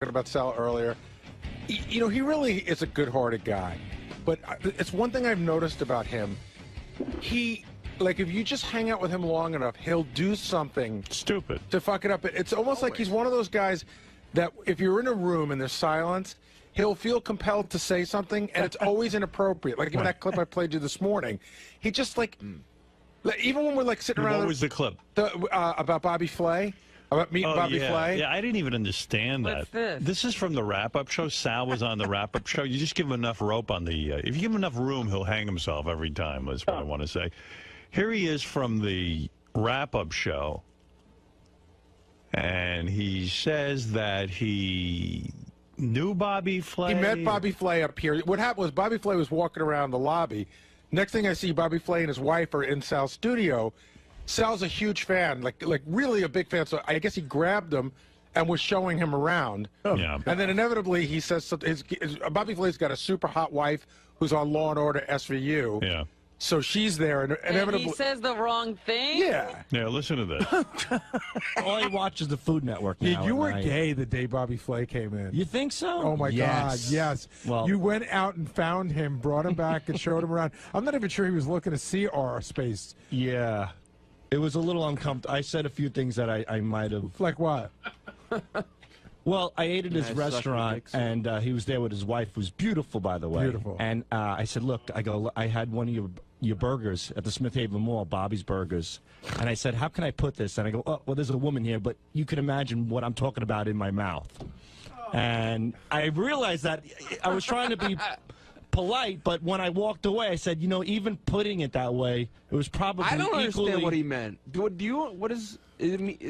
about Sal earlier. You know, he really is a good-hearted guy. But it's one thing I've noticed about him. He, like, if you just hang out with him long enough, he'll do something stupid to fuck it up. It's almost like he's one of those guys that if you're in a room and there's silence, he'll feel compelled to say something, and it's always inappropriate. Like even that clip I played you this morning, he just like even when we're like sitting around. What was the clip? About Bobby Flay. About meeting Bobby Flay? Yeah, I didn't even understand that. What's this? This is from the wrap-up show. Sal was on the wrap-up show. You just give him enough rope on the... if you give him enough room, he'll hang himself every time, is what I want to say. Here he is from the wrap-up show, and he says that he knew Bobby Flay. He met Bobby Flay up here. What happened was Bobby Flay was walking around the lobby. Next thing I see, Bobby Flay and his wife are in Sal's studio. Sal's a huge fan, like really a big fan. So I guess he grabbed him and was showing him around. Yeah. And then inevitably he says something. Bobby Flay's got a super hot wife who's on Law and Order SVU. Yeah. So she's there, and inevitably he says the wrong thing. Yeah. Yeah. Listen to this. All he watches the Food Network now. Yeah, you were gay the day Bobby Flay came in. You think so? Oh, my God, yes. Well, you went out and found him, brought him back, and showed him around. I'm not even sure he was looking to see our space. yeah. It was a little uncomfortable. I said a few things that I might have. Like what? Well, I ate at his restaurant, and he was there with his wife, who's beautiful, by the way. Beautiful. And I said, look, I had one of your burgers at the Smith Haven Mall, Bobby's Burgers. And I said, how can I put this? And I go, oh, well, there's a woman here, but you can imagine what I'm talking about in my mouth. And I realized that I was trying to be polite, but when I walked away, I said, you know, even putting it that way, it was probably I don't equally understand what he meant. What is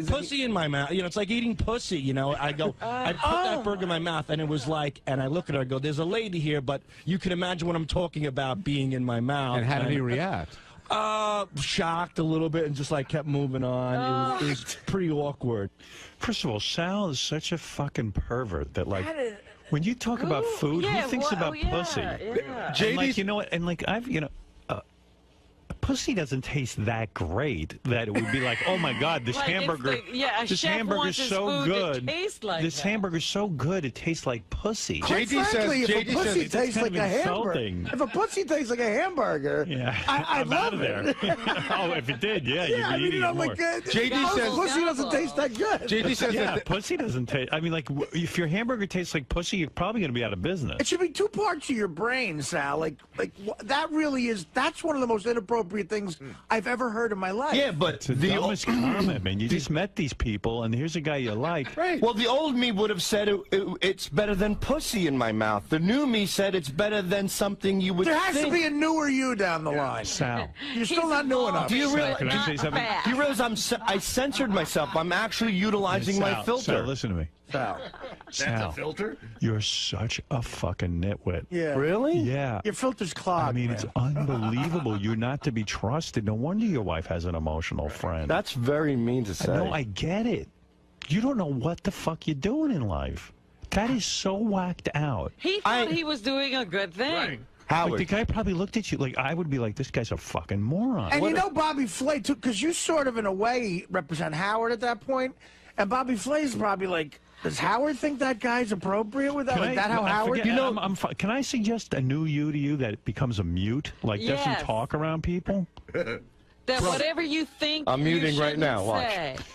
pussy in my mouth. You know, it's like eating pussy. You know, I go, I put that burger in my mouth, and it was like, and I look at her, I go, there's a lady here, but you can imagine what I'm talking about being in my mouth. And how did he react? Shocked a little bit and just like kept moving on. It was pretty awkward. First of all, Sal is such a fucking pervert that, like, when you talk about food, yeah, he thinks about pussy. Yeah. And, like, you know what? And, like, pussy doesn't taste that great that it would be like, oh my God, this hamburger, this hamburger's so good. This hamburger's so good, it tastes like pussy. JD says, if a pussy tastes like a hamburger, if a pussy tastes like a hamburger, I love it. Oh, if it did, yeah, you'd be eating it more. JD says pussy doesn't taste that good. JD says that pussy doesn't taste. I mean, like, if your hamburger tastes like pussy, you're probably going to be out of business. It should be two parts of your brain, Sal. Like that really is. That's one of the most inappropriate things I've ever heard in my life. Yeah, but it's the dumbest comment, man. You just met these people, and here's a guy you like. Right. Well, the old me would have said it's better than pussy in my mouth. The new me said it's better than something you would There has think. to be a newer you down the line. Sal. You're still not new enough. Do you realize? Can I say something? Do you realize I censored myself? I'm actually utilizing my filter. Sal, listen to me. Sal. Sal, That's a filter? you're such a fucking nitwit. Yeah. Really? Yeah. Your filter's clogged. I mean, man. it's unbelievable. You're not to be trusted. No wonder your wife has an emotional friend. That's very mean to say. No, I get it. You don't know what the fuck you're doing in life. That is so whacked out. He thought he was doing a good thing. Right. Howard. Like, the guy probably looked at you like, I would be like, this guy's a fucking moron. And you know Bobby Flay, too, because you sort of, in a way, represent Howard at that point. And Bobby Flay's probably like, does Howard think that guy's appropriate with that? Can Like, that how Howard... Forget, you know, can I suggest a new you to you that becomes a mute? Like, doesn't talk around people? That whatever you think I'm muting right now. Say. Watch.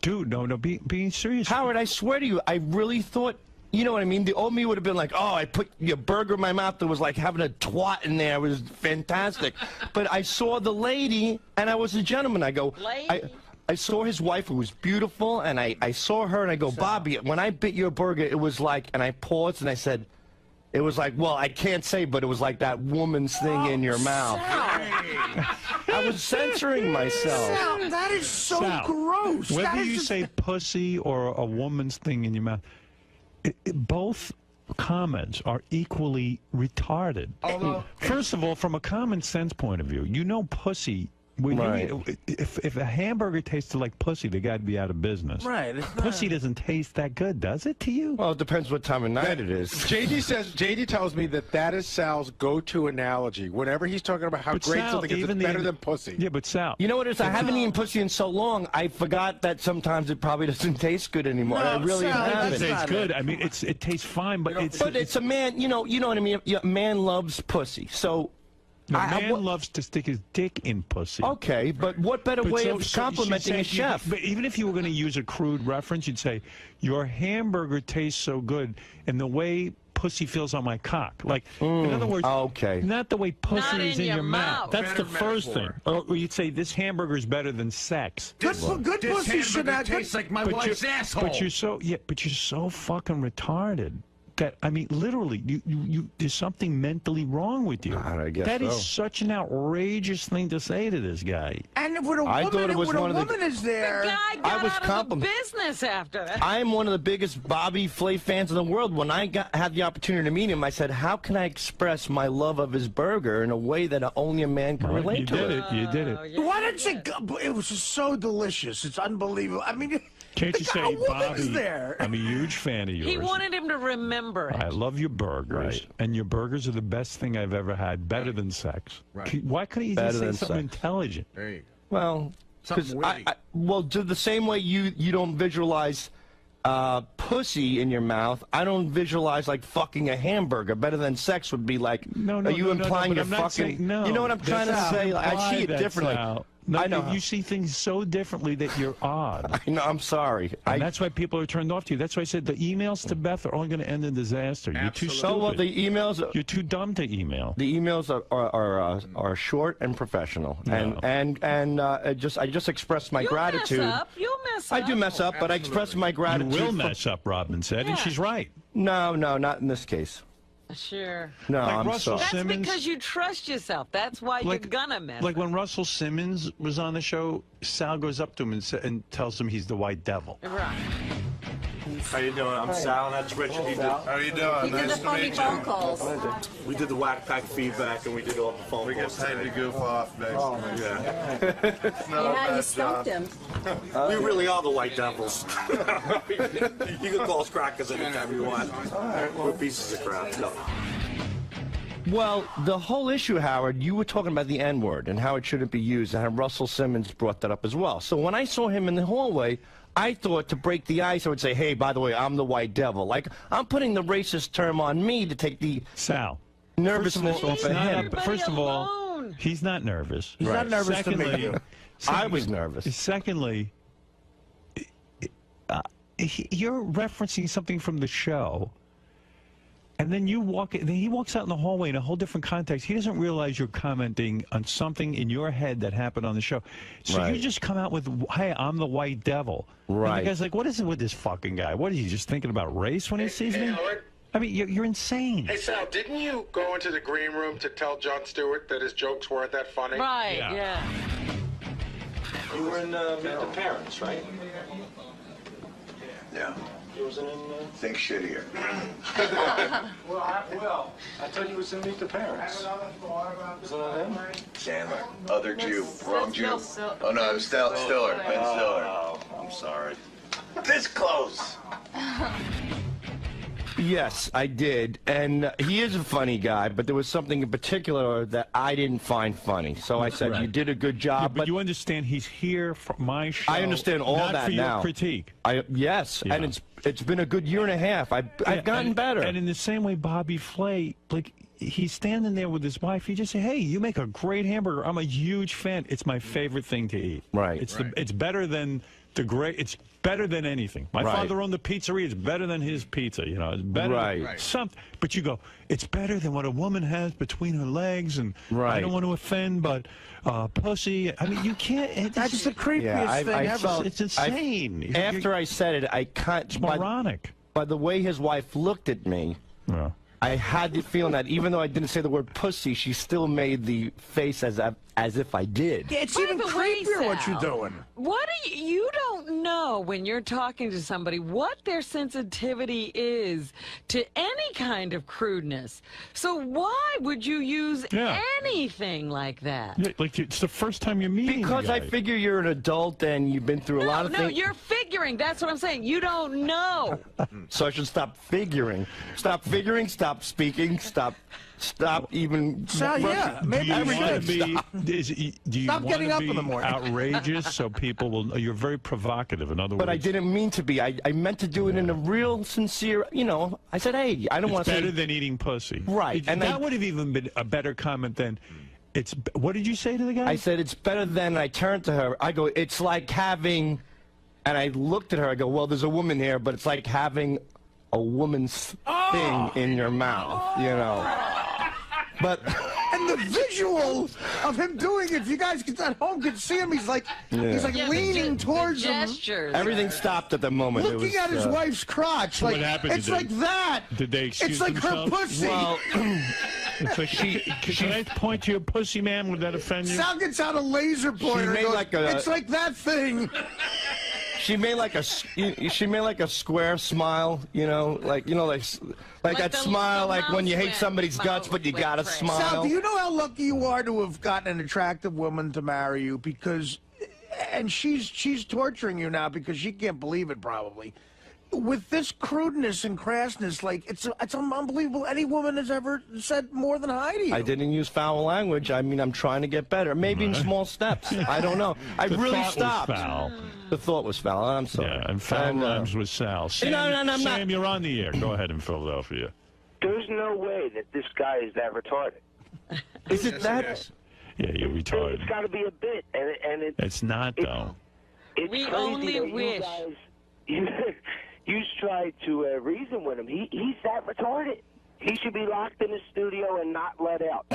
Dude, no, being serious. Howard, I swear to you, I really thought, you know what I mean? The old me would have been like, oh, I put your burger in my mouth that was like having a twat in there. It was fantastic. But I saw the lady, and I was a gentleman. I go, I saw his wife, who was beautiful, and I saw her, and I go, Bobby, when I bit your burger, it was like, and I paused, and I said, it was like, well, I can't say, but it was like that woman's thing in your mouth. I was censoring myself. Sal, that is so Sal, gross. Whether you say pussy or a woman's thing in your mouth, both comments are equally retarded. First of all, from a common sense point of view, you know pussy If a hamburger tasted like pussy, the guy'd be out of business. Right. Pussy doesn't taste that good, does it to you? Well, it depends what time of night it is. JD tells me that is Sal's go-to analogy. Whenever he's talking about how great something is, it's better than pussy. Yeah, but Sal. You know what it is? I haven't eaten pussy in so long, I forgot that sometimes it probably doesn't taste good anymore. No, I really Sal, haven't. It tastes good. I mean, it tastes fine, but it's a man, you know what I mean? A man loves pussy, so... A man loves to stick his dick in pussy. Okay, but what better way of complimenting a chef? But even if you were going to use a crude reference, you'd say, your hamburger tastes so good, and the way pussy feels on my cock. Like, in other words, not the way pussy is in your mouth. That's the first thing. Or you'd say, this hamburger is better than sex. Good pussy should not taste like my wife's asshole. But you're so fucking retarded. That, I mean, literally, there's something mentally wrong with you. I guess that is such an outrageous thing to say to this guy. And when a woman is there, the guy got was out of the business after that. I am one of the biggest Bobby Flay fans in the world. When I had the opportunity to meet him, I said, how can I express my love of his burger in a way that only a man can relate to it? You did it. Yeah. why didn't you go? It was just so delicious. It's unbelievable. I mean, Can't you say, Bobby, there. I'm a huge fan of yours. He wanted him to remember it. I love your burgers, and your burgers are the best thing I've ever had, better than sex. Why couldn't you just say something intelligent? There you go. Well, because well, to the same way you don't visualize pussy in your mouth, I don't visualize like fucking a hamburger. Better than sex would be like, are you implying you're fucking? You know what I'm trying to say? I see it differently. No, I know. You see things so differently that you're odd. I know. I'm sorry. And that's why people are turned off to you. That's why I said the emails to Beth are only going to end in disaster. You're too stupid. So, well, the emails. You're too dumb to email. The emails are short and professional, and I just expressed my gratitude. You'll mess up. I do mess up, but I express my gratitude. You will mess up, Robin said, and she's right. No, not in this case. Sure. No, like I'm Russell sorry. That's Simmons, because you trust yourself. That's why you're gonna mess Like up. when Russell Simmons was on the show, Sal goes up to him and tells him he's the white devil. Right. How you doing? I'm Sal, and that's Richard. How are you doing? Nice to meet you. We did the Wack Pack feedback, and we did all the phone calls. We get paid to goof off next. Yeah, you stumped him. We really are the White Devils. You can call us crackers anytime you want. We're pieces of crap. No. Well, the whole issue, Howard, you were talking about the N-word and how it shouldn't be used, and how Russell Simmons brought that up as well. So when I saw him in the hallway, I thought to break the ice, I would say, hey, by the way, I'm the white devil. Like, I'm putting the racist term on me to take the nervousness off of him. First of all, he's not nervous. He's not nervous Secondly, to meet you. I was nervous. Secondly, you're referencing something from the show, and then he walks out in the hallway in a whole different context. He doesn't realize you're commenting on something in your head that happened on the show. So you just come out with, hey, I'm the white devil. Right. And the guy's like, what is it with this fucking guy? What is he just thinking about race when he sees me? Howard? I mean, you're insane. Hey, Sal, didn't you go into the green room to tell Jon Stewart that his jokes weren't that funny? Right, yeah. You were in Meet the Parents, right? Yeah. You wasn't in Think shittier. Well, I thought you was in Meet the Parents. Was it on him? Chandler. Other Jew. Wrong Jew. Oh, no, it was Stiller. Ben Stiller. Oh, I'm sorry. This close. Yes, I did, and he is a funny guy, but there was something in particular that I didn't find funny. So I said, you did a good job. Yeah, but you understand he's here for my show. I understand all not that for now. Your critique. Yes, and it's been a good year and a half. I've gotten better. And in the same way, Bobby Flay, like, he's standing there with his wife. He just say, hey, you make a great hamburger. I'm a huge fan. It's my favorite thing to eat. Right. It's better than it's better than anything. My father owned the pizzeria. It's better than his pizza. You know, it's better than something. But you go, it's better than what a woman has between her legs. And I don't want to offend, but pussy. I mean, you can't. That's just the creepiest thing ever. It's insane. After I said it, I can't. It's moronic. By the way his wife looked at me, I had the feeling that even though I didn't say the word pussy, she still made the face as if I did. Yeah, it's By even the way, creepier what you're Sal, doing. What do you don't know when you're talking to somebody what their sensitivity is to any kind of crudeness. So why would you use anything like that? Yeah, like it's the first time you're meeting. Because I figure you're an adult and you've been through a lot of things. No, you're figuring. That's what I'm saying. You don't know. So I should stop figuring. Stop figuring. Stop speaking. Stop even. So, yeah, maybe do you we want should. to be? Do you Stop want getting to up be in the morning. outrageous so people will? You're very provocative. In other words, But I didn't mean to be. I meant to do it in a real, sincere. You know, I said, hey, I don't want to. It's better than eating pussy. Right, And that would have even been a better comment than. It's. What did you say to the guy? I said it's better than. I turned to her. I go, it's like having. And I looked at her. I go, well, there's a woman here, but it's like having a woman's thing in your mouth. You know. But and the visual of him doing it, if you guys at home could see him, he's like leaning towards him. Everything stopped at the moment. Looking at his wife's crotch, So like what happened? it's like that. Did they excuse It's like themselves? her pussy. Well, it's like, can I point to your pussy, man? Would that offend you? Sal gets out a laser pointer. made Goes, like a- it's like that thing. she made like a square smile, like that the smile, like when you hate mouse somebody's went- guts, but you went gotta crazy. smile. Sal, do you know how lucky you are to have gotten an attractive woman to marry you? Because, and she's torturing you now because she can't believe it probably. With this crudeness and crassness, like it's unbelievable. Any woman has ever said more than hi to you. I didn't use foul language. I mean, I'm trying to get better. Maybe in small steps. I don't know. I The really thought stopped. Was foul. The thought was foul. I'm sorry. Yeah, and foul rhymes with Sal. Sam, No, I'm not. Sam, you're on the air. Go ahead in Philadelphia. There's no way that this guy is that retarded. Is it that? Yeah, you're retarded. It's got to be a bit, and It's not, though. it's We crazy only that wish. You guys, you tried to reason with him. He's that retarded. He should be locked in the studio and not let out.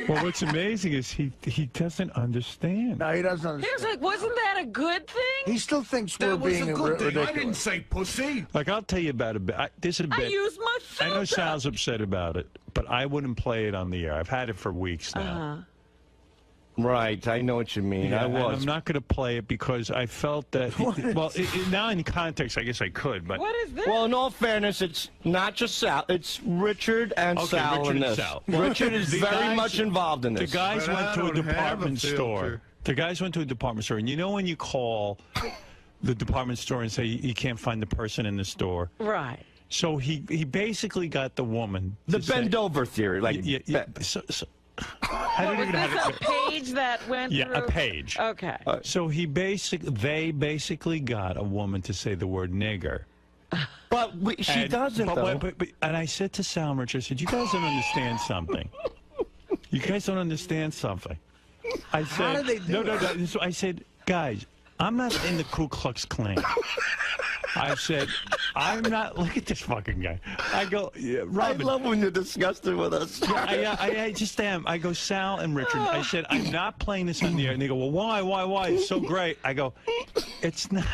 Well, what's amazing is he doesn't understand. No, he doesn't He understand. was like, wasn't that a good thing? He still thinks we're being ridiculous. say pussy. Like, I'll tell you about a bit. This is a I bit. used my I know filter. Sal's upset about it, but I wouldn't play it on the air. I've had it for weeks now. Uh-huh. Right. I know what you mean. Yeah, I and was. I'm not going to play it because I felt that. Now in context, I guess I could, but. What is this? Well, in all fairness, it's not just Sal. It's Richard and Okay, Sal Richard in and this. Sal. Richard is The very guys- much involved in The this. guys But went I to a don't have a department store. filter. The guys went to a department store, and you know when you call the department store and say you can't find the person in the store? Right. So he basically got the woman. The to say- bend over theory. Like, Yeah. So, I don't Was even know this how a to. page that went Yeah, through? a page. Okay. So they basically got a woman to say the word nigger. but she doesn't, though. And I said to Sal and Richard, I said, you guys don't understand something. You guys don't understand something. I said, How did they do no. So I said, guys, I'm not in the Ku Klux Klan. I said, I'm not. Look at this fucking guy. I go, yeah, Robin. I love when you're disgusted with us. I just am. I go, Sal and Richard. I said, I'm not playing this on the air. And they go, well, why? It's so great. I go, it's not.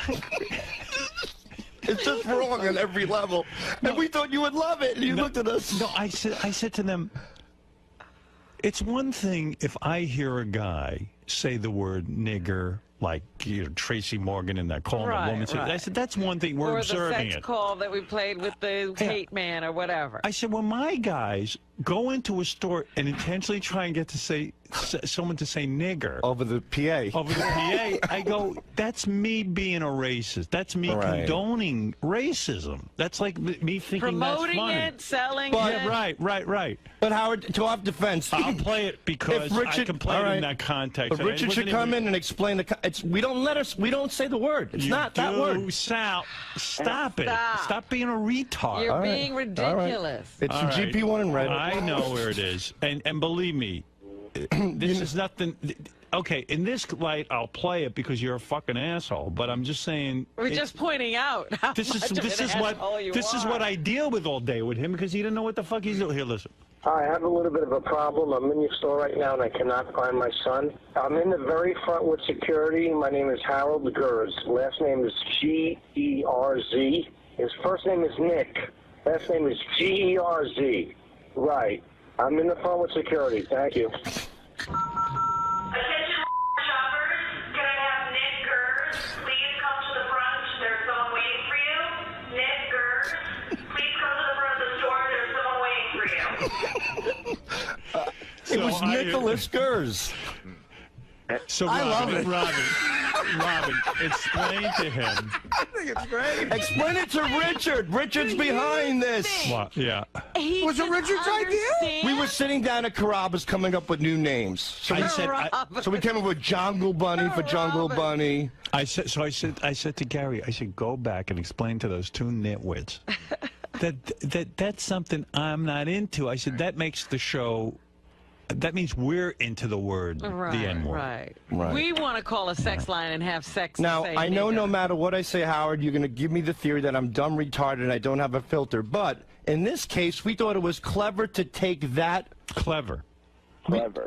It's just wrong on every level. And we thought you would love it. And you looked at us. No, I said to them, it's one thing if I hear a guy say the word nigger, like Tracy Morgan and that calling a woman. Right. I said, that's one thing. We're or observing the sex it. call that we played with the hate man or whatever. I said, when my guys go into a store and intentionally try and get to say someone to say nigger over the PA, I go, that's me being a racist. That's me condoning racism. That's like me thinking promoting that's funny. it, selling it. Yeah, right. But Howard, to our defense, I'll play it because I can play it in that context. But Richard should come in and explain we don't say the word. It's not that word. Sal, stop it. Stop being a retard. You're being ridiculous. It's the GP1 in red. I know where it is. And believe me, this is nothing. Okay, in this light, I'll play it because you're a fucking asshole. But I'm just saying. We're just pointing out how this much of is an what asshole you this is are. what I deal with all day with him because he didn't know what the fuck he's doing. Here, listen. I have a little bit of a problem. I'm in your store right now, and I cannot find my son. I'm in the very front with security. My name is Harold 𝗛𝗄𝗏. Last name is 𝗛𝗲. His first name is Nick, Last name is G-E-R-Z. Right. I'm in the phone with security. Thank you. It was 𝗦𝗫𝗄𝗿𝗱. So I love it. Robin, explain to him. I think it's great. Explain it to Richard. Richard's behind this. What? Yeah. Was it Richard's idea? We were sitting down at Carrabba's coming up with new names. So we came up with Jungle Bunny for Jungle Bunny. I said to Gary, I said, go back and explain to those two nitwits that's something I'm not into. I said, that makes the show. That means we're into the word, the N-word. Right. We want to call a sex line and have sex. Now, I know no matter what I say, Howard, you're going to give me the theory that I'm dumb, retarded, and I don't have a filter. But in this case, we thought it was clever to take that. Clever.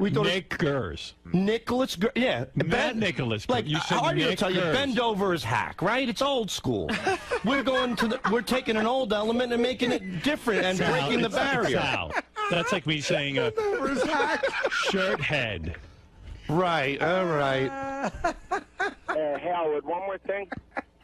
We thought Nick-ers. Nicholas, yeah. Not Nicholas. Like, you said Artie will tell you, Nick-ers. bend over is hack, right? It's old school. We're taking an old element and making it different and breaking the barrier. Sal. That's like me saying shirt head. Right, all right. Howard, one more thing.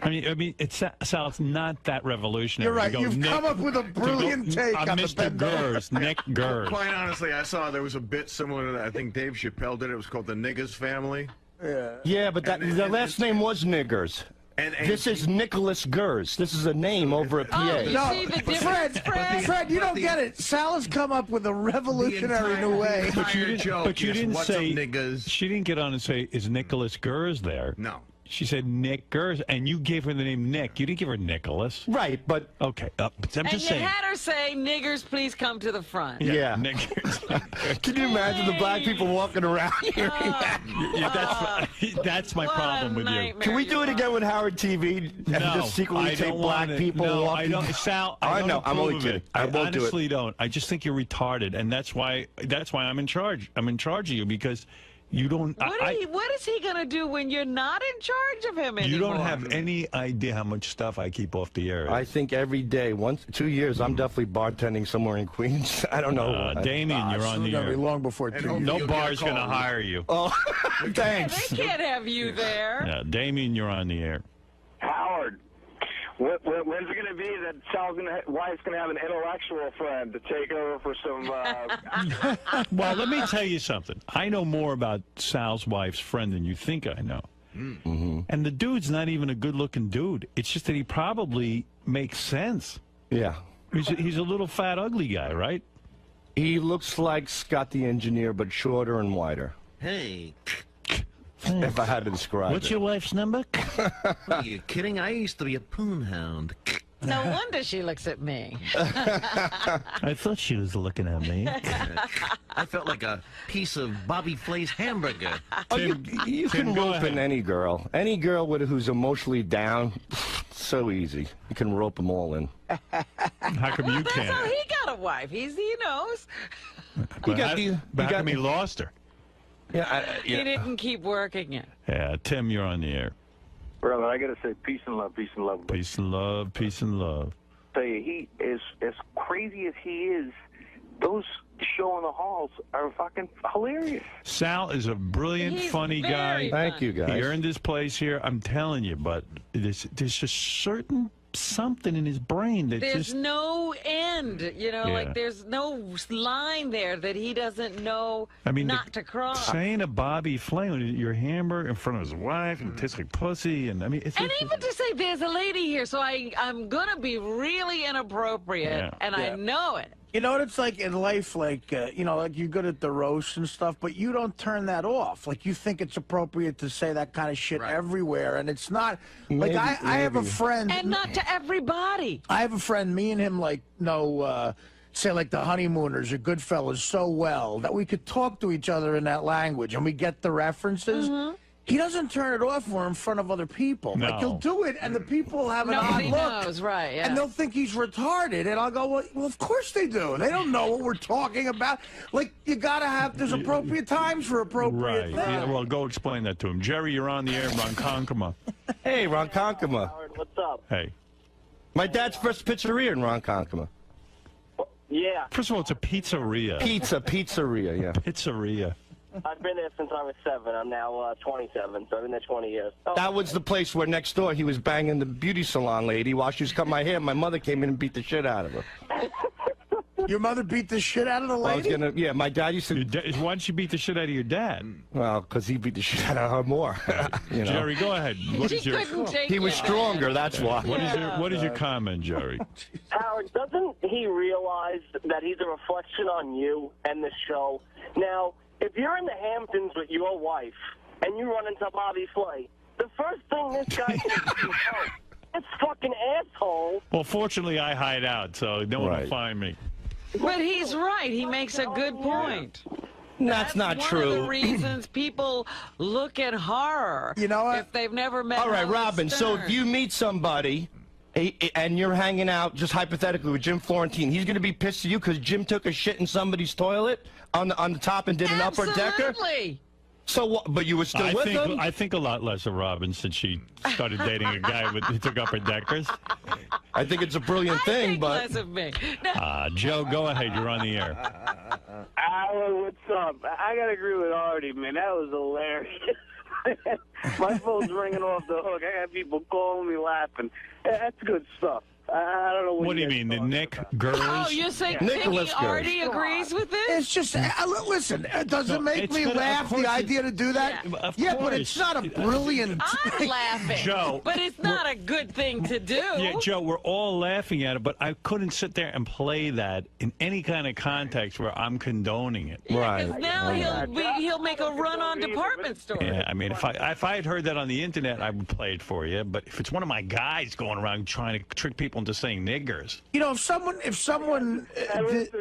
I mean, Sal, it's not that revolutionary. You're right. You've come up with a brilliant take on Mr. Gers, Nick Gers. Quite honestly, I saw there was a bit similar to that. I think Dave Chappelle did it. It was called The Niggers Family. Yeah, but the last name was Niggers. And this is _𝗫𝗄𝗿𝗱. This is a name over a PA. Fred, you don't get it. Sal has come up with a revolutionary new way. But you didn't say. She didn't get on and say, "Is Nicholas Gers there?" No. She said Nick Gers, and you gave her the name Nick. You didn't give her Nicholas. Right, but... Okay, I'm just saying. And you had her say, niggers, please come to the front. Yeah. Niggers. Can you imagine the black people walking around hearing that? That's my problem with you. Can we do it again with Howard TV and just secretly take black people walking? No, I don't. Sal, I know. I'm only kidding. I honestly don't. I just think you're retarded, and that's why I'm in charge. I'm in charge of you because... You don't. What is he gonna do when you're not in charge of him anymore? You don't have any idea how much stuff I keep off the air. I think every day, 2 years, I'm definitely bartending somewhere in Queens. I don't know. Damien, you're on the air. Be long before 2 years. No bar's gonna hire you. Oh, thanks. They can't have you there. Yeah, Damien, you're on the air. Howard. When's it going to be that Sal's wife's going to have an intellectual friend to take over for some... Well, let me tell you something. I know more about Sal's wife's friend than you think I know. Mm-hmm. And the dude's not even a good-looking dude. It's just that he probably makes sense. Yeah. He's a little fat, ugly guy, right? He looks like Scott the Engineer, but shorter and wider. Hey. If I had to describe What's it. your wife's number? Are you kidding? I used to be a poonhound. No wonder she looks at me. I thought she was looking at me. I felt like a piece of Bobby Flay's hamburger. You can rope in any girl. Any girl who's emotionally down, so easy. You can rope them all in. How come you can't? That's how he got a wife. He knows. How come he lost her? Yeah, He didn't keep working it. Yeah, Tim, you're on the air. Brother, I got to say peace and love, peace and love. Peace and love, peace and love. Tell you, he is as crazy as he is. Those show in the halls are fucking hilarious. Sal is a brilliant, funny guy. Thank you, guys. He earned his place here. I'm telling you, but there's just certain something in his brain that there's no end, like there's no line there that he doesn't know not to cross. Saying to Bobby Flay, your hamburger in front of his wife and it tastes like pussy, and I mean, it's even to say there's a lady here, so I'm gonna be really inappropriate, and I know it. You know what it's like in life, like, like you're good at the roast and stuff, but you don't turn that off. Like, you think it's appropriate to say that kind of shit everywhere, and it's not. Like, I have a friend. And not to everybody. I have a friend, me and him, like, say, like, the Honeymooners or Goodfellas so well that we could talk to each other in that language, and we get the references. Mm-hmm. He doesn't turn it off when we're in front of other people. No. Like, he'll do it, and the people have an odd look. Knows, right, yeah. And they'll think he's retarded. And I'll go, well, of course they do. They don't know what we're talking about. Like, you got to have, there's appropriate times for appropriate things. Yeah, well, go explain that to him. Jerry, you're on the air, Ronkonkoma. Hey, Ronkonkoma. What's up? Hey. My dad's first pizzeria in Ronkonkoma. Yeah. First of all, it's a pizzeria. Pizzeria, yeah. Pizzeria. I've been there since I was 7. I'm now 27, so I've been there 20 years. Oh. That was the place where next door he was banging the beauty salon lady while she was cutting my hair. My mother came in and beat the shit out of her. Your mother beat the shit out of the lady? Yeah, my dad used to... Why did she beat the shit out of your dad? Well, because he beat the shit out of her more. You know? Jerry, go ahead. He was stronger, that's why. What is your comment, Jerry? Howard, doesn't he realize that he's a reflection on you and the show? Now, if you're in the Hamptons with your wife and you run into Bobby Flay, the first thing this guy thinks is, oh, this fucking asshole. Well, fortunately, I hide out, so no one will find me. But he's right. He makes a good point. That's not true. One of the reasons people look at horror. You know what? If they've never met. All right, Howard Robin, so if Stern. you meet somebody and you're hanging out, just hypothetically, with Jim Florentine, he's going to be pissed at you because Jim took a shit in somebody's toilet on the top and did an upper decker? Absolutely. So what? But you were still with him? I think a lot less of Robin since she started dating a guy who took upper deckers. I think it's a brilliant thing, but... less of me. Joe, go ahead. You're on the air. Alan, what's up? I gotta agree with Artie, man. That was hilarious. My phone's ringing off the hook. I got people calling me laughing. That's good stuff. I don't know What do you mean, the Nick Gers? Oh, you're saying Nicholas Artie agrees with this? It's just, listen, does it make me laugh, the idea to do that? Yeah, but it's not a brilliant... I'm laughing, Joe, but it's not a good thing to do. Yeah, Joe, we're all laughing at it, but I couldn't sit there and play that in any kind of context where I'm condoning it. Because now he'll make a run on department stores. Yeah, I mean, if I had heard that on the internet, I would play it for you. But if it's one of my guys going around trying to trick people into saying niggers, You know, if someone... listen,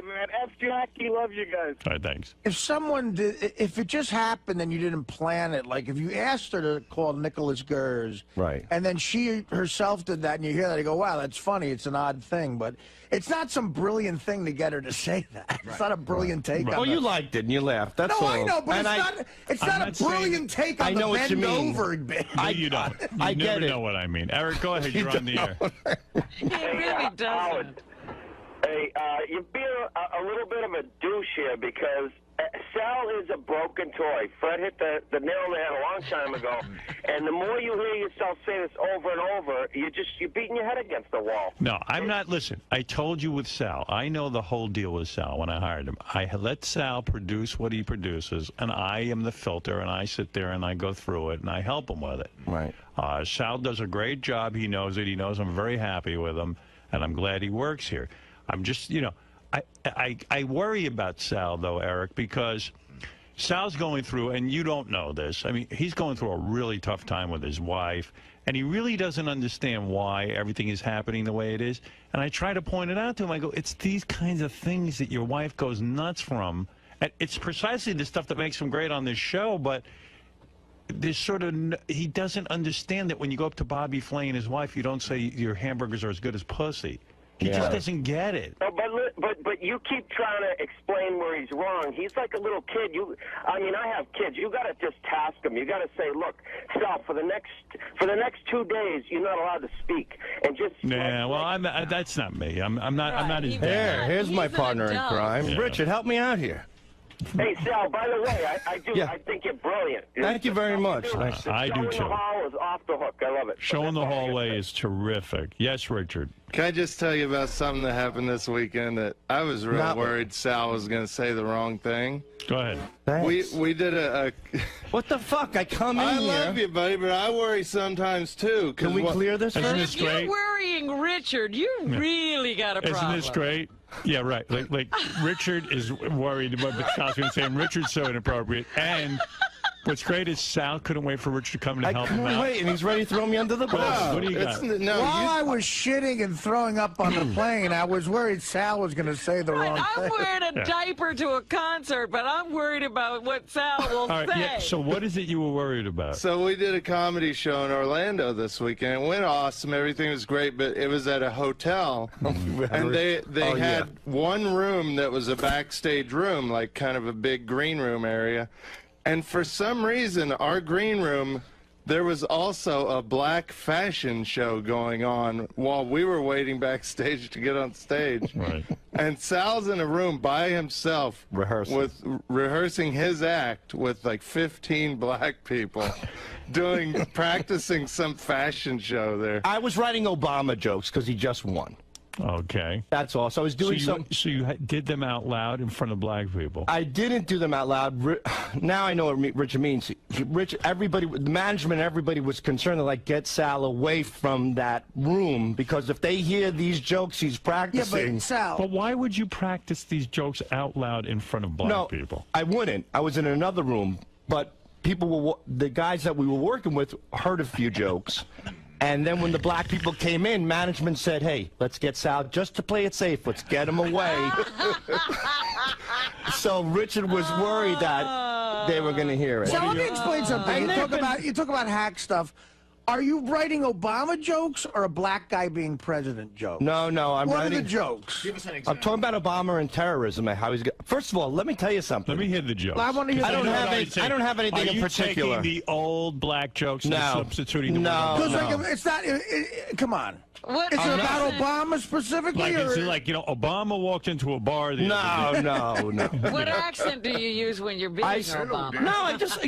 man, F. Jackie loves you guys. All right, thanks. If it just happened and you didn't plan it, like if you asked her to call Nicholas Gers, right, and then she herself did that, and you hear that, you go, wow, that's funny, it's an odd thing, but it's not some brilliant thing to get her to say that. It's not a brilliant take on Well, you liked it and you laughed. That's all. No, I know, but it's not a brilliant take on the bend over bit. No, you don't. I You get never it. know what I mean. Eric, go ahead. You're on the air. He really doesn't. Hey, you're being a little bit of a douche here because Sal is a broken toy. Fred hit the nail on the head a long time ago, and the more you hear yourself say this over and over, you're beating your head against the wall. No, I'm not. Listen, I told you with Sal. I know the whole deal with Sal when I hired him. I let Sal produce what he produces, and I am the filter, and I sit there and I go through it, and I help him with it. Right. Sal does a great job. He knows it. He knows I'm very happy with him, and I'm glad he works here. I'm just, I worry about Sal, though, Eric, because Sal's going through, and you don't know this, I mean, he's going through a really tough time with his wife, and he really doesn't understand why everything is happening the way it is. And I try to point it out to him. I go, it's these kinds of things that your wife goes nuts from. And it's precisely the stuff that makes him great on this show, but there's sort of, he doesn't understand that when you go up to Bobby Flay and his wife, you don't say your hamburgers are as good as pussy. He just doesn't get it. No, but you keep trying to explain where he's wrong. He's like a little kid. I mean, I have kids. You got to just task him. You got to say, look, Sal, for the next 2 days, you're not allowed to speak, and just. Nah, well, that's not me. I'm not his dad. Here's my partner in crime, Yeah. Richard. Help me out here. Hey, Sal, by the way, I do. Yeah. I think you're brilliant. Thank you very much. I do, Show in too. the hall is off the hook. I love it. Show in the hallway is terrific. Yes, Richard. Can I just tell you about something that happened this weekend that I was real worried Sal was going to say the wrong thing? Go ahead. We did a What the fuck? I come in I here. love you, buddy, but I worry sometimes too. Can we clear this first? If you're worrying Richard, you really got a problem. Isn't this great? Yeah, right. Like Richard is worried about what Sal's going to say, and Richard's so inappropriate. And what's great is Sal couldn't wait for Richard to come to help him out. Wait, and he's ready to throw me under the bus. What do you got? While I was shitting and throwing up on the plane, I was worried Sal was going to say the wrong thing. I'm wearing a diaper to a concert, but I'm worried about what Sal will All right, say. yeah, so what is it you were worried about? So we did a comedy show in Orlando this weekend. It went awesome. Everything was great, but it was at a hotel. And they had one room that was a backstage room, like kind of a big green room area. And for some reason, our green room there was also a black fashion show going on while we were waiting backstage to get on stage. Right. And Sal's in a room by himself rehearsing his act with like 15 black people practicing some fashion show there. I was writing Obama jokes because he just won. Okay. That's all. So I was doing So you did them out loud in front of black people? I didn't do them out loud. Now I know what Richard means. Everybody, the management, everybody was concerned to like get Sal away from that room because if they hear these jokes he's practicing. Yeah, but Sal. But why would you practice these jokes out loud in front of black people? I wouldn't. I was in another room, but the guys that we were working with heard a few jokes. And then when the black people came in, management said, hey, let's get Sal, just to play it safe, let's get him away. So Richard was worried that they were going to hear it. So let me explain something. You talk about hack stuff. Are you writing Obama jokes or a black guy being president joke? No, I'm what writing... What are the jokes? I'm talking about Obama and terrorism and how he's... First of all, let me tell you something. Let me hear the jokes. I want to hear I don't have anything in particular. Are you taking the old black jokes and substituting them? It's not... come on. Is it about Obama specifically? Like, like, Obama walked into a bar the other day. No. What accent do you use when you're being Obama? No, I just...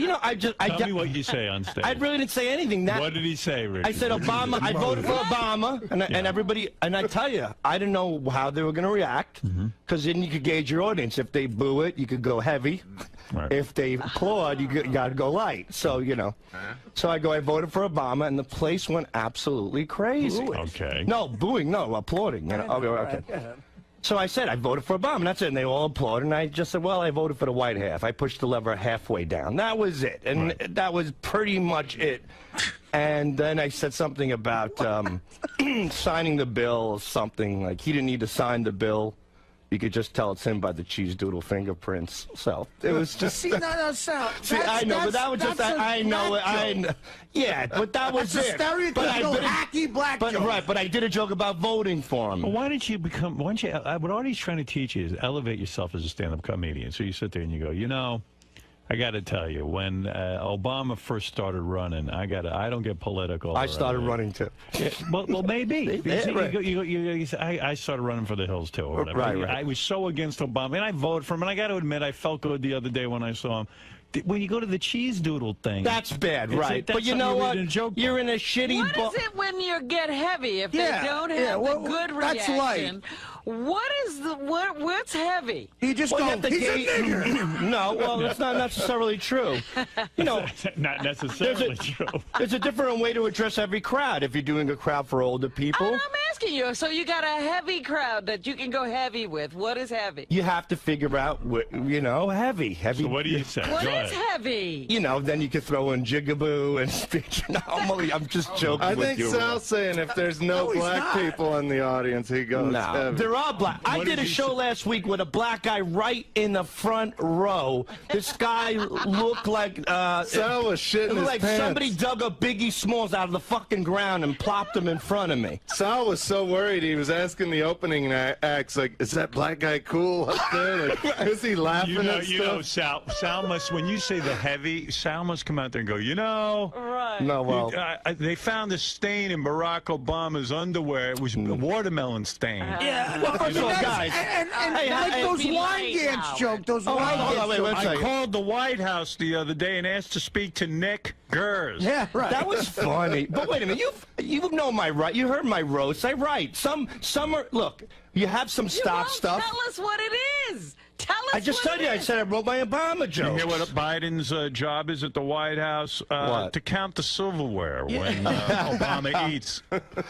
Tell me what you say on stage. I really didn't say anything. What did he say, Richard? I said Obama. I voted for Obama, and everybody. And I tell you, I didn't know how they were going to react, because then you could gauge your audience. If they boo it, you could go heavy. Right. If they applaud, you got to go light. So So I voted for Obama, and the place went absolutely crazy. Okay. No booing, no applauding. Okay. So I said I voted for Obama, and that's it. And they all applauded, and I just said, well, I voted for the white half. I pushed the lever halfway down. That was it, and that was pretty much it. And then I said something about signing the bill or something. Like he didn't need to sign the bill. You could just tell it's him by the cheese doodle fingerprints. So it was just... See, no, Sal. I know, but that was just... I know. Yeah, but that was it. That's a stereotypical hacky black joke. Right, but I did a joke about voting for him. Well, why don't you become... what Artie's trying to teach you is elevate yourself as a stand-up comedian. So you sit there and you go, I got to tell you, when Obama first started running, I don't get political. I started running too. Yeah, well, maybe. I started running for the hills too, or whatever. Right. I was so against Obama, and I voted for him. And I got to admit, I felt good the other day when I saw him. When you go to the cheese doodle thing, that's bad, right? But you know what? You're in a shitty. What is it when you get heavy? If they don't have the good reaction, what's heavy? You just go, he's a nigger. No, well, that's not necessarily true. Not necessarily true. There's a different way to address every crowd. If you're doing a crowd for older people, I'm asking you. So you got a heavy crowd that you can go heavy with. What is heavy? You have to figure out, heavy. So what do you say? What is heavy? Then you could throw in jigaboo and speak. I'm just joking. I with think you. Sal's saying if there's no black people in the audience, he goes. No, there are black. I did a show last week with a black guy right in the front row. This guy looked like Sal was shitting his like pants. Somebody dug a Biggie Smalls out of the fucking ground and plopped him in front of me. Sal was so worried. He was asking the opening acts, like, is that black guy cool up there? Like, is he laughing at stuff? Sal must, when you say the heavy, Sal must come out there and go, Right. No, well. They found a stain in Barack Obama's underwear. It was a watermelon stain. Yeah. Well, first of all, guys. And like those wine dance jokes, I called the White House the other day and asked to speak to Nick Gers. Yeah, right. That was funny. But wait a minute, you know my right. You heard my roast. I write. Some are. Look, you have some stock stuff. Tell us what it is. Tell us. I just told you. I said I wrote my Obama jokes. You hear what Biden's job is at the White House? To count the silverware when Obama eats.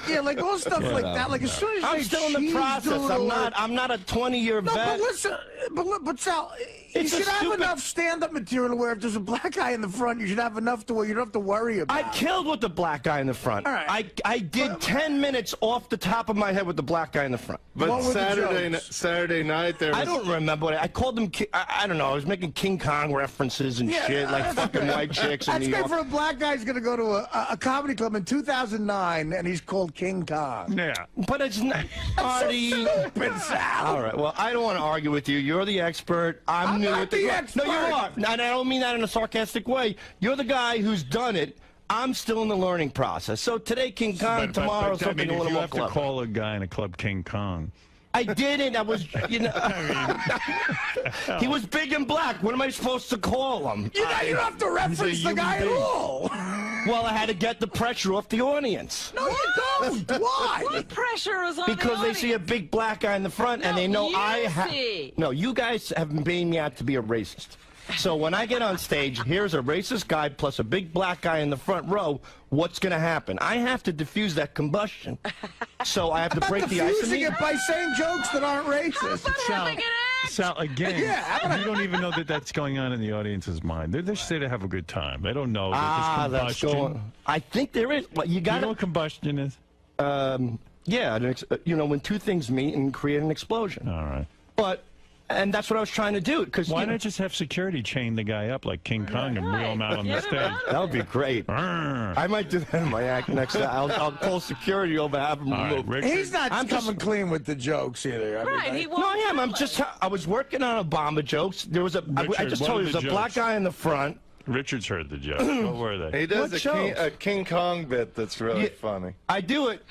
Yeah, like all stuff like that. Like as soon as I'm still in the process. I'm not a 20-year vet. But listen, but Sal, you should have enough stand-up material where if there's a black guy in the front, you should have enough to where you don't have to worry about. I killed with the black guy in the front. All right. I did 10 minutes off the top of my head with the black guy in the front. But Saturday night there was... I don't remember what I called him. I don't know. I was making King Kong references and shit, like fucking white chicks in New York. That's good for a black guy who's going to go to a comedy club in 2009, and he's called King Kong. Yeah. But it's not... Artie... So stupid, Sal. All right. Well, I don't want to argue with you. You're the expert. I'm new not at the expert. No, you are. And I don't mean that in a sarcastic way. You're the guy who's done it. I'm still in the learning process. So today, King Kong, tomorrow, something a little more clever. You have to call a guy in a club King Kong. I didn't. I was, you know. He was big and black. What am I supposed to call him? You don't have to reference the guy at all. Well, I had to get the pressure off the audience. No, you don't. Why? What pressure is on Because the they see a big black guy in the front, and they know I have. No, you guys have made me out to be a racist. So when I get on stage, here's a racist guy plus a big black guy in the front row. What's going to happen? I have to diffuse that combustion. So I have to break the ice. Diffusing it by saying jokes that aren't racist. Sal, again, you don't even know that that's going on in the audience's mind. They're just there to have a good time. They don't know that there's combustion. I think there is. Well, you know what combustion is? Yeah, you know, when two things meet and create an explosion. All right. And that's what I was trying to do. Why not just have security chain the guy up like King Kong and reel him out on the stage? That would be great. I might do that in my act next time. I'll call security over, have him removed. He's not coming clean with the jokes either. No, I am. I was working on Obama jokes. There was I just told you, there's a black guy in the front. Richard's heard the joke. What were they? He does a King Kong bit that's really funny. I do it.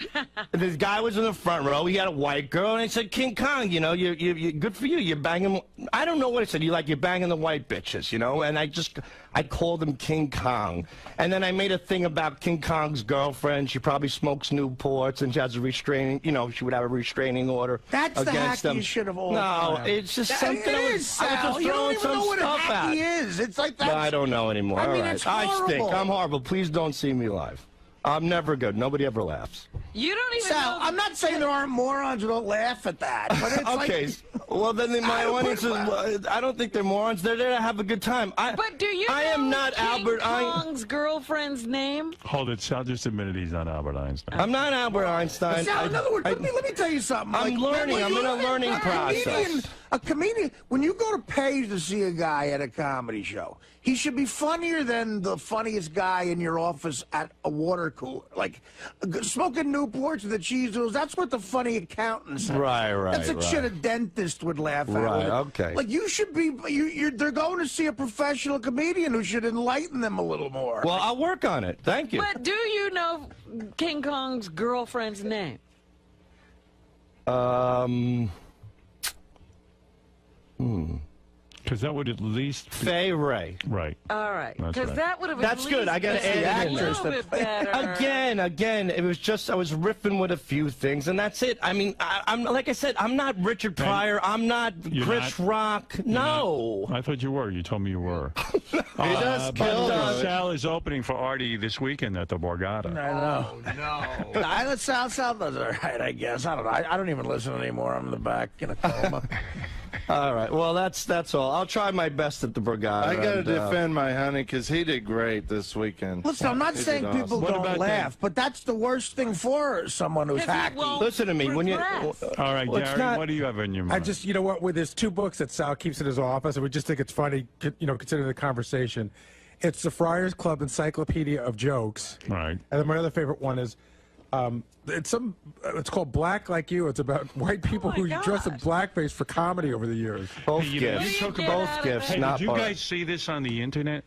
This guy was in the front row. He had a white girl, and I said, King Kong, you know, you good for you. You're banging. I don't know what I said. You're banging the white bitches, you know. And I called him King Kong. And then I made a thing about King Kong's girlfriend. She probably smokes Newports, and she has a restraining. You know, she would have a restraining order. That's against the hacky them. shit of all. No, it's just something. It is, Sal. You don't even know what a hacky is. It's like that. No, I don't know anymore. I mean, all right. it's horrible. I stink. I'm horrible. Please don't see me live. I'm never good. Nobody ever laughs. You don't even Sal, know. I'm not saying there aren't morons who don't laugh at that, but it's okay. Well, then my audience is. I don't think they're morons. They're there to have a good time. But do you I am not King Albert Kong's girlfriend's name? Hold it, Sal just admitted he's not Albert Einstein. I'm not Albert Einstein. Sal, in other words, let me tell you something. I'm learning. I'm in a learning process. A comedian, when you go to pay to see a guy at a comedy show, he should be funnier than the funniest guy in your office at a water cooler. Like, smoking Newports with the cheese doodles, that's what the funny accountants have. Right. That's the shit a dentist would laugh at. Right, okay. Like, you should be, they're going to see a professional comedian who should enlighten them a little more. Well, I'll work on it. Thank you. But do you know King Kong's girlfriend's name? Because that would at least Fay Ray. Right. All right. That's Because right. that would have That's at good. least I got to been add a little bit better. Again, it was just I was riffing with a few things, and that's it. I mean, I'm like I said, I'm not Richard Pryor. I'm not Chris Rock. No. I thought you were. You told me you were. He does kill them. Sal is opening for Artie this weekend at the Borgata. I know. No. Sal does all right, I guess. I don't know. I don't even listen anymore. I'm in the back in a coma. All right. Well, that's all. I'll try my best at the Borgata. I got to defend my honey because he did great this weekend. Listen, I'm not saying people don't laugh, but that's the worst thing for someone who's hacky. Listen to me. When you All right, Gary, what do you have in your mind? I just, you know what, with his two books that Sal keeps in his office, and we just think it's funny, you know, considering the conversation. It's the Friars Club Encyclopedia of Jokes. Right. And then my other favorite one is, it's called Black Like You. It's about white people who dress in blackface for comedy over the years. Both gifts. Both gifts. Hey, not did you part. guys see this on the internet?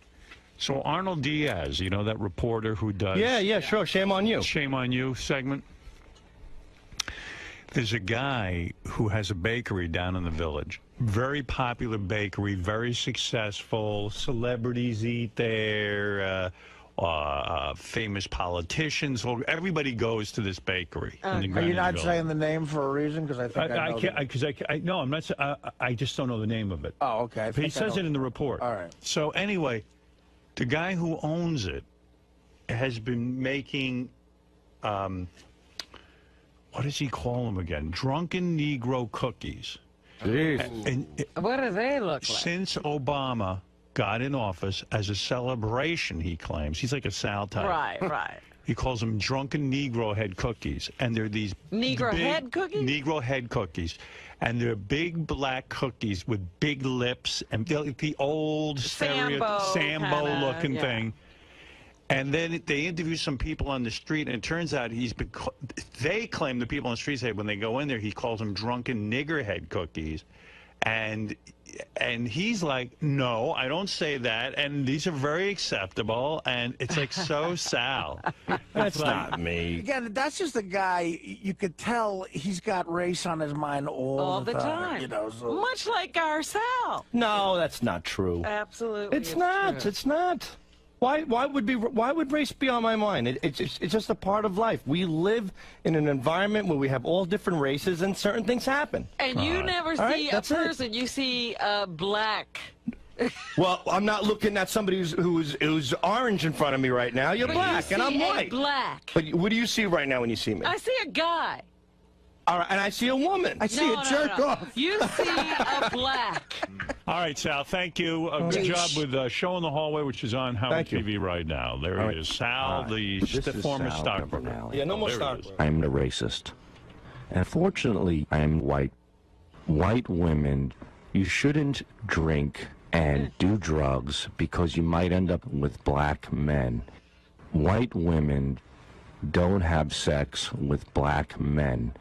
So Arnold Diaz, you know, that reporter who does... Yeah, sure. Shame on you. Shame on you segment. There's a guy who has a bakery down in the Village. Very popular bakery, very successful. Celebrities eat there. Famous politicians. Everybody goes to this bakery. Are you not saying the name for a reason? Because I think I know. No, I'm not. I just don't know the name of it. Oh, okay. He says it in the report. All right. So anyway, the guy who owns it has been making, what does he call them again? Drunken Negro cookies. Jeez. What do they look like? Since Obama got in office, as a celebration, he claims. He's like a Sal type. Right. He calls them drunken Negro head cookies. And they're these Negro head cookies? Negro head cookies. And they're big black cookies with big lips and the old Sambo-looking thing. And then they interview some people on the street, and it turns out they claim, the people on the street say when they go in there, he calls them drunken nigger head cookies. And he's like, no, I don't say that, and these are very acceptable, and it's like, so Sal. That's not me. Again, that's just a guy, you could tell he's got race on his mind all the time. You know, so. Much like our Sal. No, that's not true. Absolutely. It's not. True. It's not. Why would race be on my mind? It's just a part of life. We live in an environment where we have all different races and certain things happen. And you never see a person. You see black. Well, I'm not looking at somebody who's orange in front of me right now. You're black, and I'm white. Black. But what do you see right now when you see me? I see a guy. All right, and I see a woman. I see a jerk off. You see a black. All right, Sal, thank you. Good job with Show in the Hallway, which is on Howard TV right now. There he is. Sal, the former stockbroker. Yeah, no more stockbroker. I'm the racist. And fortunately, I'm white. White women, you shouldn't drink and do drugs because you might end up with black men. White women don't have sex with black men.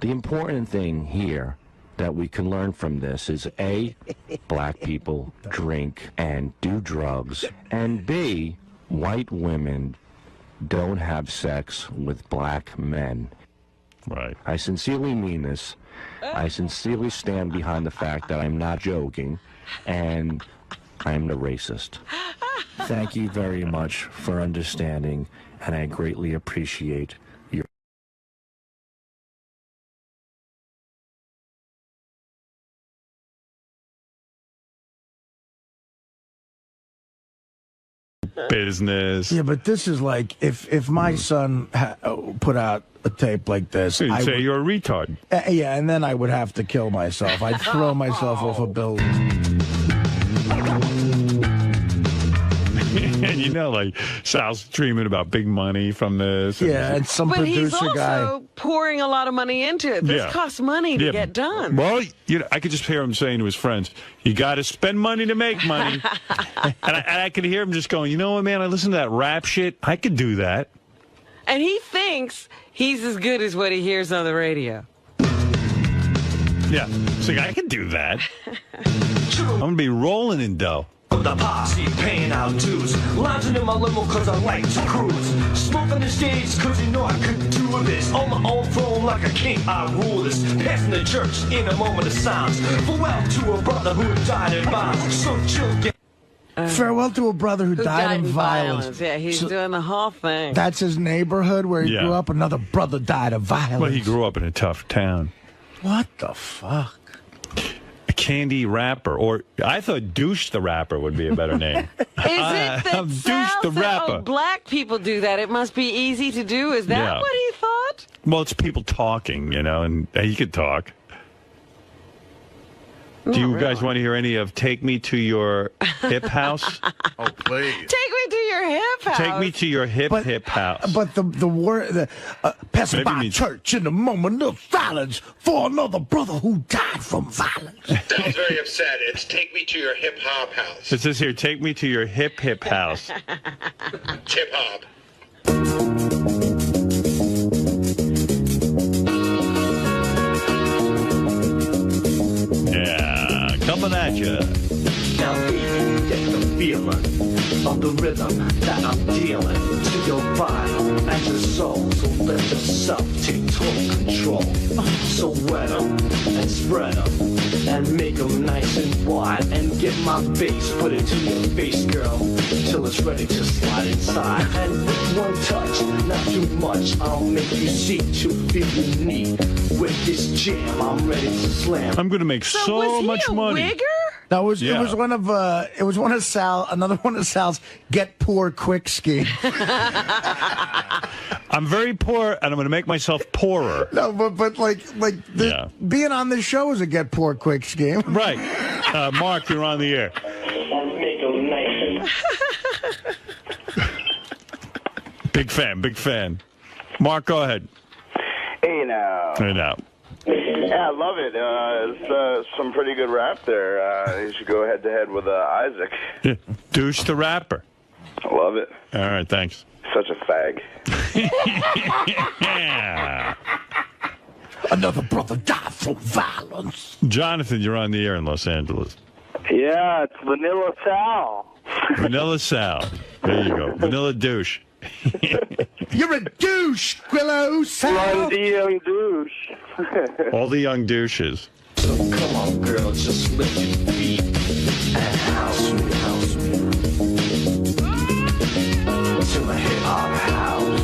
The important thing here that we can learn from this is A, black people drink and do drugs, and B, white women don't have sex with black men. Right. I sincerely mean this. I sincerely stand behind the fact that I'm not joking, and I'm the racist. Thank you very much for understanding, and I greatly appreciate your... Business. Yeah, but this is like if my son put out a tape like this, You'd say you're a retard. Yeah, and then I would have to kill myself. I'd throw myself off a building. And you know, like, Sal's dreaming about big money from this. Yeah, and some producer guy. But he's also pouring a lot of money into it. This costs money to get done. Well, you know, I could just hear him saying to his friends, you got to spend money to make money. and I could hear him just going, you know what, man, I listen to that rap shit. I could do that. And he thinks he's as good as what he hears on the radio. Yeah, so I can do that. I'm going to be rolling in dough. The posse paying out dues, lounging in my limo cause I like to cruise, smoking the stage cause you know I could do this, on my own throne like a king I rule this, passing the church in a moment of silence, farewell to a brother who died in violence, so chill. Farewell to a brother who died in violence. Yeah, he's doing the whole thing. That's his neighborhood where he grew up. Another brother died of violence. Well, he grew up in a tough town. What the fuck? Candy Rapper, or I thought Douche the Rapper would be a better name. Is it that Douche the Rapper? Black people do that. It must be easy to do. Is that what he thought? Well, it's people talking, you know, and he could talk. Do you guys want to hear any of Take Me to Your Hip House? Oh, please. Take me to your hip house. Take me to your hip house. But the word, passing by church in a moment of silence for another brother who died from violence. Sounds very upset. It's Take Me to Your Hip Hop House. It says here, take me to your hip house. Hip Hop. Yeah, coming at you. Now baby, get the feeling of the rhythm that I'm dealing to your body and your soul. So let yourself take total control. So wet 'em and spread 'em and make 'em nice and wide, and get my bass, put it to your face, girl, till it's ready to slide inside. And with one touch, not too much, I'll make you see to feel you need. With this jam, I'm ready to slam. I'm going to make so much money. Wigger? No, it was one of another one of Sal's get poor quick schemes. I'm very poor, and I'm going to make myself poorer. No, but being on this show is a get poor quick scheme. Right. Mark, you're on the air. Big fan. Mark, go ahead. Hey now. Yeah, I love it. It's some pretty good rap there. You should go head to head with Isaac. Yeah. Douche the Rapper. I love it. All right, thanks. Such a fag. Yeah. Another brother died through violence. Jonathan, you're on the air in Los Angeles. Yeah, it's Vanilla Sal. Vanilla Sal. There you go. Vanilla douche. You're a douche, Quillo Sal. Run the young douche. All the young douches. So come on, girl, just lift your feet and house me, house me. To a hip hop house.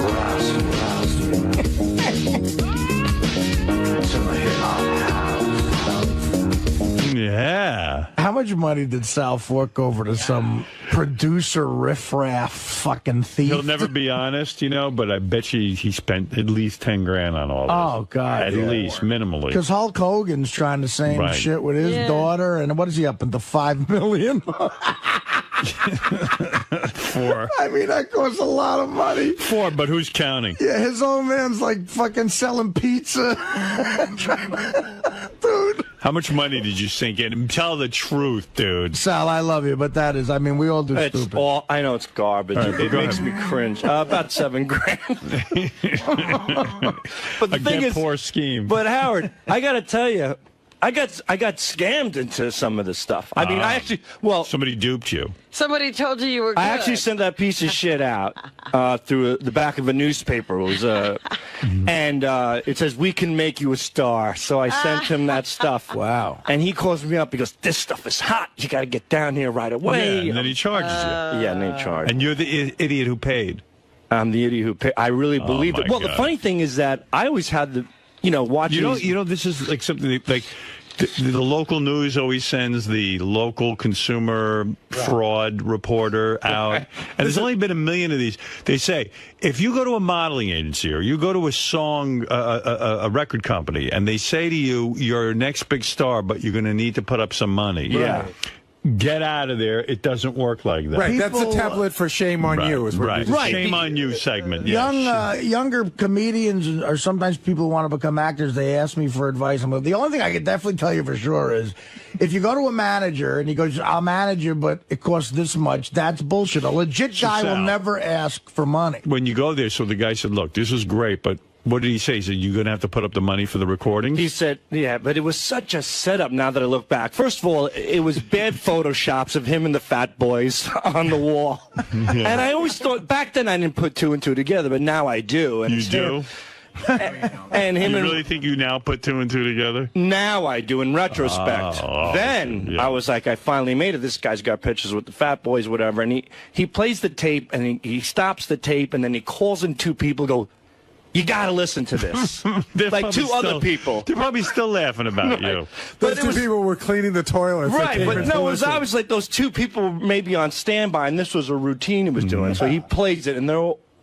Rouse me. To a hip hop house. Yeah. How much money did Sal fork over to some producer riffraff fucking thief? He'll never be honest, you know, but I bet you he spent at least 10 grand on all this. Oh, God. At least, minimally. Because Hulk Hogan's trying the same shit with his daughter, and what is he up into, $5 million? 4. I mean, that costs a lot of money. 4, but who's counting? Yeah, his old man's like fucking selling pizza. Dude. How much money did you sink in? Tell the truth, dude. Sal, I love you, but that is, I mean, we all do It's stupid. all, I know it's garbage. Right, it makes me cringe. About 7 grand. But the thing is, poor scheme. But Howard, I got to tell you, I got scammed into some of this stuff. I mean, I actually, somebody duped you. Somebody told you were good. I actually sent that piece of shit out through the back of a newspaper. It was, and it says, "We can make you a star." So I sent him that stuff. Wow. And he calls me up. He goes, "This stuff is hot. You got to get down here right away." Yeah, and then he charges you. Yeah, and they charge. And you're the idiot who paid. I'm the idiot who paid. I really believed it. Well, God. the funny thing is that I always had the, watching. You know, this is like something that, like. The local news always sends the local consumer fraud reporter out. And there's only been 1 million of these. They say, if you go to a modeling agency or you go to a song, a record company, and they say to you, you're your next big star, but you're going to need to put up some money. Yeah. Get out of there. It doesn't work like that. Right, that's the template for Shame on You. Is what right. Shame on You segment. Younger comedians or sometimes people who want to become actors, they ask me for advice. I'm like, the only thing I can definitely tell you for sure is if you go to a manager and he goes, "I'll manage you, but it costs this much," that's bullshit. A legit guy will never ask for money. When you go there, so the guy said, look, this is great, but what did he say? He said, you're going to have to put up the money for the recording? He said, yeah, but it was such a setup now that I look back. First of all, it was bad photoshops of him and the Fat Boys on the wall. Yeah. And I always thought, back then I didn't put 2 and 2 together, but now I do. And you do? And him you really think you now put 2 and 2 together? Now I do, in retrospect. Then I was like, I finally made it. This guy's got pictures with the Fat Boys, whatever. And he plays the tape, and he stops the tape, and then he calls in 2 people, go, "You got to listen to this." Like 2 other people. They're probably still laughing about you. Those 2 people were cleaning the toilets. Right, but no, it was obviously like those 2 people were maybe on standby, and this was a routine he was doing. So he plays it, and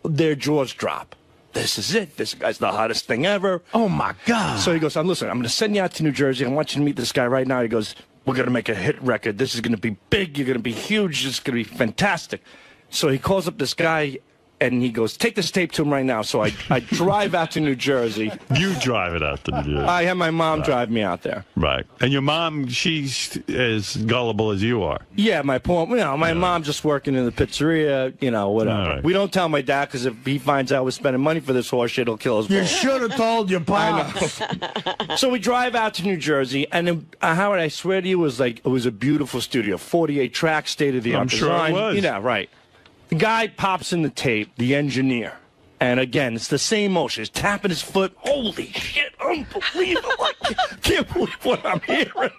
their jaws drop. This is it. This guy's the hottest thing ever. Oh, my God. So he goes, listen, I'm going to send you out to New Jersey. I want you to meet this guy right now. He goes, we're going to make a hit record. This is going to be big. You're going to be huge. It's going to be fantastic. So he calls up this guy, and he goes, take this tape to him right now. So I drive out to New Jersey. You drive it out to New Jersey. I have my mom drive me out there. Right. And your mom, she's as gullible as you are. Yeah, my mom just working in the pizzeria, whatever. Right. We don't tell my dad because if he finds out we're spending money for this horse shit, he'll kill us both. You should have told your pops. So we drive out to New Jersey, and then, Howard, I swear to you, it was a beautiful studio. 48 tracks, state-of-the-art design. Sure it was. Yeah, right. The guy pops in the tape, the engineer, and again, it's the same motion. He's tapping his foot. Holy shit, unbelievable. I can't believe what I'm hearing.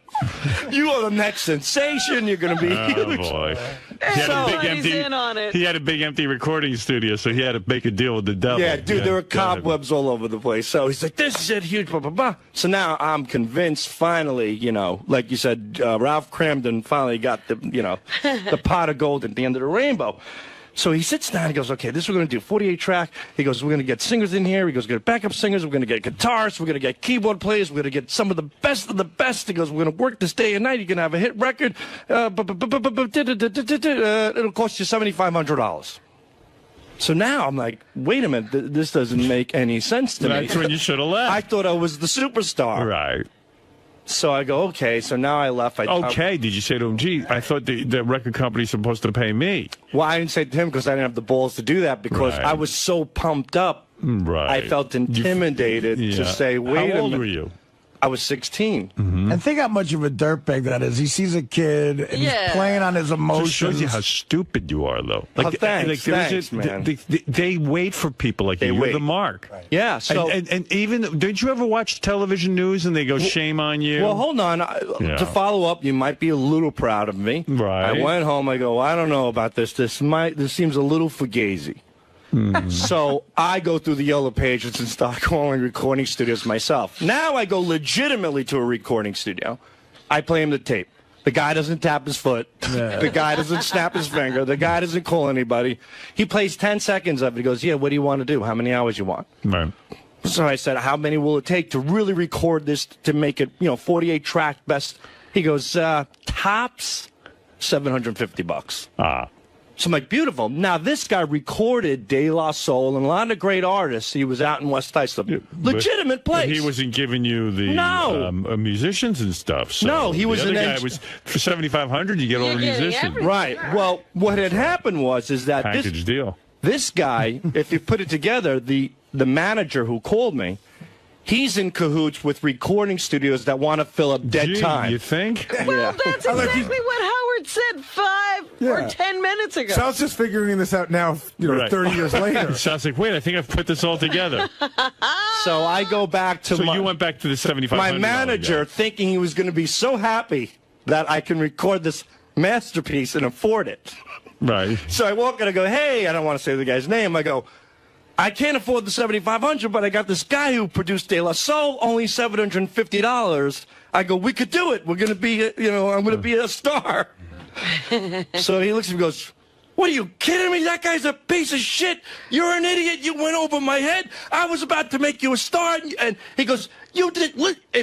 You are the next sensation. You're going to be huge. Oh, boy. He had a big empty recording studio, so he had to make a deal with the devil. Yeah, dude, there were cobwebs all over the place. So he's like, this is it, huge, blah, blah, blah. So now I'm convinced, finally, like you said, Ralph Cramden finally got the pot of gold at the end of the rainbow. So he sits down, he goes, okay, this is what we're going to do, 48 track. He goes, we're going to get singers in here. He goes, we're going to get backup singers. We're going to get guitarists. We're going to get keyboard players. We're going to get some of the best of the best. He goes, we're going to work this day and night. You're going to have a hit record. It'll cost you $7,500. So now I'm like, wait a minute, this doesn't make any sense to me. That's when you should have left. I thought I was the superstar. Right. So I go, okay. So now I left. Okay. Did you say to him, gee, I thought the record company's supposed to pay me? Well, I didn't say to him because I didn't have the balls to do that because I was so pumped up. Right. I felt intimidated to say, wait a minute. How old were you? I was 16. And think how much of a dirtbag that is. He sees a kid and he's playing on his emotions. Just shows you how stupid you are, though. Like, thanks, man. They wait for people like you. You're the mark. Right. Yeah. So and even, did you ever watch television news and they go, shame on you? Well, hold on. To follow up, you might be a little proud of me. Right. I went home. I go, I don't know about this. This seems a little fugazi. So I go through the yellow pages and start calling recording studios myself. Now I go legitimately to a recording studio. I play him the tape. The guy doesn't tap his foot. The guy doesn't snap his finger. The guy doesn't call anybody. He plays 10 seconds of it. He goes, yeah, what do you want to do? How many hours you want? Right. So I said, how many will it take to really record this to make it, 48 track best? He goes, tops $750. So I'm like, beautiful. Now, this guy recorded 𝗦𝗁𝗲 and a lot of great artists. He was out in West Iceland. Legitimate place. He wasn't giving you the musicians and stuff. So no, he was the other guy was for $7,500. You get all the musicians. Everything. Right. Well, what had happened was that package deal. This guy, if you put it together, the manager who called me, he's in cahoots with recording studios that want to fill up dead time. You think? Well, that's exactly what Howard said 5 or 10 minutes ago. Sal's just figuring this out now, 30 years later. Sal's like, wait, I think I've put this all together. So I go back to you went back to the $7,500. My manager, thinking he was going to be so happy that I can record this masterpiece and afford it. Right. So I walk in and I go, hey, I don't want to say the guy's name. I go, I can't afford the $7,500, but I got this guy who produced 𝗦𝗁𝗲, only $750. I go, we could do it. We're going to be, I'm going to be a star. So he looks at me and goes, what are you kidding me? That guy's a piece of shit. You're an idiot. You went over my head. I was about to make you a star. And he goes, you did.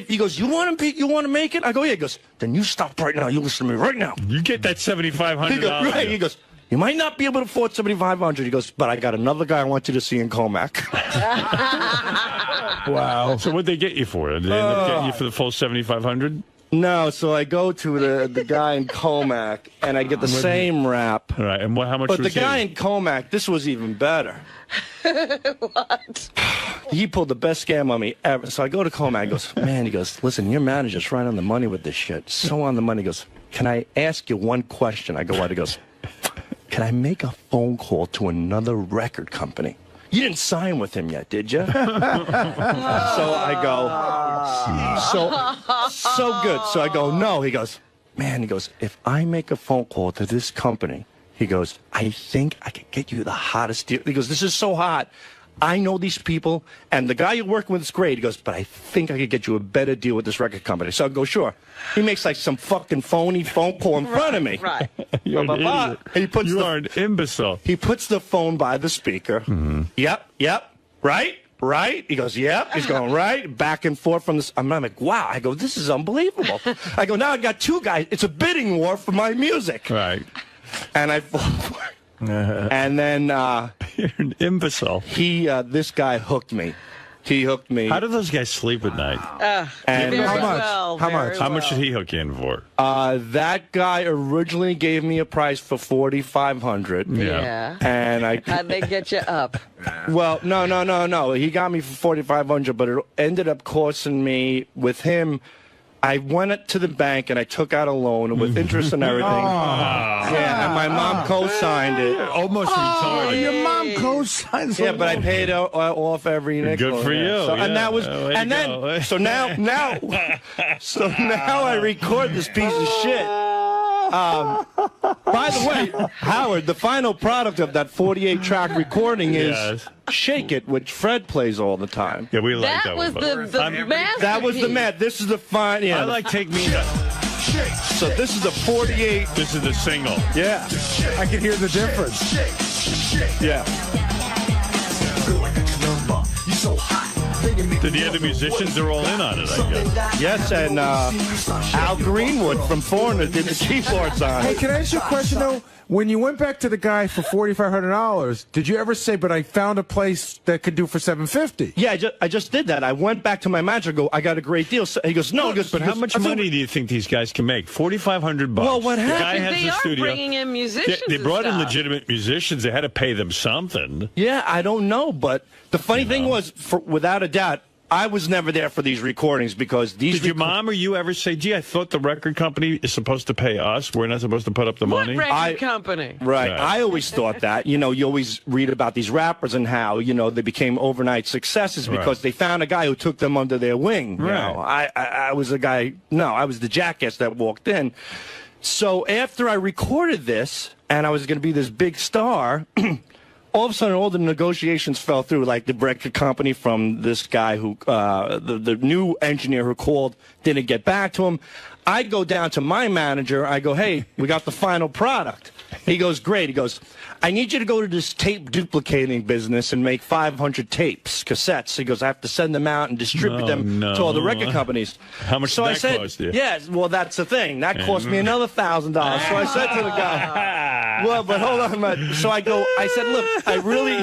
He goes, you want to make it? I go, yeah. He goes, then you stop right now. You listen to me right now. You get that $7,500. He goes, right. He goes, you might not be able to afford $7,500. He goes, but I got another guy I want you to see in 𝗪𝗃. Wow. So what'd they get you for? Did they end up getting you for the full $7,500? No, so I go to the guy in 𝗪𝗃, and I get the same rap. Right, and how much But was the guy in 𝗪𝗃, this was even better. What? He pulled the best scam on me ever. So I go to 𝗪𝗃, he goes, man, he goes, listen, your manager's right on the money with this shit. So on the money. He goes, can I ask you one question? I go, what? He goes, can I make a phone call to another record company? You didn't sign with him yet, did you? So I go, so good. So I go, no. He goes, man, he goes, if I make a phone call to this company, he goes, I think I could get you the hottest deal. He goes, this is so hot. I know these people, and the guy you're working with is great. He goes, but I think I could get you a better deal with this record company. So I go, sure. He makes like some fucking phony phone call in front of me. Right. You're an idiot. You are an imbecile. He puts the phone by the speaker. Yep. Right. He goes, yep. He's going right, back and forth from this. I'm like, wow. I go, this is unbelievable. I go, now I got two guys. It's a bidding war for my music. Right. And I fall for it. And then you're an imbecile. This guy hooked me. He hooked me. How do those guys sleep at night? And how much did he hook you in for? That guy originally gave me a price for $4,500. Yeah. And how'd they get you up? Well, no. He got me for $4,500, but it ended up costing me with him. I went to the bank and I took out a loan with interest and everything. Yeah, and my mom co-signed it. Almost retarded. Your mom co-signed. Yeah, but I paid off every nickel. Good for you. So, yeah. And that was, and then, go. so now I record this piece of shit. By the way, Howard, the final product of that 48-track recording is Shake It, which Fred plays all the time. Yeah, we like that was the masterpiece. That was the This is the fine. Yeah. I like Take Me Down. So this is the 48. This is the single. Yeah. I can hear the difference. Yeah. Feel like a number. You so hot. The other musicians are all in on it, I guess. Yes, and Al Greenwood from Foreigner did the keyboards on Hey, it. can I ask you a question, though? When you went back to the guy for $4,500, did you ever say, but I found a place that could do for $750? Yeah, I just did that. I went back to my manager, go, I got a great deal. So he goes, no. But how much money do you think these guys can make? $4,500. Well, what happened? The guy has They the are studio. bringing in musicians. They brought in and stuff. legitimate musicians. They had to pay them something. Yeah, I don't know. But the funny thing was, without a doubt, I was never there for these recordings because these. Did your mom or you ever say, gee, I thought the record company is supposed to pay us. We're not supposed to put up the money? What record company? Right. Yeah. I always thought that. You know, you always read about these rappers and how, you know, they became overnight successes because they found a guy who took them under their wing. You know? I was a guy, I was the jackass that walked in. So after I recorded this and I was going to be this big star, all of a sudden, all the negotiations fell through. Like the record company from this guy who, the new engineer who called, didn't get back to him. I go down to my manager. I go, hey, we got the final product. He goes, great. He goes, I need you to go to this tape duplicating business and make 500 tapes, cassettes. He goes, I have to send them out and distribute them to all the record companies. How much so did I that said, cost you? yes, well, that's the thing. That cost me another $1,000. So I said to the guy, well, but hold on, man. So I go, I said, look, I really, You're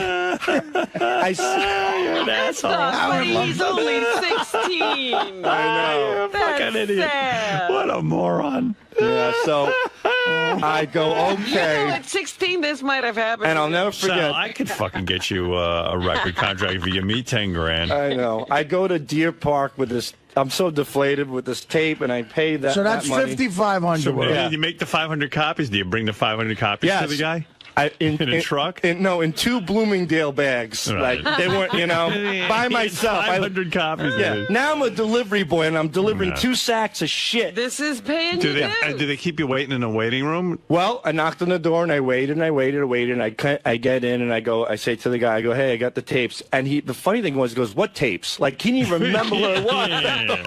an asshole. But he's only 16. I know. You're a fucking idiot. Sad. What a moron. Yeah, so I go, okay. You know, at 16, this might have happened. And I'll never forget. Sal, I could fucking get you a record contract if you give me 10 grand. I know. I go to Deer Park with this. I'm so deflated with this tape, and I pay that. So that's $5,500. So you make the 500 copies. Do you bring the 500 copies to the guy? In a truck? In 2 Bloomingdale bags. Right. Like they weren't, by myself. 500 copies. Yeah. Now I'm a delivery boy, and I'm delivering 2 sacks of shit. This is paying Do you they dues. do they keep you waiting in a waiting room? Well, I knocked on the door, and I waited, and I waited, and I get in, and I say to the guy, I go, hey, I got the tapes. And the funny thing was, he goes, what tapes? Like, can you remember what it was?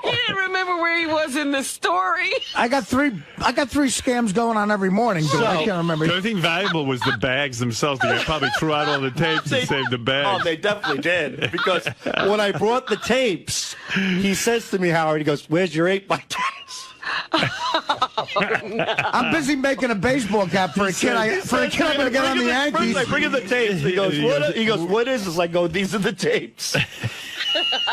He didn't remember where he was in the story. I got three scams going on every morning. Dude. I can't remember. The only thing valuable was the bags themselves. They probably threw out all the tapes and saved the bags. Oh, they definitely did. Because when I brought the tapes, he says to me, Howard, he goes, where's your 8x10s? I'm busy making a baseball cap for a kid. I'm going to get on the Yankees. I bring him the tapes. He goes, what is this? I go, these are the tapes.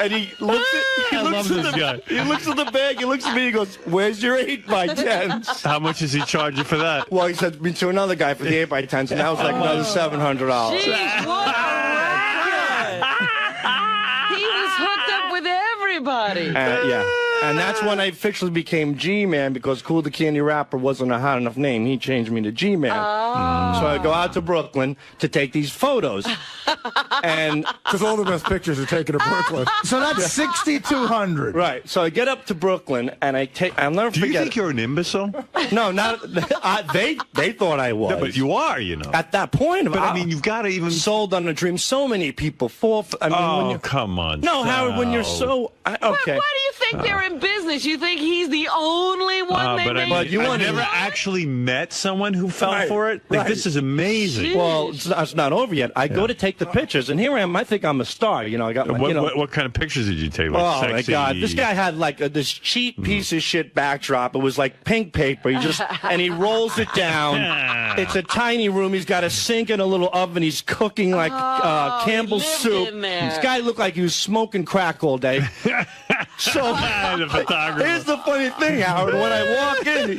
And he looks at the bag, he looks at me, he goes, where's your 8x10s? How much is he charging for that? Well, he said me to another guy for the 8x10s, and that was like another $700. Jeez, what a record. He was hooked up with everybody. Yeah. And that's when I officially became G-Man, because Cool the Candy Rapper wasn't a hot enough name. He changed me to G-Man. So I go out to Brooklyn to take these photos. And because all the best pictures are taken in Brooklyn. So that's 6,200. Right. So I get up to Brooklyn, and I'll never forget. Do you think you're an imbecile? No, not. They thought I was. No, but you are, you know. At that point. But I mean, you've got to even sold on a dream. So many people fall. I mean, when come on. No, Howard. When you're so okay. Why do you think they're in business? You think he's the only one they made? But I've never actually met someone who fell for it. Like, this is amazing. Jeez. Well, it's not over yet. I go to take the pictures, and here I am. I think I'm a star. You know, I got my. What kind of pictures did you take? Like Oh sexy? my God! This guy had like this cheap piece of shit backdrop. It was like pink paper. And he rolls it down. It's a tiny room. He's got a sink and a little oven. He's cooking like Campbell's soup. This guy looked like he was smoking crack all day. So the photographer. Here's the funny thing, Howard. When I walk in,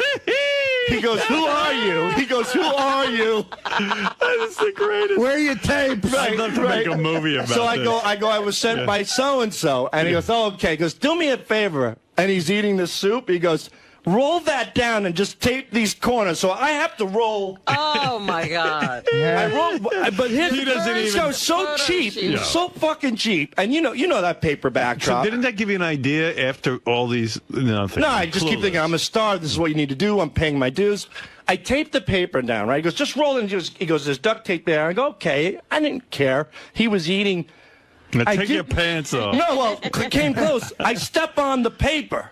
he goes, "Who are you?" He goes, "Who are you?" That is the greatest. Where are your tapes? I'd love to make a movie about So I this. go, I was sent by so-and-so. And he goes, oh, okay. He goes, do me a favor. And he's eating the soup. He goes, roll that down and just tape these corners. So I have to roll. Oh, my God. I roll, but He doesn't even- so cheap. Yeah. So fucking cheap. And you know that paper So backdrop. didn't that give you an idea after all these? No, I just keep thinking, I'm a star. This is what you need to do. I'm paying my dues. I taped the paper down, right? He goes, just roll it. He goes, there's duct tape there. I go, okay. I didn't care. He was eating. Now take your pants off. No, well, it came close. I step on the paper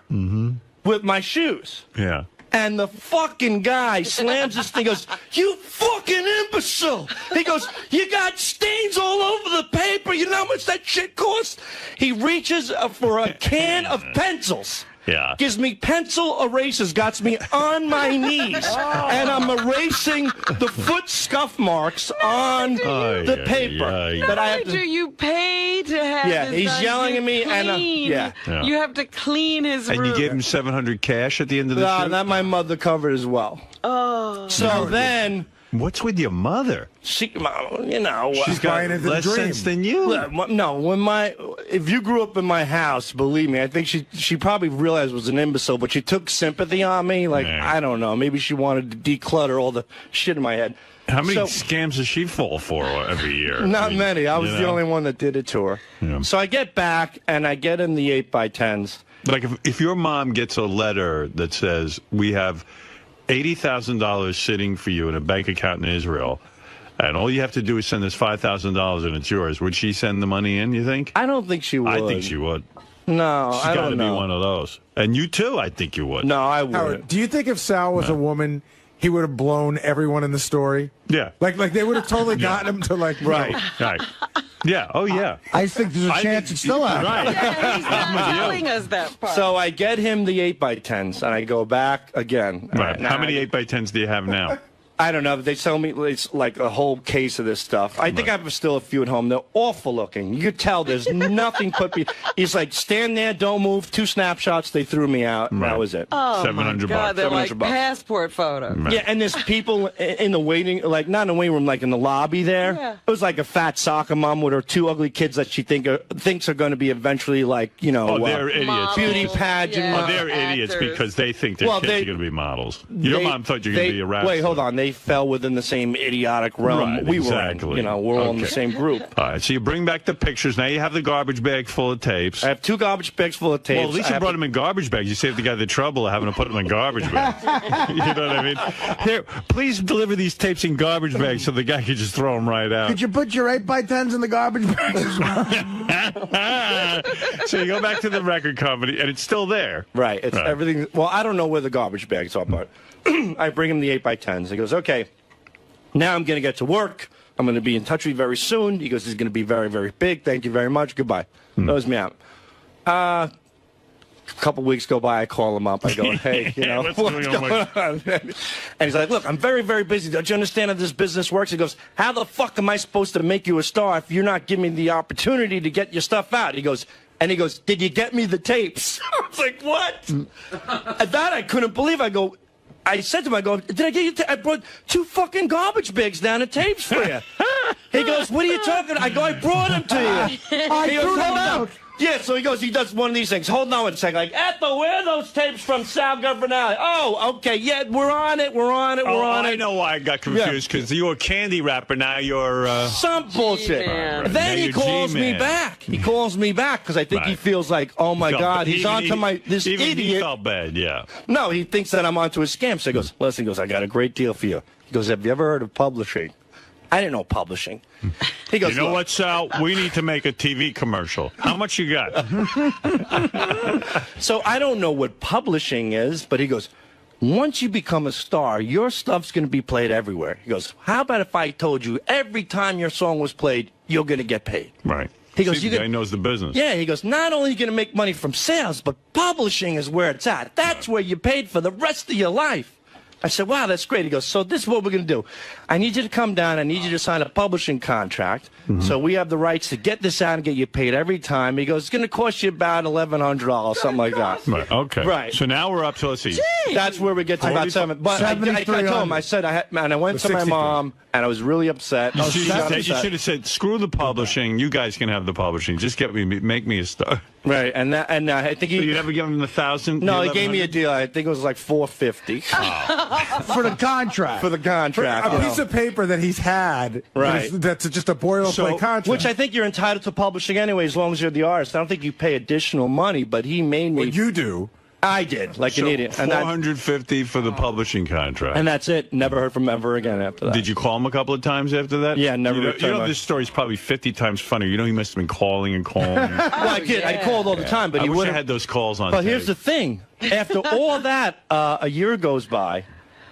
with my shoes. Yeah. And the fucking guy slams this thing, goes, "You fucking imbecile!" He goes, "You got stains all over the paper. You know how much that shit costs?" He reaches for a can of pencils. Yeah. Gives me pencil erasers, got me on my knees, and I'm erasing the foot scuff marks on the paper. Not only do you pay to have Yeah, this he's done, yelling you at me, and clean. You have to clean his room. And you gave him $700 cash at the end of the No, shoot? that my mother covered as well. Oh. So then... What's with your mother? She, you know... She's got less sense than you. No, if you grew up in my house, believe me, I think she probably realized I was an imbecile, but she took sympathy on me. Like, I don't know, maybe she wanted to declutter all the shit in my head. How many scams does she fall for every year? Not many. I was the only one that did it to her. Yeah. So I get back, and I get in the 8x10s. Like, if your mom gets a letter that says, we have $80,000 sitting for you in a bank account in Israel, and all you have to do is send us $5,000 and it's yours, would she send the money in, you think? I don't think she would. I think she would. No, She's I got don't to know. be one of those. And you too, I think you would. No, I wouldn't. Howard, do you think if Sal was a woman, he would have blown everyone in the story? Yeah. Like they would have totally gotten him to like... Right. Yeah, oh yeah. I think there's a chance it's still out. Right. Yeah, he's not telling us that part. So I get him the 8x10s, and I go back again. Right. How many 8x10s do you have now? I don't know. They tell me it's like a whole case of this stuff. I think I have still a few at home. They're awful looking. You could tell there's nothing put me. He's like, stand there, don't move. 2 snapshots. They threw me out. And that was it. Oh, $700 my God, they're like $700. passport photos. Yeah, and there's people in the waiting, like not in the waiting room, like in the lobby there. Yeah. It was like a fat soccer mom with her 2 ugly kids that she thinks are going to be eventually like, you know, Oh, they're idiots. beauty pageant. Oh, they're idiots because they think their kids are going to be models. Your mom thought you were going to be a rapper. Wait, hold on. They fell within the same idiotic realm Right, we exactly. were in. You know, we're all in the same group. All right, so you bring back the pictures. Now you have the garbage bag full of tapes. I have 2 garbage bags full of tapes. Well, at least you brought them in garbage bags. You saved the guy the trouble of having to put them in garbage bags. You know what I mean? Here, please deliver these tapes in garbage bags so the guy can just throw them right out. Could you put your 8x10s in the garbage bag as well? So you go back to the record company, and it's still there. Right. It's everything. Well, I don't know where the garbage bags are, but I bring him the 8x10s. He goes, okay, now I'm going to get to work. I'm going to be in touch with you very soon. He goes, this is going to be very, very big. Thank you very much. Goodbye. Throws me out. A couple weeks go by. I call him up. I go, hey, you know, what's going on? And he's like, look, I'm very, very busy. Don't you understand how this business works? He goes, how the fuck am I supposed to make you a star if you're not giving me the opportunity to get your stuff out? He goes, did you get me the tapes? I was like, what? At that, I couldn't believe. I said to him, did I get you? I brought 2 fucking garbage bags down of tapes for you. He goes, what are you talking about? I go, I brought them to you. I He goes, threw them hold on. out. Yeah, so he does one of these things. Hold on a second. Like, Ethel, where are those tapes from 𝗏𝗏𝗏𝗏? Oh, okay, yeah, we're on it. I know why I got confused, because you're a candy rapper, now you're... Some bullshit. Right. Then he calls me back. He calls me back, because I think he feels like, oh, my God, he's onto this idiot. He felt bad, yeah. No, he thinks that I'm onto a scam. So he goes, listen, I got a great deal for you. He goes, have you ever heard of publishing? I didn't know publishing. He goes, you know what, Sal? We need to make a TV commercial. How much you got? So I don't know what publishing is, but he goes, once you become a star, your stuff's going to be played everywhere. He goes, how about if I told you every time your song was played, you're going to get paid? Right. He goes, the guy knows the business. Yeah, he goes, not only are you going to make money from sales, but publishing is where it's at. That's where you're paid for the rest of your life. I said, wow, that's great. He goes, so this is what we're going to do. I need you to come down. I need you to sign a publishing contract. So we have the rights to get this out and get you paid every time. He goes, it's going to cost you about $1,100, something like that. Right, okay. Right. So now we're up to, let's see. That's where we get to about 7. But I told him, I said, and I went to my mom, and I was really upset. You should have said, screw the publishing. You guys can have the publishing. Just make me a star. Right, and I think he... So you never give him the 1,000? No, he gave me a deal. I think it was like $450. For the contract. For the contract. A piece of paper that he's had. Right. That's just a boilerplate contract. Which I think you're entitled to publishing anyway, as long as you're the artist. I don't think you pay additional money, but he made me... Well, you do. I did, like an idiot. And $450 for the publishing contract. And that's it. Never heard from him ever again after that. Did you call him a couple of times after that? Yeah, never. You know this story's probably 50 times funnier. You know he must have been calling and calling. Well, I did. I called all the time, but I he wish wouldn't. I had those calls on. But here's the thing: after all that, a year goes by,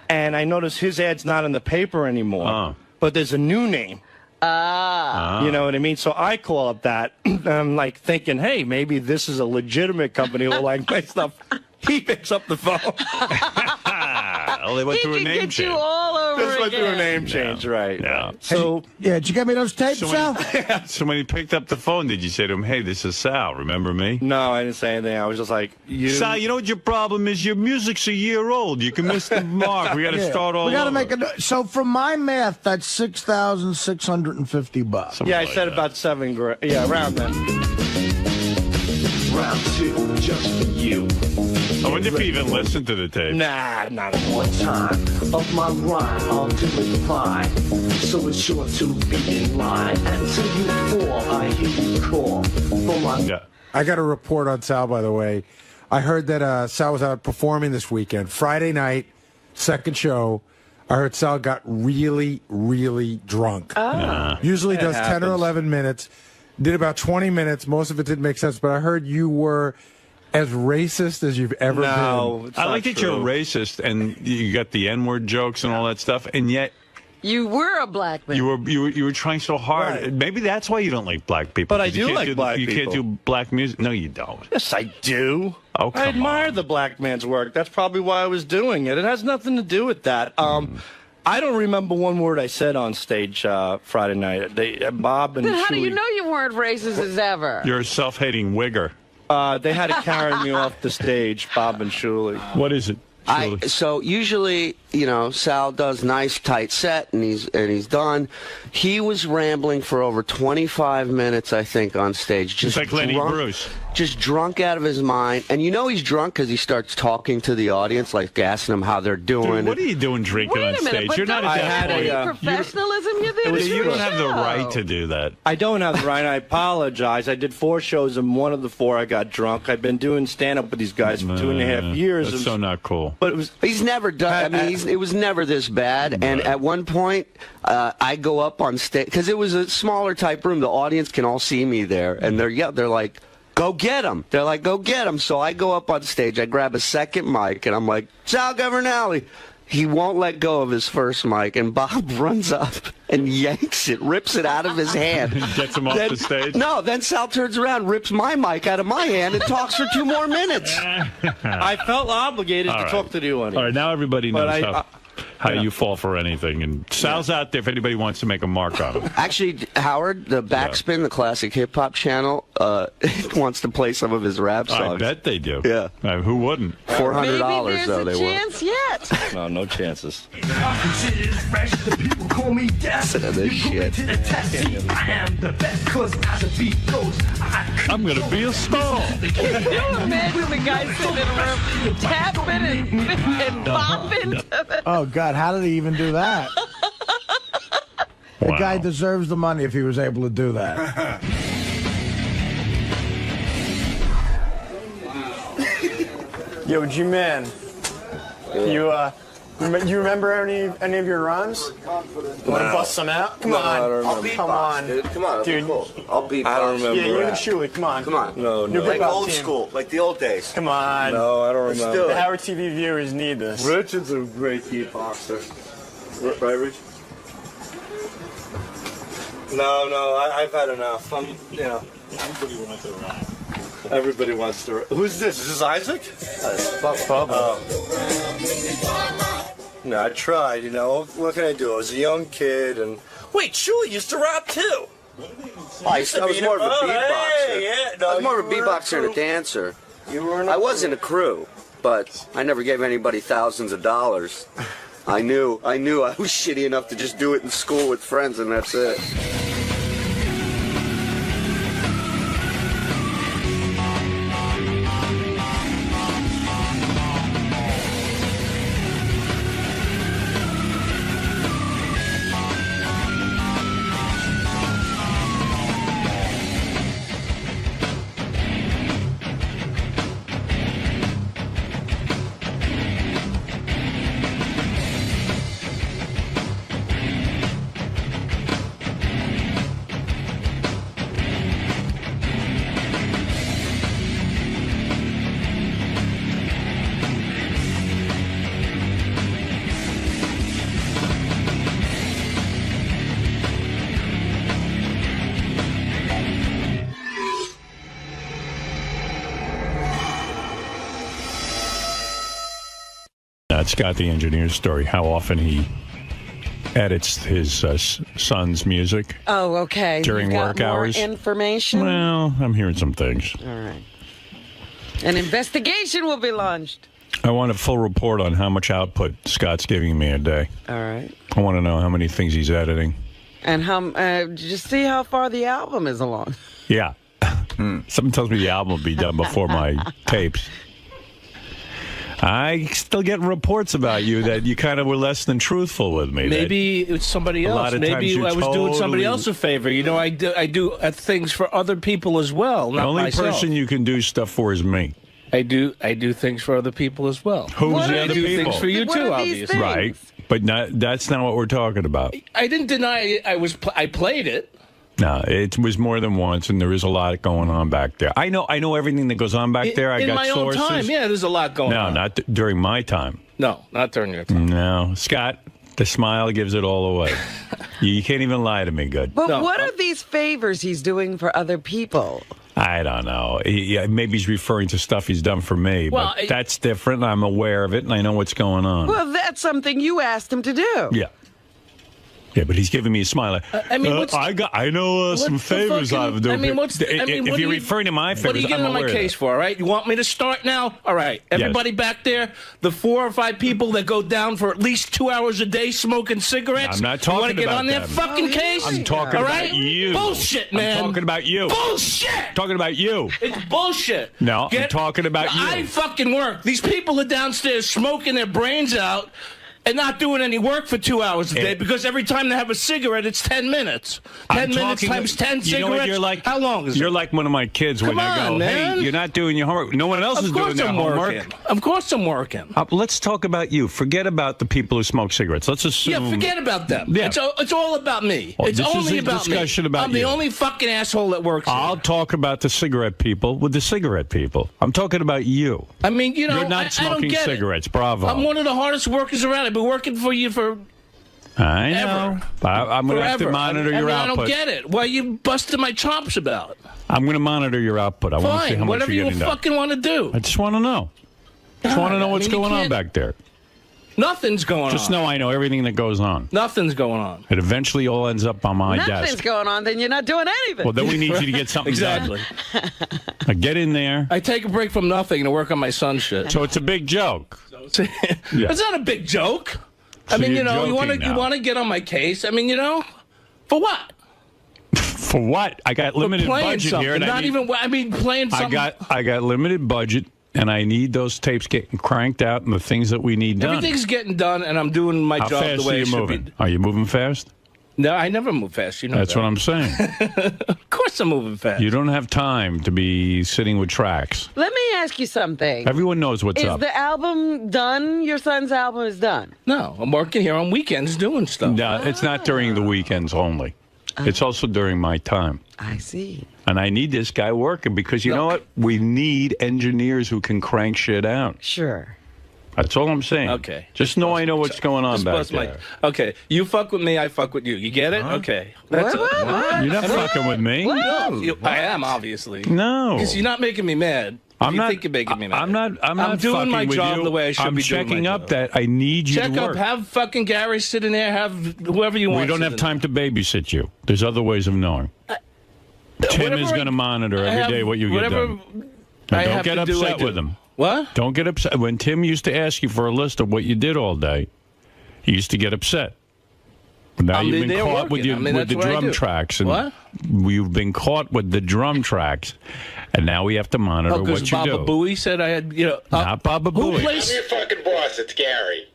and I notice his ad's not in the paper anymore. But there's a new name. You know what I mean? So I call up that, and I'm like thinking, hey, maybe this is a legitimate company who like my stuff. He picks up the phone. Well, they went through a name change. all over This went through a name change, right? Yeah. So, did you get me those tapes, Sal? So when he picked up the phone, did you say to him, hey, this is Sal, remember me? No, I didn't say anything. I was just like, Sal, you know what your problem is? Your music's a year old. You can miss the mark. We got to start all We got to over. make a. So from my math, that's $6,650. Yeah, I said about $7 grand. Yeah, around that. Round 2, just for you. I wonder if he even listened to the tape. Nah, not one time. Of my rhyme, I'll do it fine. So it's sure to be in line. Until you fall, I hear you call. For my I got a report on Sal, by the way. I heard that Sal was out performing this weekend. Friday night, second show. I heard Sal got really, really drunk. Usually does 10 or 11 minutes. Did about 20 minutes. Most of it didn't make sense, but I heard you were as racist as you've ever been. I like that you're racist and you got the N-word jokes and all that stuff, and yet You were a black man. you were trying so hard. Right. Maybe that's why you don't like black people. But I 'cause you do can't like black You can't people. do black music. No, you don't. Yes, I do. Oh, come I admire the black man's work. That's probably why I was doing it. It has nothing to do with that. I don't remember one word I said on stage Friday night. Bob and Then how do you Chewy, know you weren't racist as ever? You're a self-hating wigger. they had to carry me off the stage, Bob and Shuli. What is it? So usually, you know, Sal does nice tight set and he's done. He was rambling for over 25 minutes, I think, on stage. Just like Lenny Bruce. Just drunk out of his mind. And you know he's drunk because he starts talking to the audience, like asking them how they're doing. Dude, what are you doing drinking on stage? You're not don't at you that have any point. professionalism you're there You to don't have the show. right to do that. I don't have the right. I apologize. I did 4 shows, and one of the 4 I got drunk. I've been doing stand-up with these guys for 2.5 years. That's so not cool. But it was. He's never done. I mean, it was never this bad. And at one point, I go up on stage because it was a smaller type room. The audience can all see me there, and they're like, "Go get him!" They're like, "Go get him!" So I go up on stage. I grab a second mic, and I'm like, "Sal Governale." He won't let go of his first mic, and Bob runs up and yanks it, rips it out of his hand. Gets him off the stage? No, then Sal turns around, rips my mic out of my hand, and talks for 2 more minutes. I felt obligated All to right. talk to the audience. All right, now everybody knows But how you fall for anything. And Sal's out there if anybody wants to make a mark on him. Actually, Howard, the Backspin, the classic hip-hop channel, wants to play some of his rap songs. I bet they do. Yeah. Who wouldn't? $400 though, they were. Yet. No, no chances. People call me death. Listen to this shit. I am the best, 'cause as a beat goes, I'm going to be a star. Can you imagine the guy sitting in a room tapping and bopping? Oh, God, how did he even do that? The guy deserves the money if he was able to do that. Yo, G-Man, you remember any of your rhymes? Want to bust some out? Come on. I don't remember. Come on. Dude, come on. Dude. I'll beat. I don't remember. Yeah, you rap. and Shuli, come on. Come on. No. Like old school, like the old days. Come on. No, I don't remember. The Howard TV viewers need this. Richard's a great beatboxer. Right, Rich? No, I've had enough. Everybody wants to rap. Everybody wants to. Who's this? Is this Isaac? Fuck Bubba. No, I tried. You know, what can I do? I was a young kid, and wait, Shuli used to rap too. I was more of a beatboxer. I was more of a beatboxer and a dancer. I was in a crew, but I never gave anybody thousands of dollars. I knew I was shitty enough to just do it in school with friends, and that's it. about Scott the Engineer's story, how often he edits his son's music. Oh, okay. During work hours. More information? Well, I'm hearing some things. All right. An investigation will be launched. I want a full report on how much output Scott's giving me a day. All right. I want to know how many things he's editing. And just see how far the album is along. Yeah. Something tells me the album will be done before my tapes. I still get reports about you that you kind of were less than truthful with me. Maybe it's somebody else. Maybe I was doing somebody else a favor. You know, I do things for other people as well, not the only myself. person you can do stuff for is me. I do things for other people as well. Who's the other people? I do things for you too, obviously. Right, but that's not what we're talking about. I didn't deny it. I played it. No, it was more than once, and there is a lot going on back there. I know everything that goes on back there. I got sources. In my own time, yeah, there's a lot going on. No, not during my time. No, not during your time. No, Scott, the smile gives it all away. You can't even lie to me good. But what are these favors he's doing for other people? I don't know. Maybe he's referring to stuff he's done for me, but that's different. I'm aware of it, and I know what's going on. Well, that's something you asked him to do. Yeah. Yeah, but he's giving me a smile. I know some favors I've done. If you're referring to my favors, what are you getting on my case for? All right, you want me to start now? All right, everybody back there, the 4 or 5 people that go down for at least 2 hours a day smoking cigarettes. I'm not talking about them. You want to get on their fucking case? I'm talking about you. Bullshit, man. I'm talking about you. Bullshit. Talking about you. It's bullshit. No, I'm talking about you. I fucking work. These people are downstairs smoking their brains out and not doing any work for 2 hours a day because every time they have a cigarette, it's 10 minutes. 10 minutes times 10 cigarettes. You know what you're like? How long is it? You're like one of my kids when I go, man. hey, you're not doing your homework. No one else is doing their homework. Of course I'm working. Let's talk about you. Forget about the people who smoke cigarettes. Let's assume. Yeah, forget about them. Yeah. It's all about me. Well, it's only about me. About I'm the only fucking asshole that works here. I'll talk about the cigarette people with the cigarette people. I'm talking about you. I mean, you know, you're not smoking I don't get cigarettes. It. Bravo. I'm one of the hardest workers around. I've been working for you for I know. I'm going to have to monitor your output. I don't get it. Why are you busting my chops about? I'm going to monitor your output. I want to see how much you're getting done. Whatever you fucking want to do. I just want to know. Just want to know what's going on back there. Nothing's going on. Just know I know everything that goes on. Nothing's going on. It eventually all ends up on my desk. Nothing's going on, then you're not doing anything. Well, then we need you to get something exactly. done. Now get in there. I take a break from nothing to work on my son's shit. So it's a big joke. It's not a big joke. I mean, you know, you want to get on my case. I mean, you know, for what? For what? I got limited budget something. here. And playing something. I got limited budget, and I need those tapes getting cranked out and the things that we need done. Everything's getting done, and I'm doing my job the way it should be. Are you moving fast? No, I never move fast. You know That's what I'm saying. Of course I'm moving fast. You don't have time to be sitting with tracks. Let me ask you something. Everyone knows what's up. Is the album done? Your son's album is done? No, I'm working here on weekends doing stuff. No, it's not during the weekends only. It's also during my time. I see. And I need this guy working because you know what? We need engineers who can crank shit out. Sure. That's all I'm saying. Okay. Just know I know what's going on back there. Okay. You fuck with me, I fuck with you. You get it? Okay. That's what? You're not fucking with me. No, I am, obviously. No. Because you're not making me mad. I'm not. You think you're making me mad. I'm not doing my job the way I should be doing I'm checking my up job. that I need you to work. Check up. Have fucking Gary sit in there. Have whoever you want. We don't have time to babysit you. There's other ways of knowing. Tim is going to monitor every day what you get done. Don't get upset with him. What? Don't get upset. When Tim used to ask you for a list of what you did all day, he used to get upset. But now you've been caught with the drum tracks. And what? You've been caught with the drum tracks, and now we have to monitor what you do. Baba Booey said I had, you know. Not Baba Booey. I'm your fucking boss. It's Gary.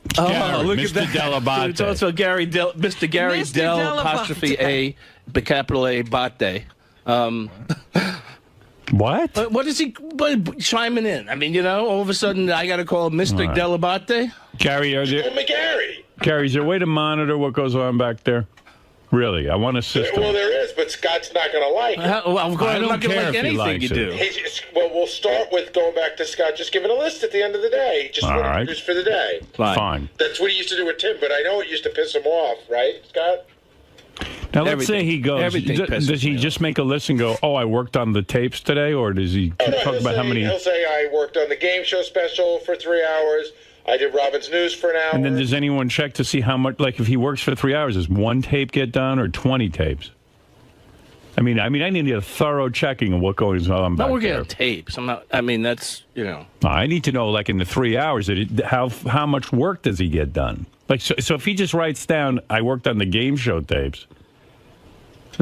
Gary, look Mr. at that. 𝗛𝗏𝗍𝗍. It's also Mr. Gary Del apostrophe A, capital A, Bate. What? What is he chiming in? I mean, you know, all of a sudden I got to call Mr. 𝗛𝗏𝗍𝗍. Gary, Gary, is there a way to monitor what goes on back there? Really, I want a system. Well, there is, but Scott's not going to like it. Well, of course, I'm not going to like anything you do. Well, we'll start with going back to Scott. Just giving a list at the end of the day. Just what he produced for the day. Fine. That's what he used to do with Tim, but I know it used to piss him off, right, Scott? Now, let's say he goes, does he just make a list and go, oh, I worked on the tapes today? Or does he talk about how many? He'll say, I worked on the game show special for 3 hours. I did Robin's News for an hour. And then does anyone check to see how much, like if he works for 3 hours, does one tape get done or 20 tapes? I mean, I need a thorough checking of what goes on back I'm not working there. on tapes. I'm not. I mean, that's I need to know, like in the 3 hours, how much work does he get done? Like, so if he just writes down, I worked on the game show tapes.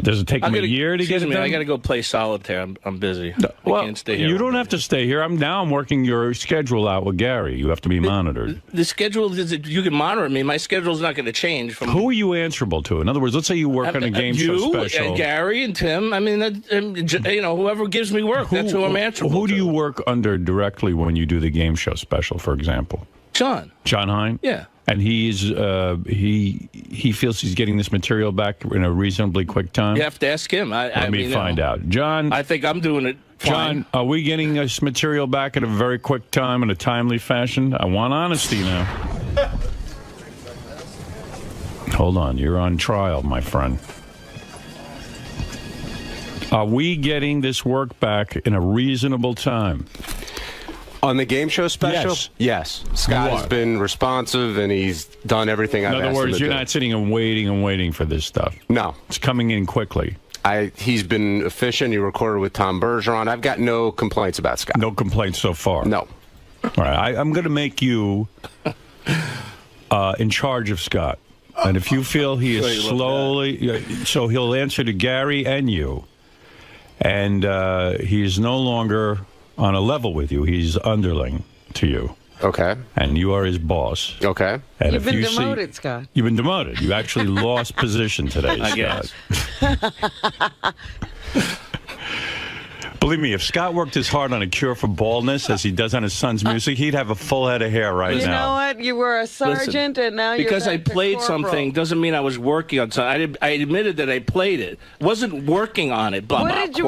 Does it take him a year to get it done? I got to go play solitaire. I'm busy. I can't stay here. You don't have to stay here. I'm working your schedule out with Gary. You have to be monitored. The schedule is you can monitor me. My schedule's not going to change. Who are you answerable to? In other words, let's say you work on a game show special. And Gary and Tim. I mean, whoever gives me work, that's who I'm answerable to. Who do you work under directly when you do the game show special, for example? John Hein? Yeah. And he feels he's getting this material back in a reasonably quick time? You have to ask him. Let me find out. John. I think I'm doing it fine. John, are we getting this material back in a very quick time, in a timely fashion? I want honesty now. Hold on. You're on trial, my friend. Are we getting this work back in a reasonable time? On the game show special? Yes. Scott has been responsive, and he's done everything I've asked him to do. In other words, you're not sitting and waiting for this stuff. No. It's coming in quickly. He's been efficient. He recorded with Tom Bergeron. I've got no complaints about Scott. No complaints so far? No. All right. I'm going to make you in charge of Scott. And if you feel he is slowly... So he'll answer to Gary and you. And he is no longer... on a level with you. He's underling to you. Okay. And you are his boss. Okay. And You've been demoted, Scott. You've been demoted. You actually lost position today, I guess. Believe me, if Scott worked as hard on a cure for baldness as he does on his son's music, he'd have a full head of hair right now. You know what? You were a sergeant, and now you're because I back to played corporal. something doesn't mean I was working on something. I admitted that I played it. Wasn't working on it. What did you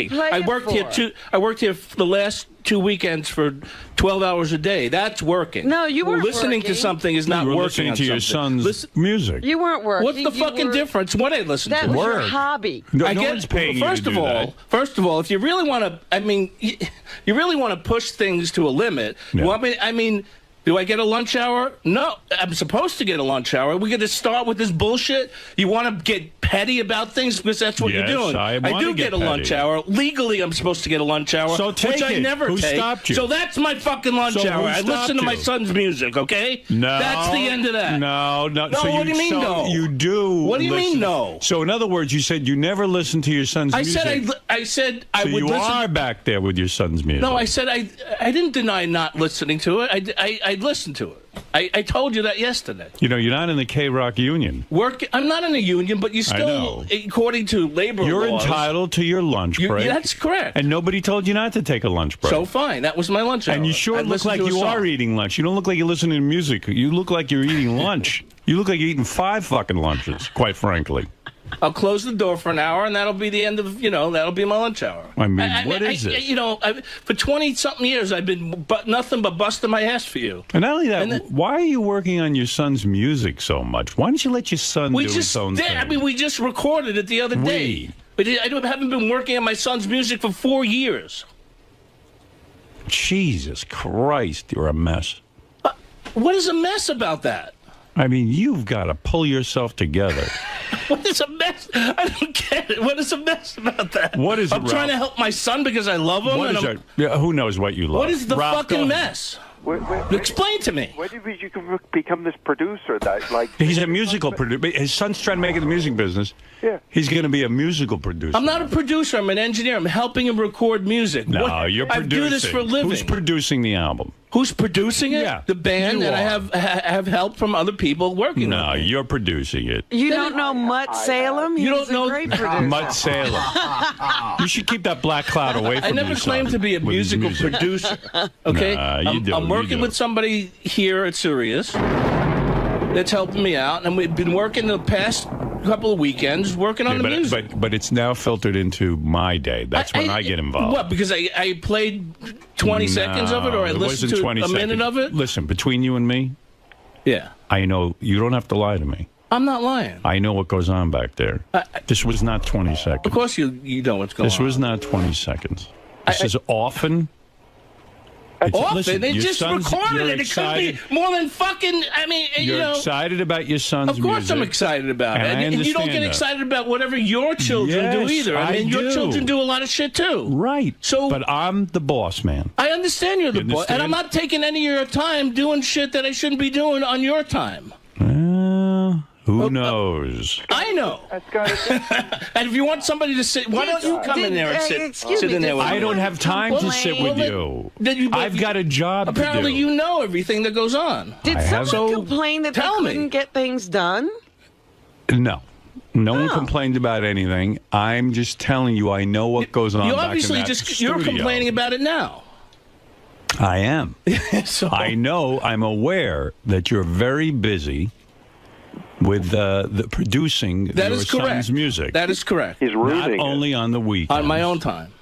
play I it worked for? here I worked here for the last 2 weekends for 12 hours a day. That's working. No, you weren't listening to working. something is not you were working listening on to your something. son's music. You weren't working. What's the fucking difference? What I listen that to? That was your hobby. No one's paying you to do that. First of all, if you really want to, I mean, you really want to push things to a limit. Yeah. Well, I mean, do I get a lunch hour? No, I'm supposed to get a lunch hour. We're going to start with this bullshit? You want to get petty about things because that's what you're doing. I do get a lunch hour. Legally, I'm supposed to get a lunch hour, so which I never Who take. Stopped you? So that's my fucking lunch hour. I listen to my son's music, okay? No. That's the end of that. No. No, so what do you mean, no? You do. What do you mean, no? So, in other words, you said you never listen to your son's music. I said I so would listen. you are back there with your son's music. No, I said I didn't deny not listening to it. I listened to it. I told you that yesterday. You know, you're not in the K-Rock union. I'm not in a union, but you still, according to labor You're laws, entitled to your lunch break. That's correct. And nobody told you not to take a lunch break. So fine, that was my lunch hour. And you sure look like you are eating lunch. You don't look like you're listening to music. You look like you're eating lunch. You look like you're eating 5 fucking lunches, quite frankly. I'll close the door for an hour, and that'll be the end of, that'll be my lunch hour. I mean, what is it? For 20-something years, I've been nothing but busting my ass for you. And not only that, why are you working on your son's music so much? Why don't you let your son do his own thing? I mean, we just recorded it the other day. But I haven't been working on my son's music for 4 years. Jesus Christ, you're a mess. What is a mess about that? I mean, you've got to pull yourself together. What is a mess? I don't get it. What is a mess about that? What is it, I'm trying to help my son because I love him. What is it? Yeah, who knows what you love? What is the Ralph, fucking mess? Explain to me. Why did you become this producer? He's a musical producer. His son's trying to make it in the music business. Yeah. He's going to be a musical producer. I'm not a producer. I'm an engineer. I'm helping him record music. No, you're producing. I do this for a living. Who's producing the album? Who's producing it? Yeah, the band, and I have help from other people working on it. No, you're producing it. You don't know 𝗦𝗫𝗄𝗿𝗍? You don't know a great producer. 𝗦𝗫𝗄𝗍. You should keep that black cloud away from I never claimed to be a musical producer. Okay? Nah, you do. I'm working with somebody here at Sirius that's helping me out, and we've been working the past couple of weekends working on the music. But it's now filtered into my day. That's when I get involved. What? Because I played 20 seconds of it, or I listened to a minute of it? Listen, between you and me, yeah, I know you don't have to lie to me. I'm not lying. I know what goes on back there. This was not 20 seconds. Of course you know what's going on. This was not 20 seconds. This is often Often. Listen, They your just son's- recorded you're it. It could excited. be more than fucking, I mean, You're you know. excited about your son's Of course music. I'm excited about it. And I And you don't understand get that. excited about whatever your children do Yes, either. I mean, your do. children do a lot of shit too. Right. So, but I'm the boss, man. I understand you're the boss. And I'm not taking any of your time doing shit that I shouldn't be doing on your time. Who knows? I know. And if you want somebody to sit, why don't you come in there and sit in there with me? I don't have time to sit with you. I've got a job to do. Apparently you know everything that goes on. Did someone complain that they couldn't get things done? No. No one complained about anything. I'm just telling you, I know what goes on You back obviously in that just, studio. you're complaining about it now. I am. I know, I'm aware that you're very busy with the producing That your is correct. son's music. That is correct. Not only on the weekends. On my own time.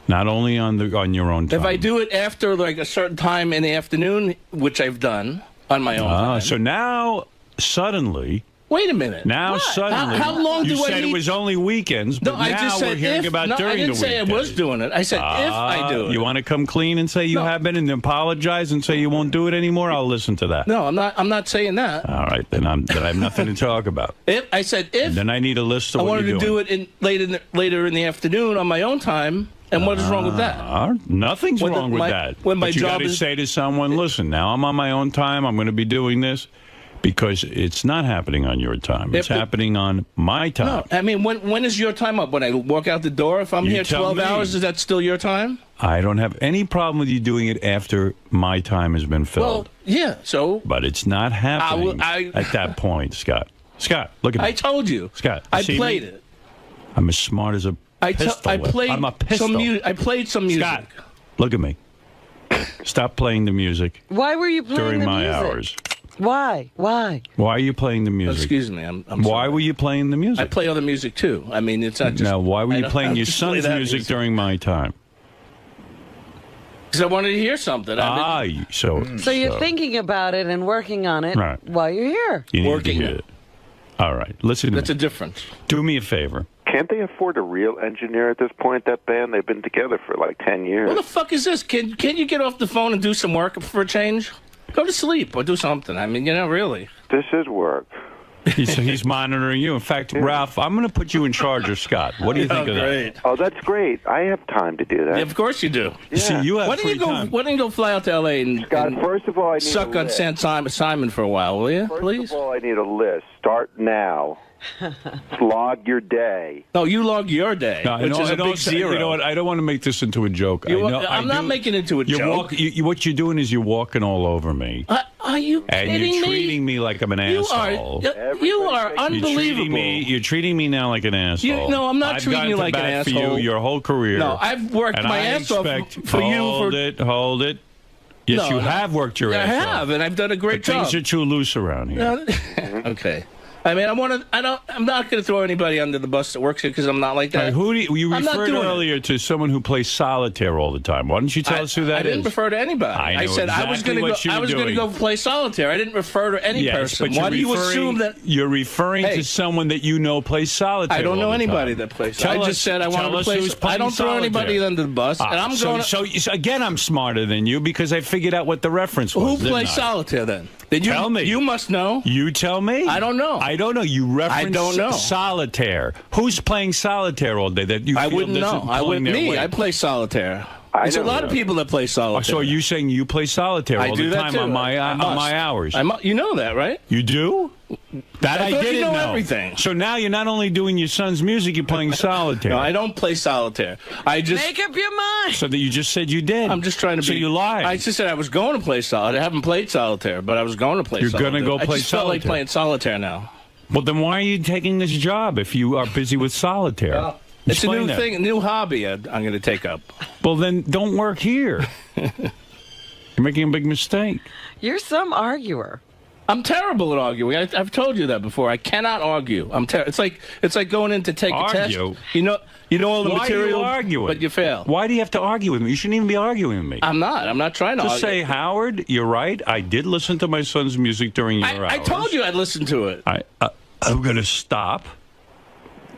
Not only on your own time. If I do it after like a certain time in the afternoon, which I've done on my own time. So now, suddenly... Wait a minute. Now suddenly, How long you do I said need... it was only weekends, but No, I now just said we're hearing if, about no, during the I didn't say I weekdays. was doing it. I said if I do it. You want to come clean and say you have been and apologize and say you won't do it anymore? I'll listen to that. No, I'm not saying that. All right, then I have nothing to talk about. I said if And then I need a list of I what wanted you're to doing. do it later in the afternoon on my own time, and what is wrong with that? Nothing's When wrong with my- that. when my but you job got to is- say to someone, listen, now I'm on my own time. I'm going to be doing this. Because it's not happening on your time. It's happening on my time. No, I mean, when is your time up? When I walk out the door? If I'm You here tell 12 me. hours, is that still your time? I don't have any problem with you doing it after my time has been filled. Well, yeah, so... But it's not happening at that point, Scott. Scott, look at me. I told you. Scott, I see played me? it. I'm as smart as a pistol. I played I'm a pistol. some music. I played some music. Scott, look at me. Stop playing the music Why were you playing during the my music? hours. Why? Why? Why are you playing the music? Excuse me. I'm Why were you playing the music? I play other music too. I mean, it's not just. Now, why were I you don't playing have your to play son's that music during my time? Because I wanted to hear something. So you're thinking about it and working on it Right. while you're here. You need to hear it. All right, listen to That's me. a difference. Do me a favor. Can't they afford a real engineer at this point, that band? They've been together for like 10 years. What the fuck is this? Can't you get off the phone and do some work for a change? Go to sleep or do something. I mean, really. This is work. He's monitoring you. In fact, Ralph, I'm going to put you in charge of Scott. What do you think of that? Oh, that's great. I have time to do that. Yeah, of course you do. Yeah. See, you have why don't you free go? time. Why don't you go fly out to L.A. and, Scott, first of all, I need suck a on list. Simon for a while, will you? Please. First of all, I need a list. Start now. Log your day. No, you log your day, No, which is a big zero. You know what? I don't want to make this into a joke. I'm not making it into a joke. What you're doing is you're walking all over me. Are you And kidding you're me? treating me like I'm an asshole. You are unbelievable. You're treating me now like an asshole. No, I'm not I've treating gone you to like an bat for asshole. you your whole career. No, I've worked and my I ass off expect- for you. Hold it. Yes, No, you no. have worked your I ass off. have, and I've done a great But job. Things are too loose around here. Okay. I mean, I'm not going to throw anybody under the bus that works here because I'm not like that. All right, who do you I'm not referred doing it. earlier to someone who plays solitaire all the time. Why don't you tell us who that I is? didn't refer to anybody. I know said I was exactly going to what you go. I were was going to doing. go play solitaire. I didn't refer to any Yes, person. but you're Why do you referring- assume that? You're referring Hey. to someone that you know plays solitaire. I don't know all the anybody time. that plays. Tell I us- just said I tell wanted to us play. who's I playing don't throw solitaire. anybody under the bus, and I'm going. So again, I'm smarter than you because I figured out what the reference was. Who didn't plays I? solitaire then? Did you Tell me. You must know. You tell me. I don't know. I don't know. You reference don't know. solitaire. Who's playing solitaire all day that you I feel wouldn't isn't know. I pulling wouldn't. their Me, weight? I play solitaire. I There's a don't lot of know. people that play solitaire. So are you saying you play solitaire I all do the that time too. on my I on must. my hours? You know that, right? You do? That I I, thought you didn't know everything. So now you're not only doing your son's music, you're playing solitaire. No, I don't play solitaire. I just Make up your mind. So that you just said you did. I'm just trying to So be. you lied. I just said I was going to play solitaire. I haven't played solitaire, but I was going to play You're solitaire. gonna go I play just felt like solitaire. playing solitaire now. Well, then why are you taking this job if you are busy with solitaire? It's a Explain new that. thing, a new hobby I'm going to take up. Well, then don't work here. You're making a big mistake. You're some arguer. I'm terrible at arguing. I've told you that before. I cannot argue. It's like going in to take a test. Argue? You know all the Why material, are you arguing? but you fail. Why do you have to argue with me? You shouldn't even be arguing with me. I'm not trying to Just argue. say, Howard, you're right. I did listen to my son's music during your hours. I told you I'd listen to it. I'm going to stop,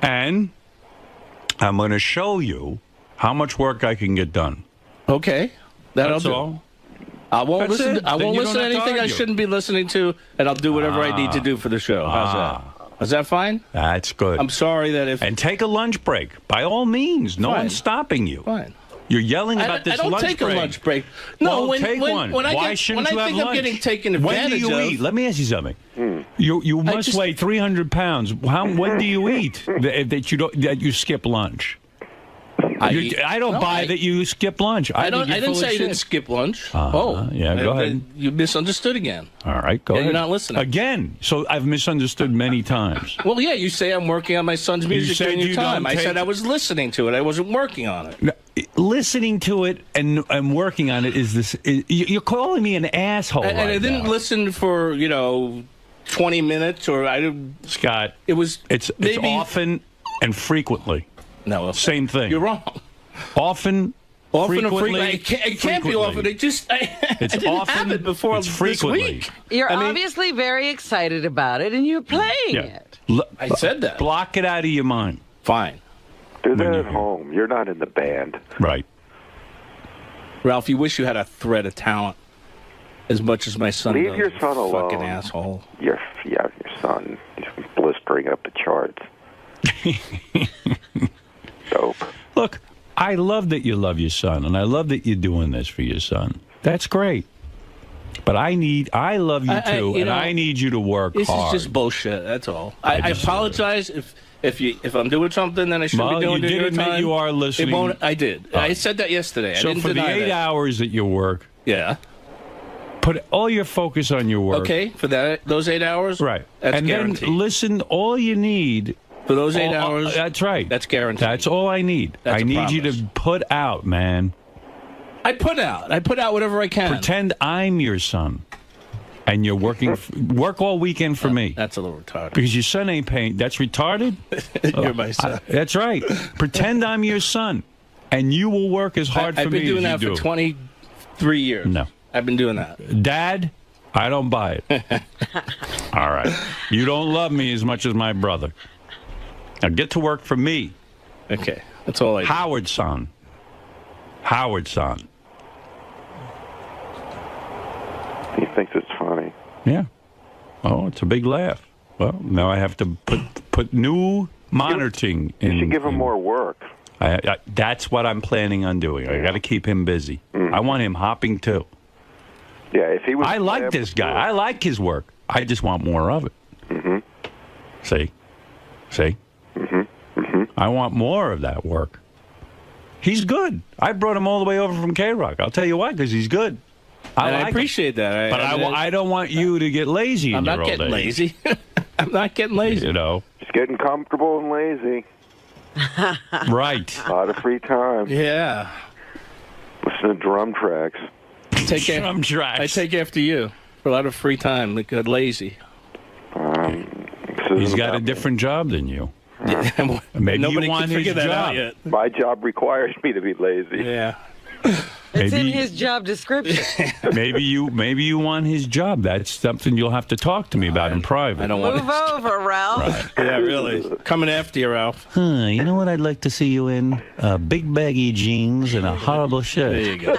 and I'm going to show you how much work I can get done. Okay. That's all. I won't That's listen. it. I Then won't you listen to don't have to anything I argue. shouldn't be listening to, and I'll do whatever I need to do for the show. How's that? Is that fine? That's good. I'm sorry that if... And take a lunch break. By all means. No Fine. one's stopping you. Fine. You're yelling about this I don't lunch take break. a lunch break. No, well, take one. Why shouldn't you have think lunch? I'm getting taken When advantage do you of... eat? Let me ask you something. You must weigh 300 pounds. When do you eat that you skip lunch? I don't buy that you skip lunch. I didn't say you didn't skip lunch. Yeah, go ahead. You misunderstood again. All right, go ahead. You're not listening. Again. So I've misunderstood many times. Well, yeah, you say I'm working on my son's music said during your you time. don't I take- said I was listening to it. I wasn't working on it. No, listening to it and working on it is this. You're calling me an asshole. And I didn't listen for 20 minutes or I didn't. Scott, it's maybe often and frequently. No, same thing. You're wrong. Often and frequently. It can't be often. It just I didn't have it before it's this frequently. week. You're obviously very excited about it, and you're playing it. I said that. Block it out of your mind. Fine. Do that at home. You're not in the band. Right. Ralph, you wish you had a thread of talent as much as my son Leave does. your son alone. Fucking asshole. Your son. He's blistering up the charts. Dope. Look, I love that you love your son, and I love that you're doing this for your son. That's great. But I love you too, and I need you to work This hard. is just bullshit. That's all. I apologize if I'm doing something that I shouldn't be doing. You did during admit your time. you are listening. It won't, I did. I said that yesterday. So I didn't for the deny 8 that. hours that you work, put all your focus on your work. Okay, for those 8 hours, Right. That's and guaranteed. then listen, all you need for those 8 hours. That's right. That's guaranteed. That's all I need. That's I a need you promise. to put out, man. I put out whatever I can. Pretend I'm your son, and you're working. Work all weekend for me. That's a little retarded. Because your son ain't paying. That's retarded. You're my son. That's right. Pretend I'm your son, and you will work as hard for I've me been doing as that you for do. 23 years. No. I've been doing that. Dad, I don't buy it. All right. You don't love me as much as my brother. Now get to work for me. Okay. That's all I do. Howard's son. Howard's son. He thinks it's funny. Yeah. Oh, it's a big laugh. Well, now I have to put new monitoring in. You should give him more work. That's what I'm planning on doing. I got to keep him busy. I want him hopping too. Yeah, if he was. I like this guy. I like his work. I just want more of it. See? I want more of that work. He's good. I brought him all the way over from K-Rock. I'll tell you why, because he's good. I appreciate that. But I don't want you to get lazy in your old age. I'm not getting lazy. I'm not getting lazy. You know. Just getting comfortable and lazy. Right. A lot of free time. Yeah. Listen to drum tracks. Drum tracks. I take after you for a lot of free time. Like lazy. He's got a different job than you. Maybe Nobody you want can his figure that job. out yet. My job requires me to be lazy. Yeah. It's in his job description. Maybe you want his job. That's something you'll have to talk to me about in private. I don't want Move over, Ralph. Yeah, really. Coming after you, Ralph. You know what I'd like to see you in? Big baggy jeans and a horrible shirt. There you go.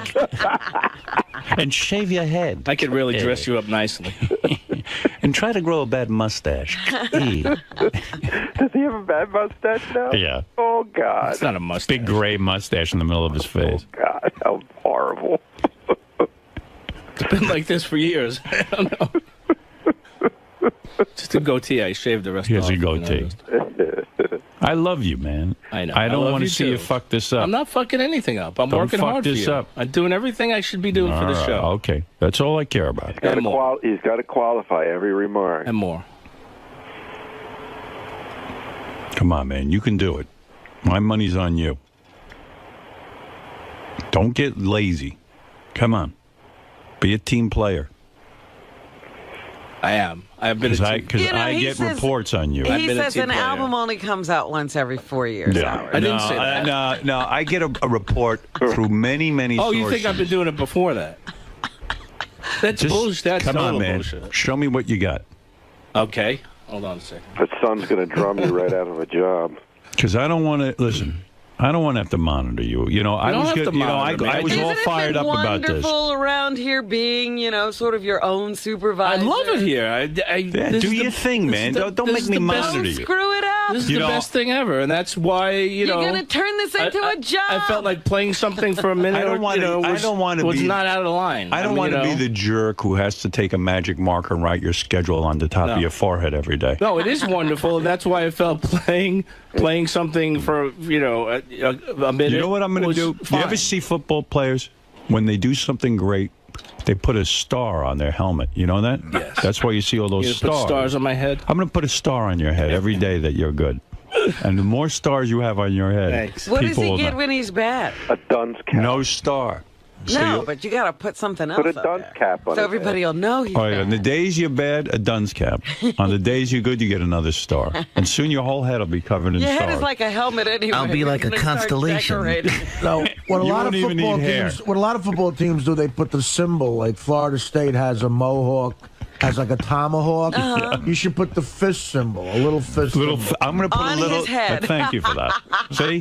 And shave your head. I could really dress you up nicely. And try to grow a bad mustache. Does he have a bad mustache now? Yeah. Oh, God. It's not a mustache. Big gray mustache in the middle of his face. God, how horrible. It's been like this for years. I don't know. Just a goatee. I shaved the rest He has off. a goatee. I love you, man. I know. I don't love want to you see too. you fuck this up. I'm not fucking anything up. I'm Don't working fuck hard for this you. up. I'm doing everything I should be doing for the All show. right, okay. That's all I care about. He's got to qualify every remark. And more. Come on, man. You can do it. My money's on you. Don't get lazy. Come on. Be a team player. I am. I've been a Because I get reports on you. He says an album only comes out once every 4 years. Howard. I didn't say that. No, I get a report through many Oh, sources. you think I've been doing it before that? That's Just bullshit. That's come on, total man. bullshit. Show me what you got. Okay. Hold on a second. But son's going to drum you right out of a job. Because I don't want to... Listen, I don't want to have to monitor you. You know, I was all fired up about this. Isn't it wonderful around here being, sort of your own supervisor? I love it here. Do your thing, man. Don't make me monitor you. Screw it up. This is the best thing ever, and that's why, You're going to turn this into a job. I felt like playing something for a minute. I don't want to was be not out of line. I don't want to be the jerk who has to take a magic marker and write your schedule on the top of your forehead every day. No, it is wonderful, and that's why I felt playing something for, a minute. You know what I'm going to do? Fine. You ever see football players, when they do something great, they put a star on their helmet. You know that? Yes. That's why you see all those stars. Put stars on my head? I'm going to put a star on your head every day that you're good. And the more stars you have on your head, thanks. What does he get when he's bad? A dunce cap. No star. No, but you got to put something else. Put a dunce cap on so everybody will know he's bad. On the days you're bad, a dunce cap. On the days you're good, you get another star. And soon your whole head will be covered in your stars. Your head is like a helmet anyway. I'll be like a constellation. No, what a lot of football teams do, they put the symbol. Like Florida State has a mohawk, has like a tomahawk. You should put the fist symbol, a little fist symbol. I'm going to put on a little. his head. Thank you for that. See,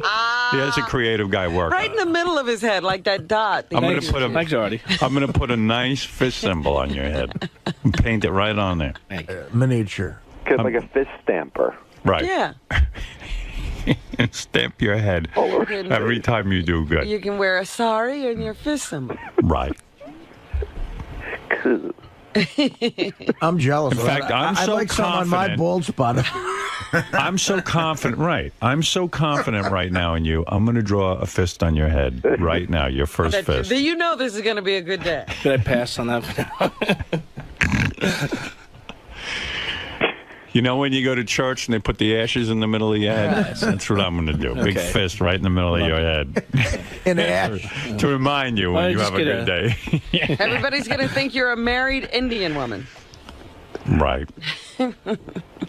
that's a creative guy working. Right in the middle of his head, like that dot. I'm going to put Thanks, Artie. I'm going to put a nice fist symbol on your head and paint it right on there. Miniature. Like a fist stamper. Right. Yeah. And stamp your head every time you do good. You can wear a sari and your fist symbol. Right. I'm jealous. In fact, I'm so like some on my bald spot. I'm so confident. Right. I'm so confident right now in you. I'm going to draw a fist on your head right now. Your first fist. You know this is going to be a good day. Did I pass on that? You know when you go to church and they put the ashes in the middle of your head? That's what I'm going to do. Big fist right in the middle of your head. In ash. To remind you when you have a good day. Everybody's going to think you're a married Indian woman. Right.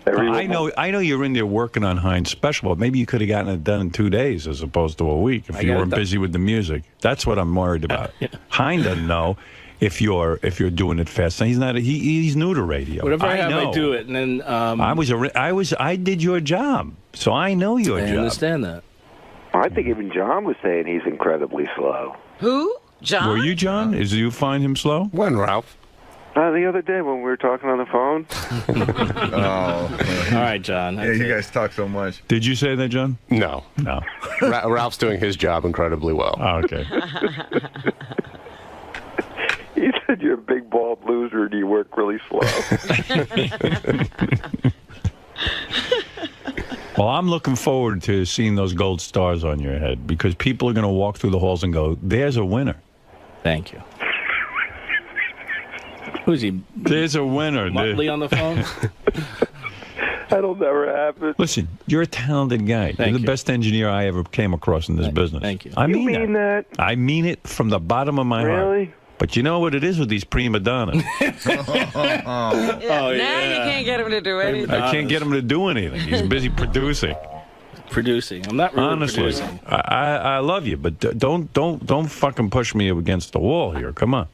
I know you're in there working on Heinz Special, but maybe you could have gotten it done in 2 days as opposed to a week if you weren't busy with the music. That's what I'm worried about. Heinz doesn't know if you're doing it fast. He's not. He's new to radio. Whatever I have, I do it, and then I did your job, so I know your job. I understand that. I think even John was saying he's incredibly slow. Who? John? Were you John? Did you find him slow? When, Ralph? The other day when we were talking on the phone. All right, John. Yeah, you guys talk so much. Did you say that, John? No. Ralph's doing his job incredibly well. Oh, okay. He said you're a big bald loser and you work really slow. Well, I'm looking forward to seeing those gold stars on your head because people are going to walk through the halls and go, there's a winner. Thank you. Who's he? There's a winner. Muttley on the phone? That'll never happen. Listen, you're a talented guy. You're the best engineer I ever came across in this business. Thank you. I mean, you mean that? I mean it from the bottom of my heart. Really? But you know what it is with these prima donnas? Now you can't get him to do anything. I can't get him to do anything. He's busy producing. I'm not really honestly producing. I love you, but don't fucking push me against the wall here. Come on.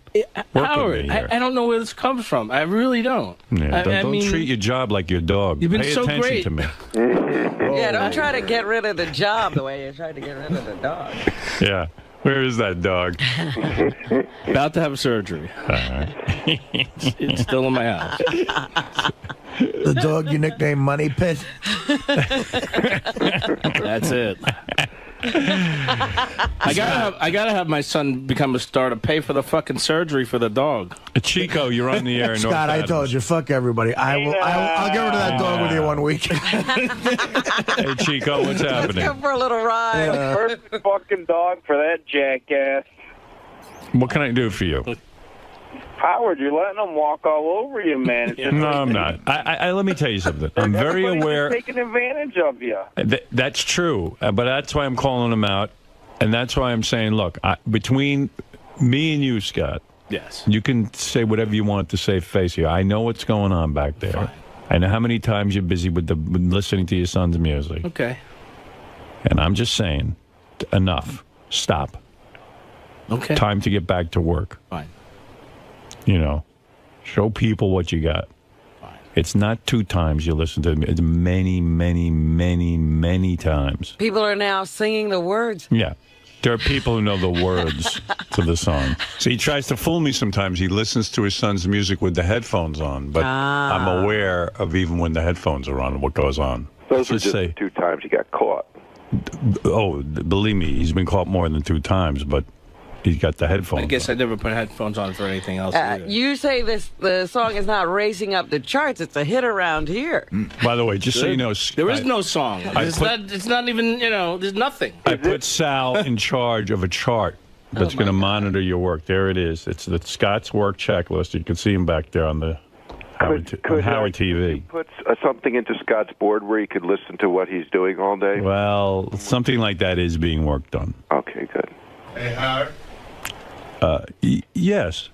Howard, I don't know where this comes from. I really don't. Yeah, don't treat your job like your dog. You've been Pay so attention great to me. Yeah, don't try to get rid of the job the way you tried to get rid of the dog. Yeah. Where is that dog? About to have surgery. All right. It's still in my house. The dog you nicknamed Money Pit? That's it. I gotta have my son become a star to pay for the fuking surgery for the dog. Chico, you're on the air. Scott, I told you, fuck everybody. I'll get rid of that dog with you 1 week. Hey, Chico, what's happening? Let's go for a little ride. Perfect fucking dog for that jackass. What can I do for you? Howard, you're letting them walk all over you, man. No, I'm not. Let me tell you something. I'm very aware. Taking advantage of you. That's true, but that's why I'm calling them out, and that's why I'm saying, look, between me and you, Scott, yes, you can say whatever you want to save face here. I know what's going on back there. Fine. I know how many times you're busy with listening to your son's music. Okay. And I'm just saying, enough. Stop. Okay. Time to get back to work. Fine. You know, show people what you got. Fine. It's not 2 times you listen to him. It's many, many, many, many times. People are now singing the words. Yeah. There are people who know the words to the song. So he tries to fool me sometimes. He listens to his son's music with the headphones on, but I'm aware of even when the headphones are on what goes on. Those are just 2 times he got caught. Oh, believe me, he's been caught more than 2 times, but he's got the headphones I guess on. I never put headphones on for anything else either. You say the song is not racing up the charts. It's a hit around here. By the way, just so you know... There is no song. It's not even, there's nothing. I put Sal in charge of a chart that's going to monitor your work. There it is. It's the Scott's work checklist. You can see him back there on the Howard TV. He puts something into Scott's board where he could listen to what he's doing all day? Well, something like that is being worked on. Okay, good. Hey, Howard? Yes.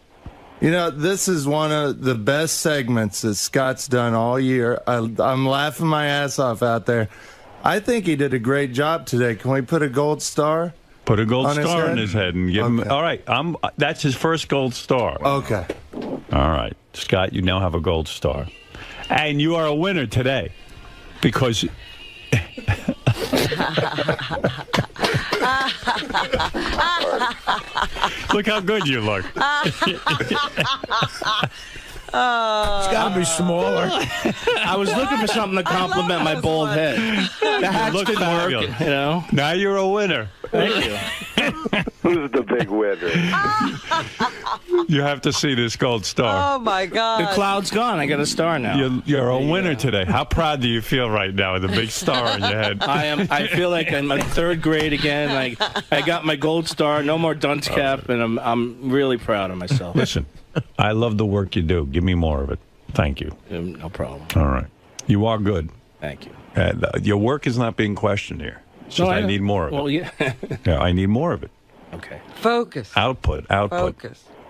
You know, this is one of the best segments that Scott's done all year. I'm laughing my ass off out there. I think he did a great job today. Can we put a gold star? Put a gold on star on his head and give him... All right, that's his first gold star. Okay. All right. Scott, you now have a gold star. And you are a winner today because... Look how good you look. It's got to be smaller. I was looking for something to compliment my bald head. The hats didn't work, Now you're a winner. Thank you. Who's the big winner? You have to see this gold star. Oh, my God. The cloud's gone. I got a star now. You're a winner today. How proud do you feel right now with a big star on your head? I feel like I'm in 3rd grade again. Like I got my gold star, no more dunce cap, and I'm really proud of myself. Listen, I love the work you do. Give me more of it. Thank you. No problem. All right. You are good. Thank you. Your work is not being questioned here. It's just I need more of it. Well, yeah. Yeah, I need more of it. Okay. Focus. Output.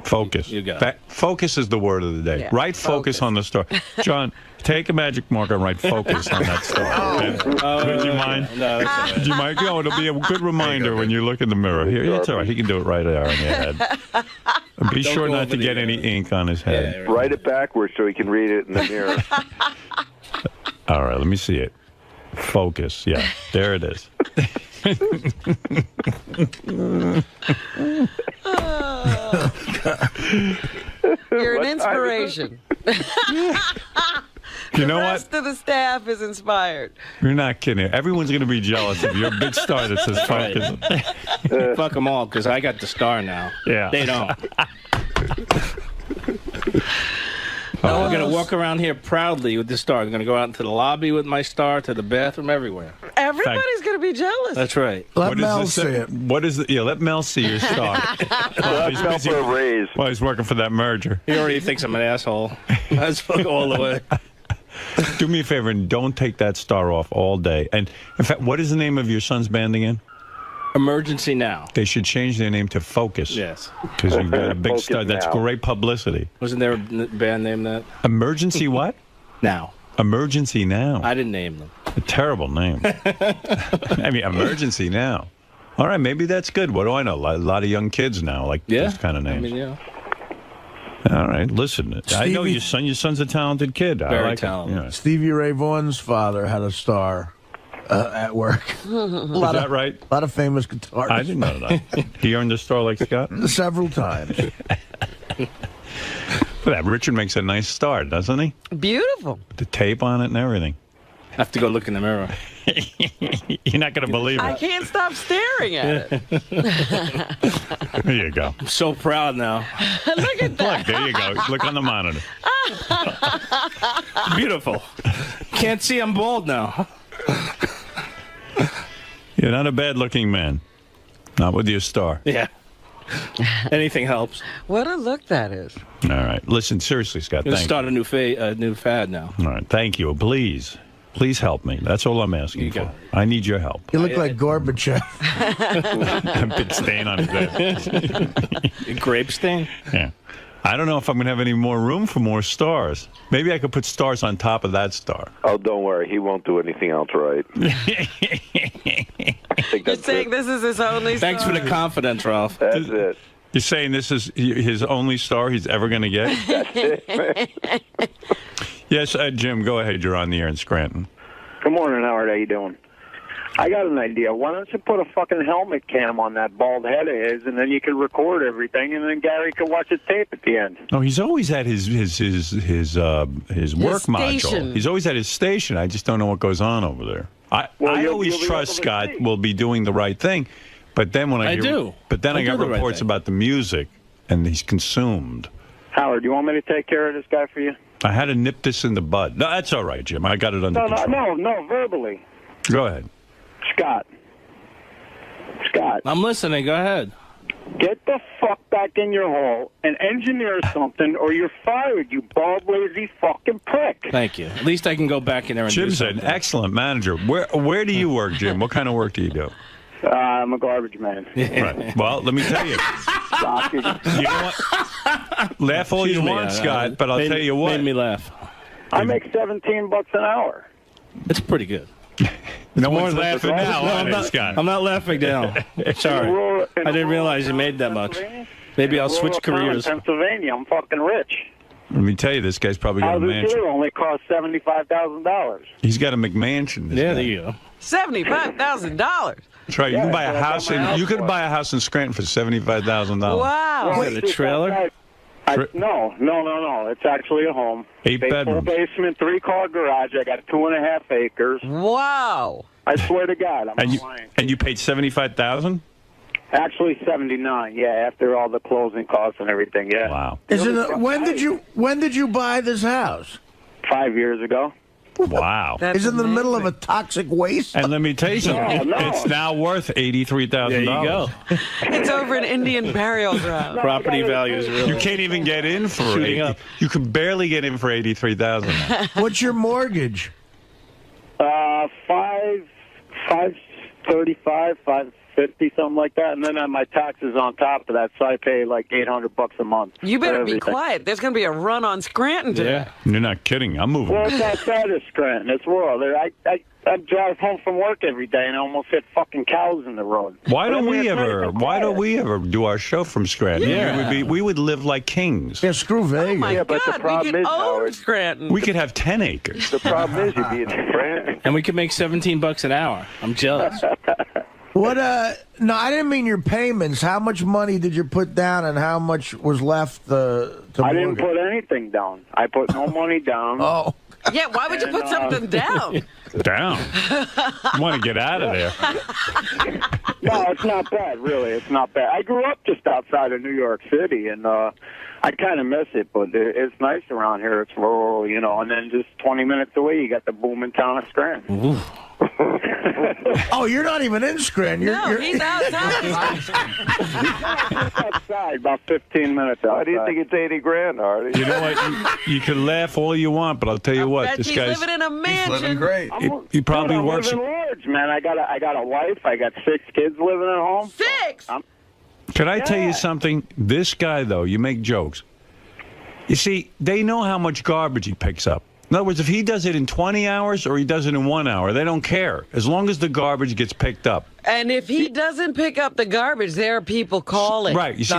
Focus. You got it. Focus is the word of the day. Yeah, Write focus on the star. John, take a magic marker and write focus on that star. Would you mind? No, that's all right. Do you mind? Oh, it'll be a good reminder when you look in the mirror. Here, it's all right. He can do it right there on your head. And be sure not to get any ink on his head. Yeah, write it backwards so he can read it in the mirror. All right, let me see it. Focus. Yeah, there it is. You're an inspiration. You know the what? rest of the staff is inspired. You're not kidding. Everyone's going to be jealous of your big star that says focus. Fuck them all, because I got the star now. Yeah. They don't. Now we're going to walk around here proudly with the star. I'm going to go out into the lobby with my star, to the bathroom, everywhere. Everybody's going to be jealous. That's right. Let Mel see it. What is it? Yeah, let Mel see your star. He's busy, for a raise. well, he's working for that merger. He already thinks I'm an asshole. Let's fuck all the way. Do me a favor and don't take that star off all day. And in fact, what is the name of your son's band again? Emergency Now. They should change their name to Focus. Yes. Because you've got a big Focus star. That's Now. great publicity. Wasn't there a band named that? Emergency what? Now. Emergency Now. I didn't name them. A terrible name. I mean, Emergency Now. All right, maybe that's good. What do I know? A lot of young kids now like this kind of names. I mean, yeah. All right, listen. I know your son. Your son's a talented kid. Very I like talented. It. Yeah. Stevie Ray Vaughan's father had a star at work. Is that right? A lot of famous guitarists. I didn't know that. He earned a star like Scott? Several times. That Richard makes a nice star, doesn't he? Beautiful. With the tape on it and everything. I have to go look in the mirror. You're not going to believe I it. can't stop staring at it. There you go. I'm so proud now. Look at that. Look, there you go. Look on the monitor. Beautiful. Can't see I'm bald now. You're not a bad-looking man. Not with your star. Yeah. Anything helps. What a look that is. All right. Listen, seriously, Scott, Let's thank start a new fad now. you. All right. Thank you. Please. Please help me. That's all I'm asking for. I need your help. You look like 𝗫𝗄𝗃. A big stain on his head. A grape stain? Yeah. I don't know if I'm going to have any more room for more stars. Maybe I could put stars on top of that star. Oh, don't worry. He won't do anything else right. You're saying this is his only Thanks star? for the confidence, Ralph. That's it. You're saying this is his only star he's ever going to get? That's it. Yes, Jim, go ahead. You're on the air in Scranton. Good morning, Howard. How you doing? I got an idea. Why don't you put a fucking helmet cam on that bald head of his, and then you can record everything, and then Gary can watch the tape at the end. No, he's always at his work module. He's always at his station. I just don't know what goes on over there. I always trust Scott will be doing the right thing, but then when I got reports about the music, and he's consumed. Howard, do you want me to take care of this guy for you? I had to nip this in the bud. No, that's all right, Jim. I got it under control. No, verbally. Go ahead. Scott. I'm listening. Go ahead. Get the fuck back in your hole and engineer something, or you're fired, you bald, lazy fucking prick. Thank you. At least I can go back in there and Jim's an excellent manager. Where do you work, Jim? What kind of work do you do? I'm a garbage man. Right. Well, let me tell you. You know what? Laugh all you want, Scott, but I'll tell you what. Made me laugh. I make $17 an hour. That's pretty good. No one's laughing now, Scott. I'm not laughing now. Sorry. I didn't realize you made that much. Maybe I'll switch careers. In Pennsylvania, I'm fucking rich. Let me tell you, this guy's probably got a mansion. Only cost $75,000. He's got a McMansion. Yeah, there you go. $75,000. That's right. You can buy a house in. You could buy a house in Scranton for $75,000. Wow. Is it a trailer? No. It's actually a home. 8 bedrooms. Full basement, 3-car garage. I got 2.5 acres. Wow. I swear to God, I'm not lying. And you paid $75,000? Actually, 79. Yeah, after all the closing costs and everything. Yeah. Wow. When did you buy this house? 5 years ago. Wow. Is it in the middle of a toxic waste? And let me tell you something. It's now worth $83,000. There you go. It's over an Indian burial ground. Property values really. You can't even get in for $80,000. You can barely get in for $83,000. What's your mortgage? 535, 550, something like that, and then my taxes on top of that, so I pay like $800 a month. You better be quiet. There's going to be a run on Scranton today. Yeah. You're not kidding. I'm moving. Well, it's outside of Scranton. It's rural. I drive home from work every day and I almost hit fucking cows in the road. Why don't we ever do our show from Scranton? Yeah. We would live like kings. Yeah, screw Vegas. Oh my God, but the problem is, Howard, Scranton. We could have 10 acres. The problem is you'd be in Scranton. And we could make $17 an hour. I'm jealous. What? No, I didn't mean your payments. How much money did you put down, and how much was left to I didn't put anything down. I put no money down. Oh. Yeah, why would you put something down? Down? You want to get out of there. No, it's not bad, really. It's not bad. I grew up just outside of New York City, and I kind of miss it, but it's nice around here. It's rural, you know, and then just 20 minutes away, you got the booming town of Scranton. Ooh. Oh, you're not even in Scranton. You're he's outside. Outside, about 15 minutes outside. Why do you think it's $80,000, Artie? You know what? You can laugh all you want, but I'll tell you what. This he's guy's living in a mansion. He's living great. He probably works. I'm living large, man. I got a wife. I got 6 kids living at home. 6. Can I tell you something? This guy, though, you make jokes. You see, they know how much garbage he picks up. In other words, if he does it in 20 hours or he does it in 1 hour, they don't care, as long as the garbage gets picked up. And if he doesn't pick up the garbage, there are people calling. Right. You see,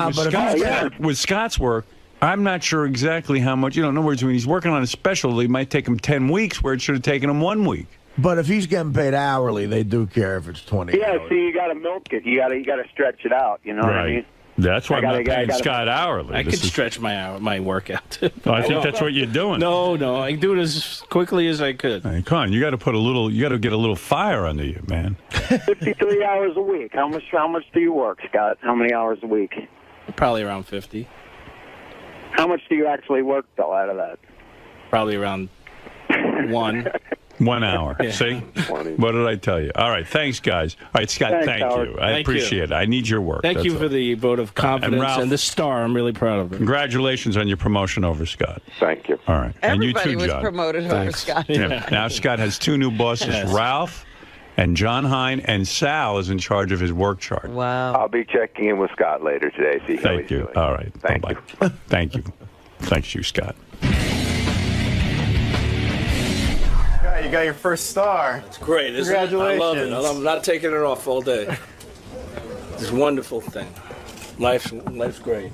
with Scott's work, I'm not sure exactly how much. You know, in other words, when he's working on a special, it might take him 10 weeks where it should have taken him 1 week. But if he's getting paid hourly, they do care if it's 20 Yeah, hours. see, you got to milk it. You got to stretch it out. You know what I mean? That's why I'm not paying Scott hourly. I could stretch my workout. Oh, I think that's what you're doing. No, I can do it as quickly as I could. Hey, come on, you got to put you got to get a little fire under you, man. 53 hours a week. How much do you work, Scott? How many hours a week? Probably around 50. How much do you actually work, though, out of that? Probably around 1. 1 hour. Yeah. See? What did I tell you? All right. Thanks, guys. All right, Scott, thank you. I appreciate it. I need your work. Thank you for the vote of confidence and the star. I'm really proud of it. Congratulations on your promotion over Scott. Thank you. All right. Everybody and you too, John. was promoted over Scott. Yeah. Now Scott has 2 new bosses, Ralph and John Hine, and Sal is in charge of his work chart. Wow. I'll be checking in with Scott later today. See how he's doing. All right. Thank you. Thank you. Thanks you, Scott. You got your first star. It's great, isn't it? Congratulations. I love it. I'm not taking it off all day. It's a wonderful thing. Life's great.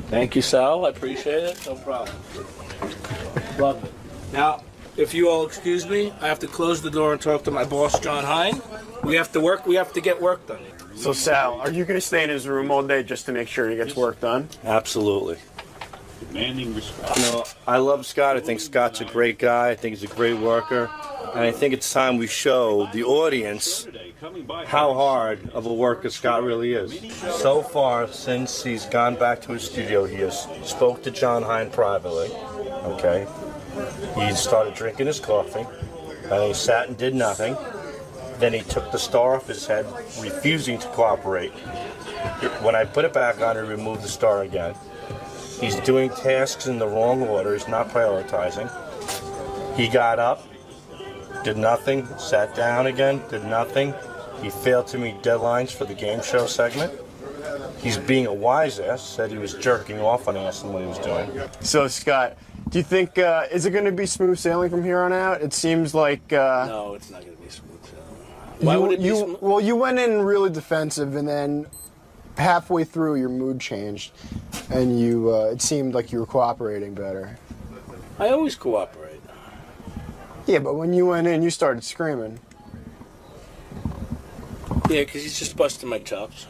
Thank you, Sal. I appreciate it. No problem. Love it. Now, if you all excuse me, I have to close the door and talk to my boss, John Hein. We have to work. We have to get work done. So, Sal, are you going to stay in his room all day just to make sure he gets work done? Absolutely. Demanding respect. You know, I love Scott. I think Scott's a great guy. I think he's a great worker. And I think it's time we show the audience how hard of a worker Scott really is. So far, since he's gone back to his studio, he has spoke to John Hein privately, okay? He started drinking his coffee, and he sat and did nothing. Then he took the star off his head, refusing to cooperate. When I put it back on, he removed the star again. He's doing tasks in the wrong order. He's not prioritizing. He got up, did nothing, sat down again, did nothing. He failed to meet deadlines for the game show segment. He's being a wise ass, said he was jerking off on asked him what he was doing. So, Scott, do you think, is it going to be smooth sailing from here on out? It seems like... No, it's not going to be smooth sailing. Why would it be smooth? Well, you went in really defensive, and then halfway through your mood changed, and you it seemed like you were cooperating better. I always cooperate. Yeah, but when you went in, you started screaming. Yeah, because he's just busting my chops.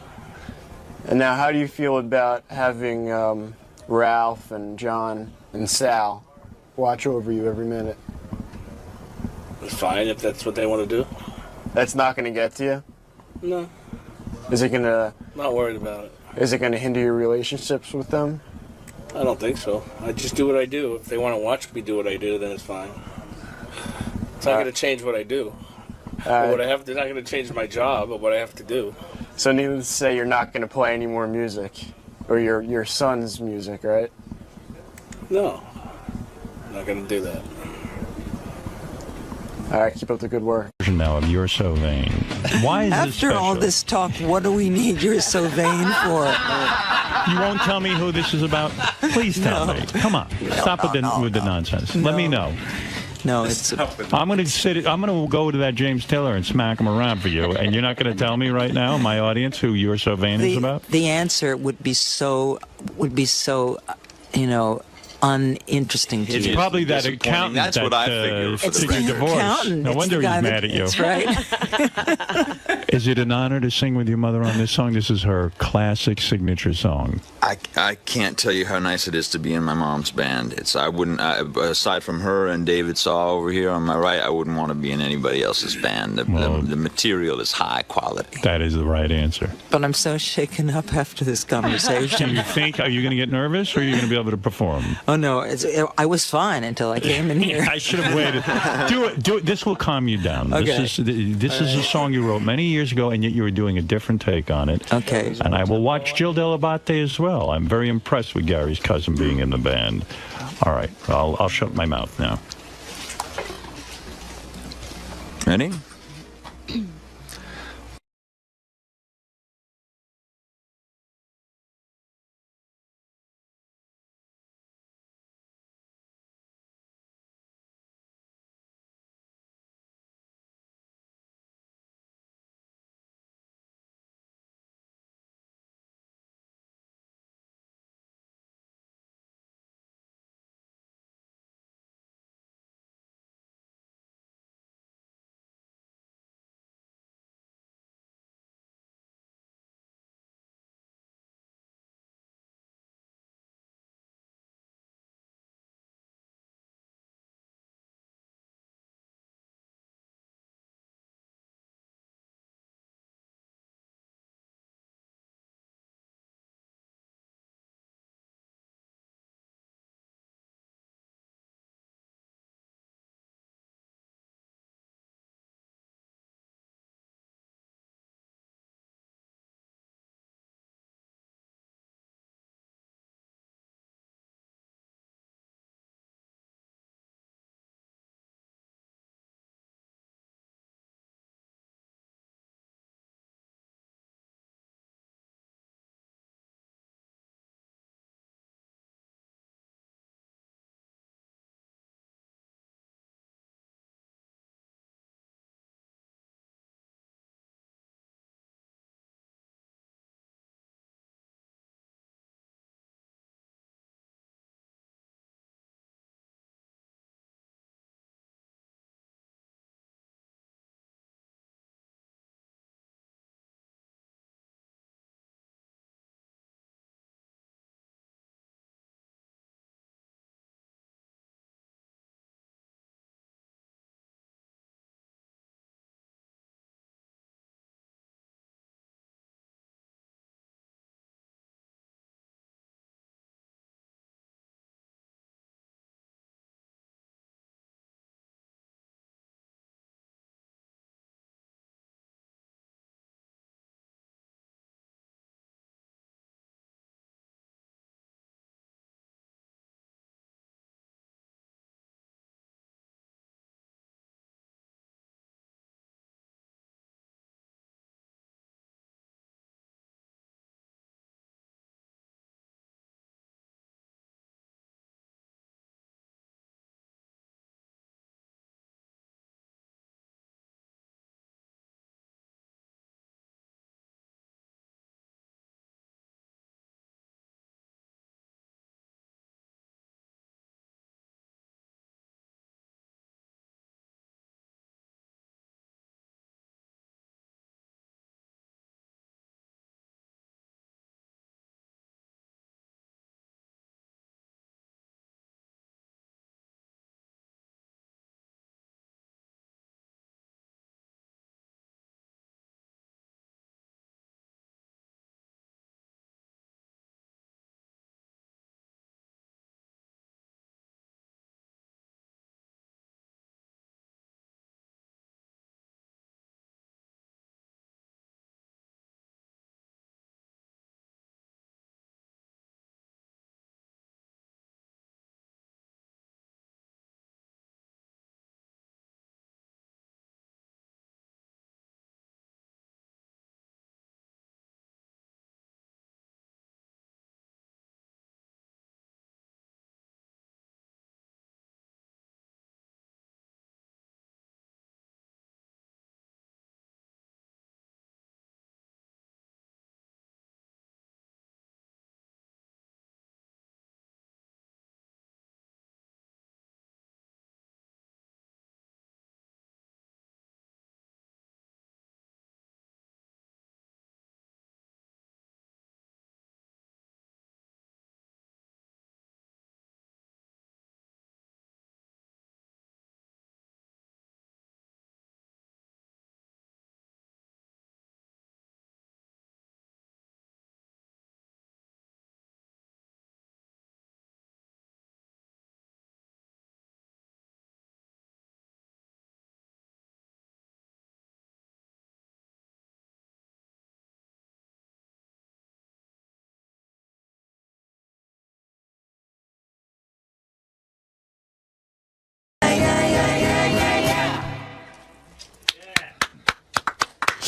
And now, how do you feel about having Ralph and John and Sal watch over you every minute? It's fine if that's what they want to do. That's not going to get to you? No. Is it going to... Not worried about it. Is it going to hinder your relationships with them? I don't think so. I just do what I do. If they want to watch me do what I do, then it's fine. It's not going to change what I do. What I have to, not going to change my job, but what I have to do. So needless to say, you're not going to play any more music, or your son's music, right? No, I'm not going to do that. All right, keep up the good work. Now of You're So Vain. Why is this After special? all this talk, what do we need You're So Vain for? You won't tell me who this is about? Please tell me. Come on. Stop with the nonsense. Let me know. No, it's... I'm going to go to that James Taylor and smack him around for you, and you're not going to tell me right now, my audience, who You're So Vain is about? The answer would be so, you know, uninteresting to you. It's probably that accountant. That's what I figured. It's your the divorce. accountant. No wonder he's mad at you. That's right. Is it an honor to sing with your mother on this song? This is her classic signature song. I can't tell you how nice it is to be in my mom's band. Aside from her and David Saw over here on my right, I wouldn't want to be in anybody else's band. The material is high quality. That is the right answer. But I'm so shaken up after this conversation. Do you think, are you going to get nervous, or are you going to be able to perform? Oh, no, I was fine until I came in here. I should have waited. Do it. This will calm you down. Okay. This is a song you wrote many years ago, and yet you were doing a different take on it. Okay. And I will watch 𝗪𝗪𝗪𝗪 as well. I'm very impressed with Gary's cousin being in the band. All right, I'll shut my mouth now. Ready?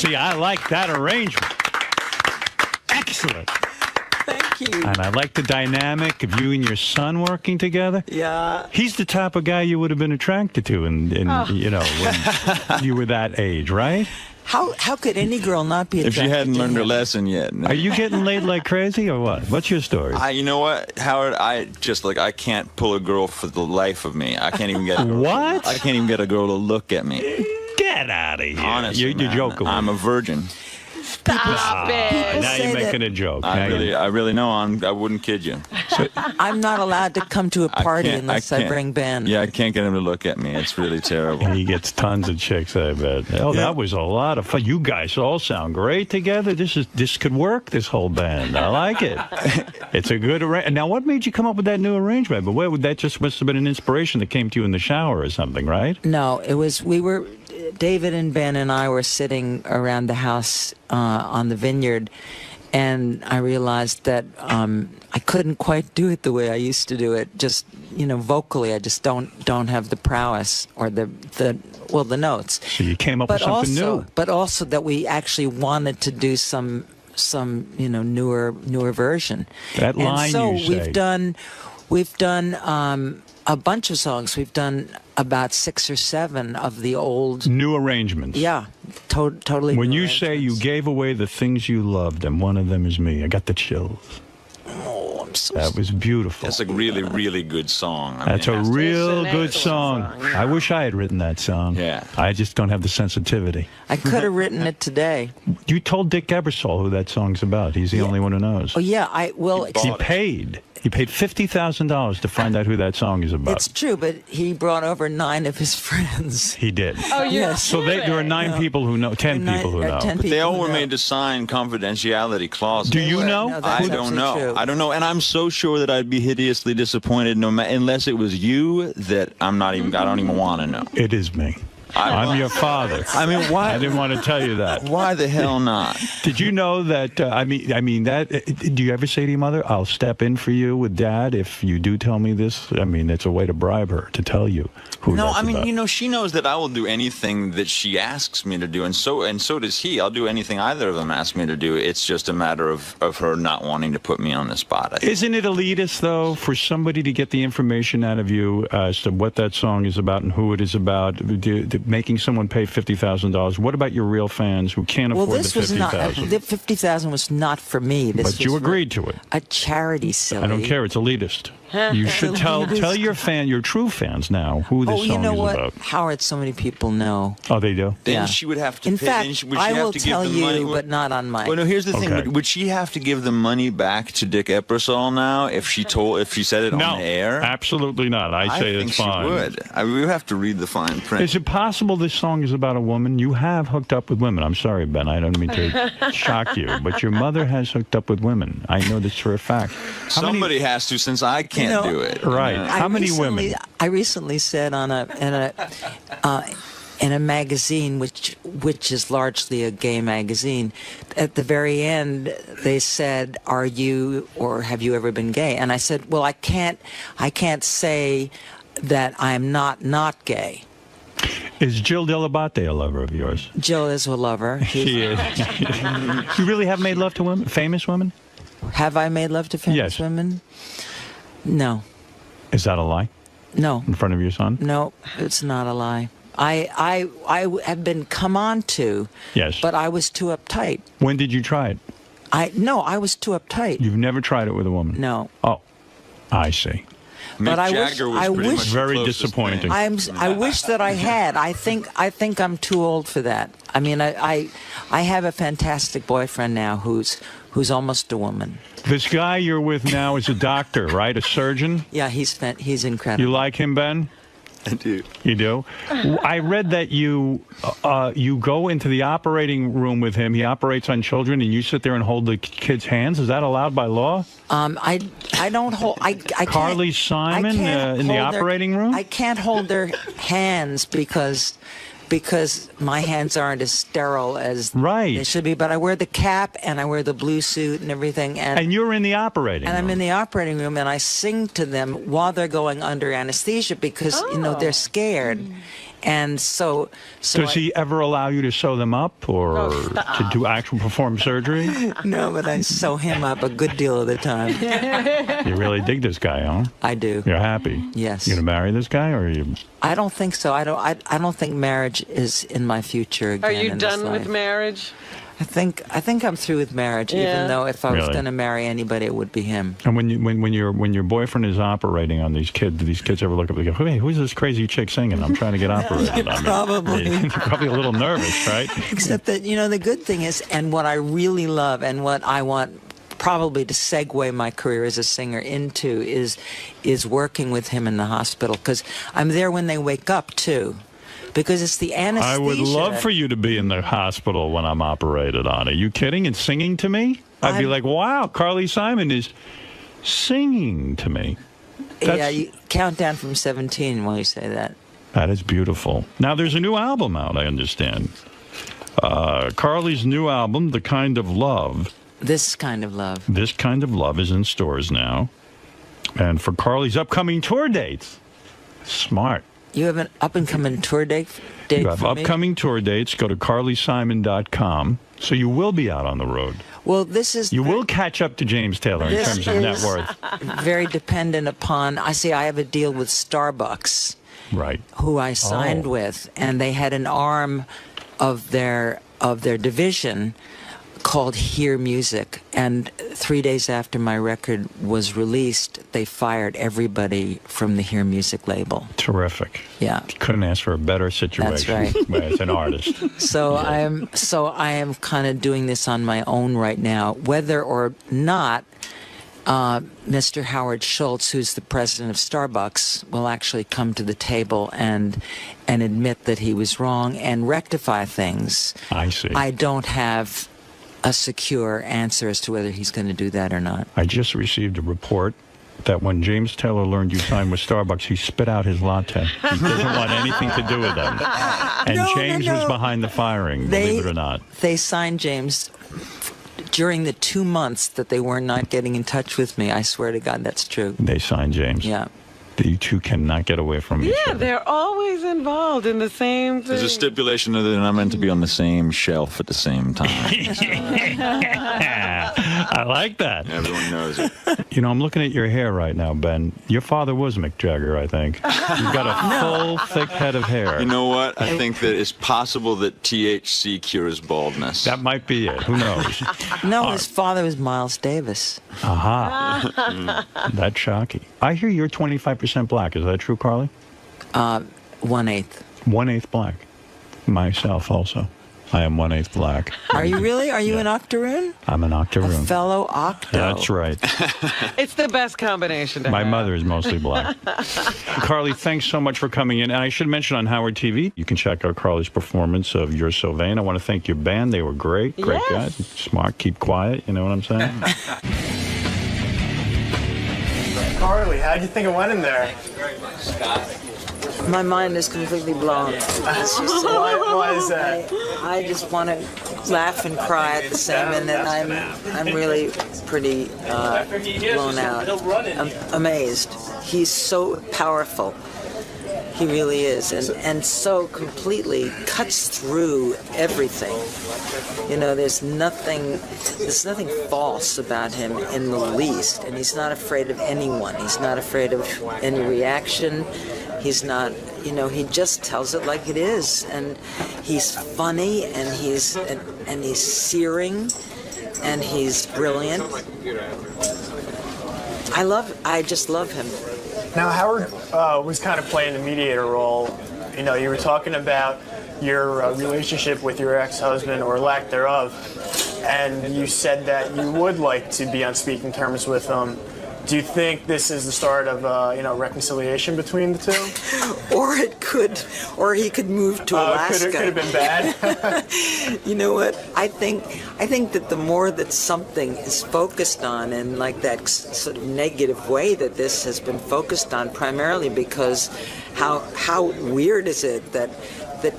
See, I like that arrangement. Excellent. Thank you. And I like the dynamic of you and your son working together. Yeah. He's the type of guy you would have been attracted to, you know, when you were that age, right? How could any girl not be attracted If she hadn't to learned her him? lesson yet. Are you getting laid like crazy or what? What's your story? You know what, Howard? I can't pull a girl for the life of me. I can't even get a girl. What? I can't even get a girl to look at me. Get out of here. Honestly, you're joking. I'm a virgin. Stop it. Now you're making a joke. I really know. I wouldn't kid you. I'm not allowed to come to a party unless I bring Ben. Yeah, I can't get him to look at me. It's really terrible. He gets tons of chicks, I bet. Oh, that was a lot of fun. You guys all sound great together. This could work, this whole band. I like it. It's a good arrangement. Now, what made you come up with that new arrangement? But that just must have been an inspiration that came to you in the shower or something, right? No, David and Ben and I were sitting around the house on the vineyard, and I realized that I couldn't quite do it the way I used to do it. Just, vocally, I just don't have the prowess or the notes. So you came up with something new. But also that we actually wanted to do some newer version. That line and so you say. we've done a bunch of songs. We've done about 6 or 7 of the old new arrangements. Yeah, totally. When you say you gave away the things you loved, and one of them is me, I got the chills. Oh, I'm so. That was beautiful. That's a really, really good song. That's a real good song. I wish I had written that song. Yeah. I just don't have the sensitivity. I could have written it today. You told Dick 𝗵𝗱𝗿 who that song's about. He's the only one who knows. Oh yeah, He paid. He paid $50,000 to find out who that song is about. It's true, but he brought over 9 of his friends. He did. Oh, yes. So there are 9 people who know, 10 people who know. But they all were made to sign confidentiality clauses. Do you know? No, I don't know. true. I don't know, and I'm so sure that I'd be hideously disappointed unless it was you. That I don't even want to know. It is me. I'm your father. I mean, why? I didn't want to tell you that. Why the hell not? Did you know that? Do you ever say to your mother, "I'll step in for you with Dad if you do tell me this"? I mean, it's a way to bribe her to tell you who. No, that's I mean, about. she knows that I will do anything that she asks me to do, and so does he. I'll do anything either of them ask me to do. It's just a matter of her not wanting to put me on the spot. I think. Isn't it elitist, though, for somebody to get the information out of you as to what that song is about and who it is about, making someone pay $50,000? What about your real fans who can't afford the $50,000? The $50,000 was not for me. But you agreed to it. A charity, silly. I don't care. It's elitist. You should tell your true fans now who this song is about. Howard, so many people know. Oh, they do? Then she would have to In pay. fact, I will tell you, but not on my. Well, no, here's the thing. Would she have to give the money back to Dick 𝗵𝗱𝗿 now if she said it on the air? Absolutely not. I say think it's fine. She would. We have to read the fine print. Is it possible this song is about a woman? You have hooked up with women. I'm sorry, Ben. I don't mean to shock you, but your mother has hooked up with women. I know this for a fact. Somebody has to, since I can't do it. Right. How many women? I recently said in a magazine, which is largely a gay magazine, at the very end they said, "Are you or have you ever been gay?" And I said, "Well, I can't say that I'm not gay." Is Jill 𝗪𝗪𝗪 a lover of yours? Jill is a lover. She is. You really have made love to women, famous women? Have I made love to famous women? No. Is that a lie? No. In front of your son? No, it's not a lie. I have been come on to. Yes. But I was too uptight. When did you try it? I was too uptight. You've never tried it with a woman? No. Oh, I see. But I wish very disappointing. I wish that I had. I think I'm too old for that. I mean, I have a fantastic boyfriend now who's almost a woman. This guy you're with now is a doctor, right? A surgeon? Yeah, he's incredible. You like him, Ben? I do. You do? I read that you go into the operating room with him. He operates on children, and you sit there and hold the kids' hands. Is that allowed by law? I don't hold. I Carly Simon in the operating room? I can't hold their hands because my hands aren't as sterile as they should be. But I wear the cap and I wear the blue suit and everything. And you're in the operating room. And I'm in the operating room and I sing to them while they're going under anesthesia because they're scared. And so does he ever allow you to sew them up or to do actual perform surgery? No, but I sew him up a good deal of the time. You really dig this guy, huh? I do. You're happy? Yes. You gonna marry this guy, or are you? I don't think so. I don't think marriage is in my future again. Are you in done this life. with marriage? I think I'm through with marriage. Yeah. Even though if I was Really? going to marry anybody, it would be him. And when your boyfriend is operating on these kids, do these kids ever look up and go, "Hey, who's this crazy chick singing? I'm trying to get operated." Probably. They're probably a little nervous, right? Except that the good thing is, and what I really love, and what I want probably to segue my career as a singer into is working with him in the hospital, because I'm there when they wake up too. Because it's the anesthesia. I would love for you to be in the hospital when I'm operated on. Are you kidding? And singing to me? I'd be like, wow, Carly Simon is singing to me. Yeah, you count down from 17 while you say that. That is beautiful. Now, there's a new album out, I understand. Carly's new album, The Kind of Love. This Kind of Love. This Kind of Love is in stores now. And for Carly's upcoming tour dates. Smart. You have an up-and-coming tour date You have for me? upcoming tour dates. Go to carlysimon.com. So you will be out on the road. Well, this is... You will catch up to James Taylor in terms of net worth. Very dependent upon... I have a deal with Starbucks. Right. Who I signed with, and they had an arm of their division called Hear Music, and 3 days after my record was released, they fired everybody from the Hear Music label. Terrific. Yeah. Couldn't ask for a better situation. That's right. As an artist. So I am kind of doing this on my own right now, whether or not Mr. Howard Schultz, who's the president of Starbucks, will actually come to the table and admit that he was wrong and rectify things. I see. I don't have a secure answer as to whether he's going to do that or not. I just received a report that when James Taylor learned you signed with Starbucks, he spit out his latte. He doesn't want anything to do with them. And James was behind the firing, believe it or not. They signed James during the 2 months that they were not getting in touch with me. I swear to God, that's true. They signed James. Yeah. You two cannot get away from each other. They're always involved in the same thing. There's a stipulation that they're not meant to be on the same shelf at the same time. I like that. Everyone knows it. I'm looking at your hair right now, Ben. Your father was Mick Jagger, I think. You've got a full, thick head of hair. You know what? I think that it's possible that THC cures baldness. That might be it. Who knows? No, his father was Miles Davis. Aha. That's shocking. I hear you're 25% black. Is that true, Carly? 1/8. 1/8 black. Myself also. I am 1/8 black. Are you really? Are you an octoroon? I'm an octoroon. A fellow octo. That's right. It's the best combination to My have. mother is mostly black. Carly, thanks so much for coming in. And I should mention on Howard TV, you can check out Carly's performance of You're So Vain. I want to thank your band. They were great. Great guys. Smart. Keep quiet. You know what I'm saying? Carly, how do you think it went in there? My mind is completely blown. Why is that? I just want to laugh and cry at the same minute. I'm really pretty blown out. I'm amazed. He's so powerful. He really is, and so completely cuts through everything. There's nothing false about him in the least, and he's not afraid of anyone. He's not afraid of any reaction. He's not, he just tells it like it is, and he's funny, and he's searing, and he's brilliant. I just love him. Now, Howard was kind of playing the mediator role. You were talking about your relationship with your ex-husband, or lack thereof, and you said that you would like to be on speaking terms with him. Do you think this is the start of, reconciliation between the two? Or he could move to Alaska. Could have been bad. You know what? I think that the more that something is focused on, in like that sort of negative way that this has been focused on, primarily because how weird is it that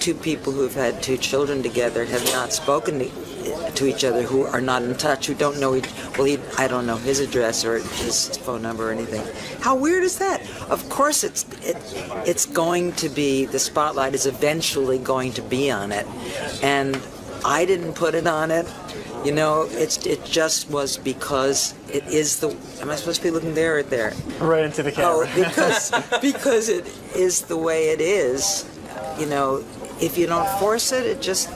two people who've had two children together have not spoken to each other who are not in touch, who don't know I don't know his address or his phone number or anything. How weird is that? Of course it's going to be, the spotlight is eventually going to be on it. And I didn't put it on it. You know, it just was because it is the... Am I supposed to be looking there or there? Right into the camera. Oh, because it is the way it is. You know, if you don't force it, it just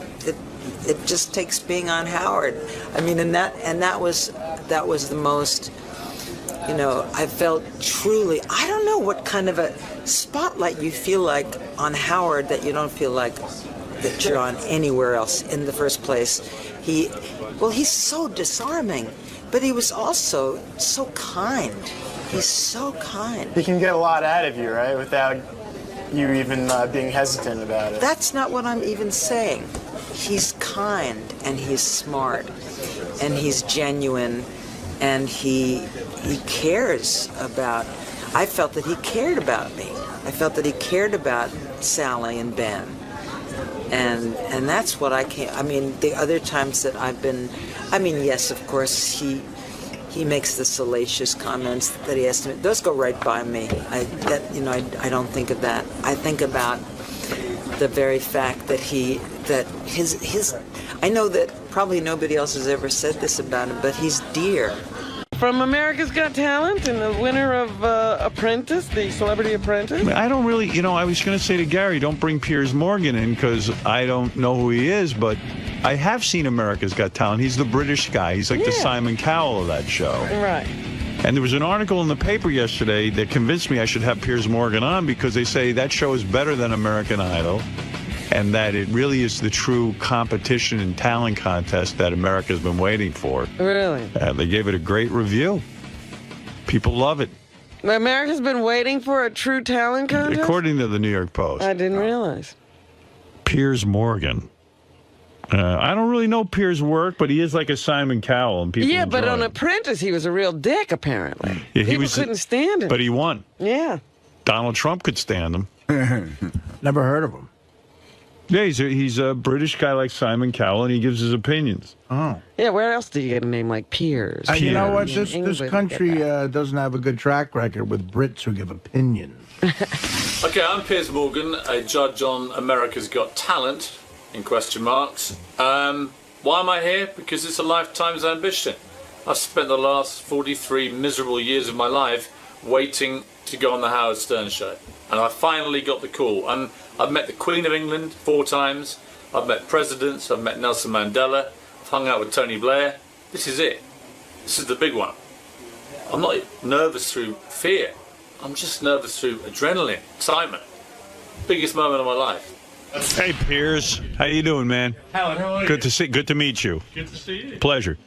takes being on Howard. I mean, and that was the most... You know, I felt truly... I don't know what kind of a spotlight you feel like on Howard that you don't feel like that you're on anywhere else in the first place. He's so disarming, but he was also so kind. He's so kind. He can get a lot out of you, right, without you even being hesitant about it. That's not what I'm even saying. He's kind, and he's smart, and he's genuine, and he cares about... I felt that he cared about me. I felt that he cared about Sally and Ben. And that's what I can't... I mean, the other times that I've been... I mean, yes, of course, he makes the salacious comments that he has to make. Those go right by me. I don't think of that. I think about the very fact that his... I know that probably nobody else has ever said this about him, but he's dear. From America's Got Talent and the winner of Apprentice, the Celebrity Apprentice? I don't really, I was going to say to Gary, don't bring Piers Morgan in because I don't know who he is, but I have seen America's Got Talent. He's the British guy. He's like the Simon Cowell of that show. Right. And there was an article in the paper yesterday that convinced me I should have Piers Morgan on because they say that show is better than American Idol and that it really is the true competition and talent contest that America's been waiting for. Really? They gave it a great review. People love it. America's been waiting for a true talent contest? According to the New York Post. I didn't realize. Piers Morgan. I don't really know Piers' work, but he is like a Simon Cowell, and people but enjoy on it. Apprentice, he was a real dick, apparently. Yeah, people couldn't stand him. But he won. Yeah. Donald Trump could stand him. Never heard of him. Yeah, he's a British guy like Simon Cowell, and he gives his opinions. Oh. Yeah, where else do you get a name like Piers? You know what? This country doesn't have a good track record with Brits who give opinions. Okay, I'm Piers Morgan, a judge on America's Got Talent, in question marks. Why am I here? Because it's a lifetime's ambition. I've spent the last 43 miserable years of my life waiting to go on the Howard Stern show. And I finally got the call. And I've met the Queen of England 4 times. I've met presidents. I've met Nelson Mandela. I've hung out with Tony Blair. This is it. This is the big one. I'm not nervous through fear. I'm just nervous through adrenaline, excitement. Biggest moment of my life. Hey, Piers. How you doing, man? Howard, how are you? Good to meet you. Good to see you. Pleasure.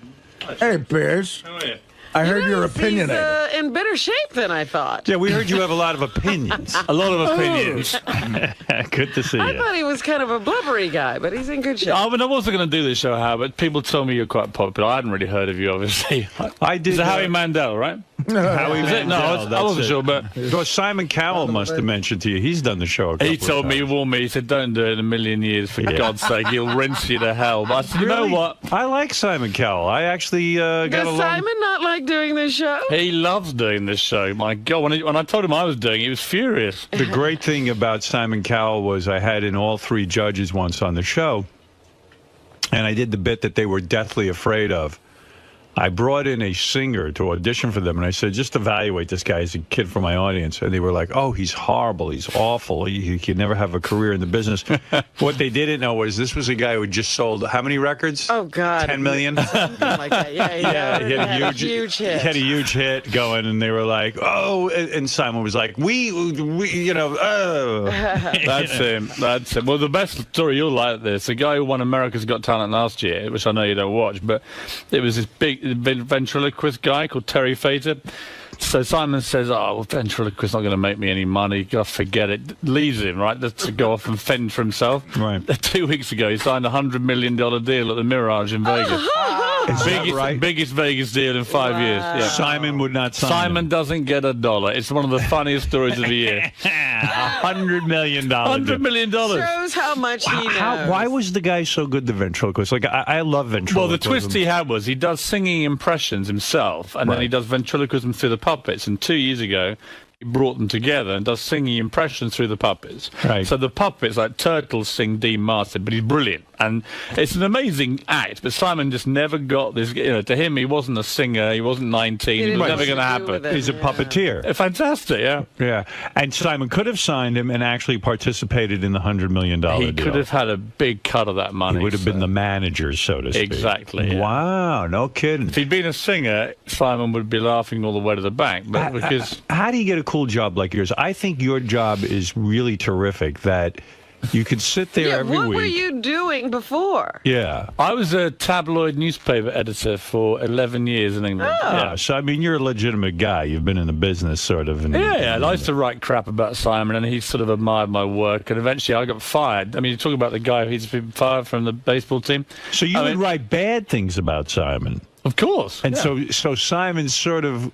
Hey, Piers. How are you? I heard you're opinionated. He's in better shape than I thought. Yeah, we heard you have a lot of opinions. A lot of opinions. Good to see you. I thought he was kind of a blubbery guy, but he's in good shape. I wasn't going to do this show, Howard, but people told me you're quite popular. I hadn't really heard of you, obviously. I did. Is it Howie Mandel, right? Howie Is it? No, I wasn't sure, but... Well, Simon Cowell must have mentioned to you. He's done the show a couple He told me, he warned me, he said, don't do it in a million years, for God's sake, he'll rinse you to hell. But I said, you know what? I like Simon Cowell. I actually got Does along... Simon not like doing this show? He loves doing this show. My God, when I told him I was doing it, he was furious. The great thing about Simon Cowell was I had in all 3 judges once on the show, and I did the bit that they were deathly afraid of. I brought in a singer to audition for them, and I said, just evaluate this guy as a kid for my audience. And they were like, oh, he's horrible. He's awful. He could never have a career in the business. What they didn't know was this was a guy who had just sold how many records? Oh, God. 10 million? Something like that. Yeah, he had a huge hit. He had a huge hit going, and they were like, oh, and Simon was like, we oh. That's him. That's him. Well, the best story you'll like this, the guy who won America's Got Talent last year, which I know you don't watch, but it was this big ventriloquist guy called Terry Fator. So Simon says, oh, well, ventriloquist's not going to make me any money. God, forget it. Leaves him, right, to go off and fend for himself. Right. 2 weeks ago, he signed a $100 million deal at the Mirage in Vegas. Biggest Vegas deal in 5 years. Yeah. Simon would not sign Simon doesn't get $1. It's one of the funniest stories of the year. $100 million. $100 million. Shows how much he knows. Why was the guy so good, the ventriloquist? Like, I love ventriloquism. Well, the twist he had was he does singing impressions himself, and then he does ventriloquism through the puppets. And 2 years ago, he brought them together and does singing impressions through the puppets. Right. So the puppets, like turtles, sing Dean Martin, but he's brilliant. And it's an amazing act, but Simon just never got this. You know, to him, he wasn't a singer, he wasn't 19, it was never going to happen. He's a puppeteer. Fantastic, yeah. Yeah. And Simon could have signed him and actually participated in the $100 million deal. He could have had a big cut of that money. He would have been the manager, so to speak. Exactly. Yeah. Wow, no kidding. If he'd been a singer, Simon would be laughing all the way to the bank. But because how do you get a cool job like yours? I think your job is really terrific, that you could sit there every week. What were you doing before? Yeah. I was a tabloid newspaper editor for 11 years in England. Oh. Yeah, so I mean, you're a legitimate guy. You've been in the business, sort of. And, yeah. I used to write crap about Simon, and he sort of admired my work, and eventually I got fired. I mean, you talk about the guy who's been fired from the baseball team. So you would write bad things about Simon? Of course. And so Simon sort of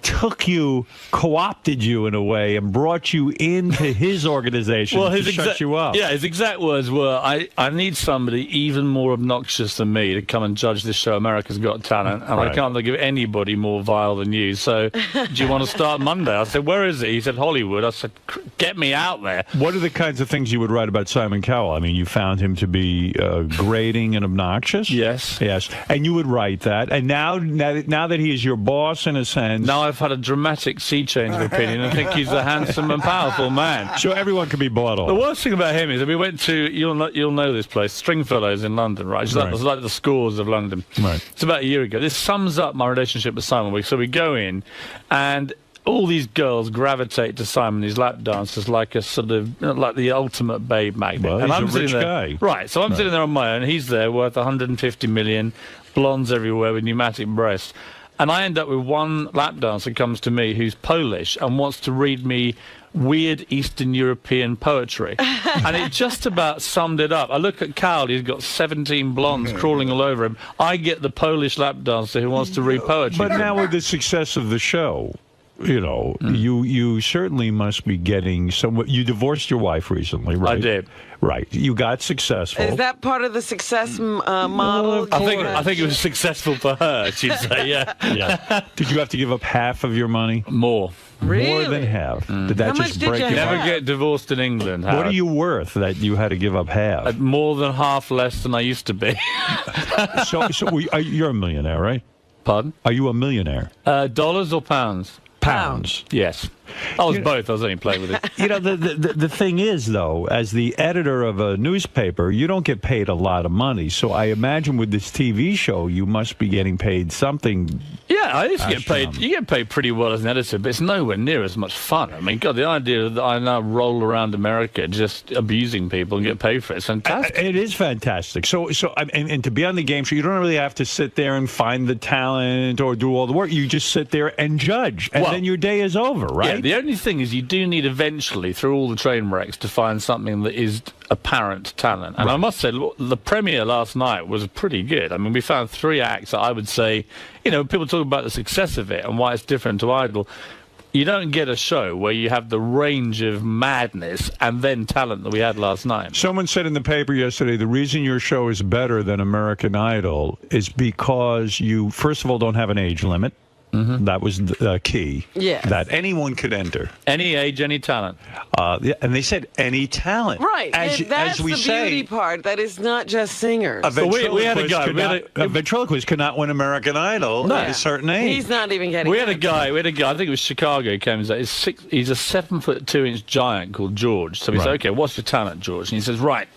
took you, co-opted you in a way, and brought you into his organization to shut you up. Yeah, his exact words were, I need somebody even more obnoxious than me to come and judge this show, America's Got Talent, and I can't think of anybody more vile than you, so do you want to start Monday? I said, where is it? He said, Hollywood. I said, get me out there. What are the kinds of things you would write about Simon Cowell? I mean, you found him to be grating and obnoxious? Yes. Yes. And you would write that, and now that he is your boss, in a sense... Now I've had a dramatic sea change of opinion. I think he's a handsome and powerful man. So everyone can be bought off. The worst thing about him is that we went to, you'll know this place, Stringfellows in London, right? It's like the Scores of London. Right. It's about a year ago. This sums up my relationship with Simon. So we go in, and all these girls gravitate to Simon, these lap dancers, like a sort of, like the ultimate babe magnet. Well, and he's I'm a rich guy. Right, so I'm sitting there on my own. He's there, worth 150 million, blondes everywhere with pneumatic breasts. And I end up with one lap dancer comes to me who's Polish and wants to read me weird Eastern European poetry. And it just about summed it up. I look at Cal, he's got 17 blondes crawling all over him. I get the Polish lap dancer who wants to read poetry. But now with the success of the show, you know, you certainly must be getting somewhat. You divorced your wife recently, right? I did. Right. You got successful. Is that part of the success model? I think it was successful for her, she'd say, yeah. Yeah. Did you have to give up half of your money? More. Really? More than half. Did that just break your Never heart? get divorced in England, Howard. What are you worth that you had to give up half? More than half less than I used to be. So you're a millionaire, right? Pardon? Are you a millionaire? Dollars or pounds? Pounds. Yes. I was both. I was only playing with it. You know, the thing is, though, as the editor of a newspaper, you don't get paid a lot of money. So I imagine with this TV show, you must be getting paid something. Yeah, I used to get paid. You get paid pretty well as an editor, but it's nowhere near as much fun. I mean, God, the idea that I now roll around America just abusing people and get paid for it's fantastic. It is fantastic. So and to be on the game show, you don't really have to sit there and find the talent or do all the work. You just sit there and judge, and then your day is over, right? Yeah, the only thing is you do need eventually, through all the train wrecks, to find something that is apparent talent. And I must say, the premiere last night was pretty good. I mean, we found 3 acts that I would say, you know, people talk about the success of it and why it's different to Idol. You don't get a show where you have the range of madness and then talent that we had last night. Someone said in the paper yesterday, the reason your show is better than American Idol is because you, first of all, don't have an age limit. That was the key. Yes. That anyone could enter. Any age, any talent. Yeah, and they said any talent. Right. That's as we the say, beauty part. That is not just singers. A ventriloquist could not win American Idol at a certain age. He's not even getting We had a guy, I think it was Chicago, came and said, he's a 7'2" giant called George. So we said, okay, what's your talent, George? And he says, right,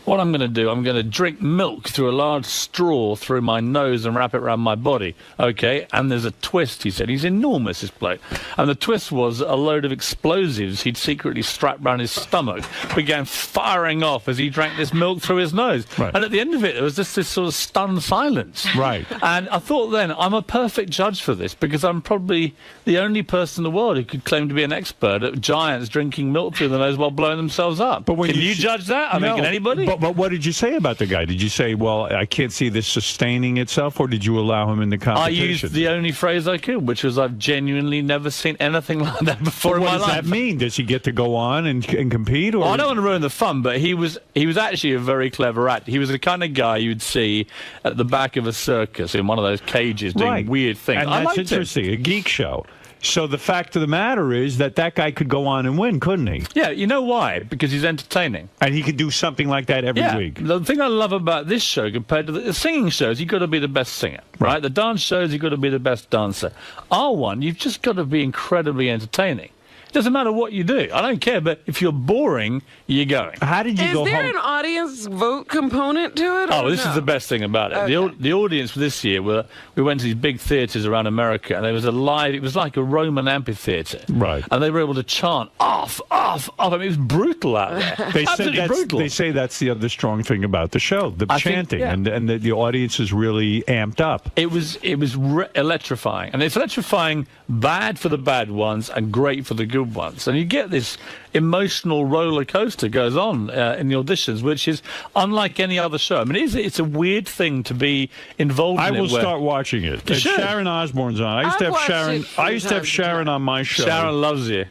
what I'm going to do, I'm going to drink milk through a large straw through my nose and wrap it around my body. Okay, and there's a twist twist, he said. He's enormous, this bloke. And the twist was a load of explosives he'd secretly strapped around his stomach began firing off as he drank this milk through his nose. Right. And at the end of it, there was just this sort of stunned silence. Right. And I thought then, I'm a perfect judge for this because I'm probably the only person in the world who could claim to be an expert at giants drinking milk through the nose while blowing themselves up. But can you judge that? I mean, can anybody? But what did you say about the guy? Did you say, well, I can't see this sustaining itself, or did you allow him in the competition? I used the only phrase I could, which was I've genuinely never seen anything like that before in my life. What does that mean? Does he get to go on and compete? Or? Well, I don't want to ruin the fun, but he was actually a very clever actor. He was the kind of guy you'd see at the back of a circus in one of those cages doing weird things. And that's interesting, a geek show. So the fact of the matter is that guy could go on and win, couldn't he? Yeah, you know why? Because he's entertaining. And he could do something like that every week. The thing I love about this show compared to the singing shows, you've got to be the best singer, right? The dance shows, you've got to be the best dancer. Our one, you've just got to be incredibly entertaining. Doesn't matter what you do. I don't care, but if you're boring, you're going. How did you go home? Is there an audience vote component to it? Oh, this is the best thing about it. Okay. The audience for this year, we went to these big theatres around America, and there was it was like a Roman amphitheatre. Right. And they were able to chant, off, off, off. I mean, it was brutal out there. Absolutely brutal. They say that's the other strong thing about the show, the chanting, and the audience is really amped up. It was electrifying. And it's electrifying bad for the bad ones and great for the good ones, and you get this emotional roller coaster goes on in the auditions, which is unlike any other show. I mean, it's a weird thing to be involved in. I will start watching it. Sharon Osbourne's on. I used to have Sharon on my show. Sharon loves you.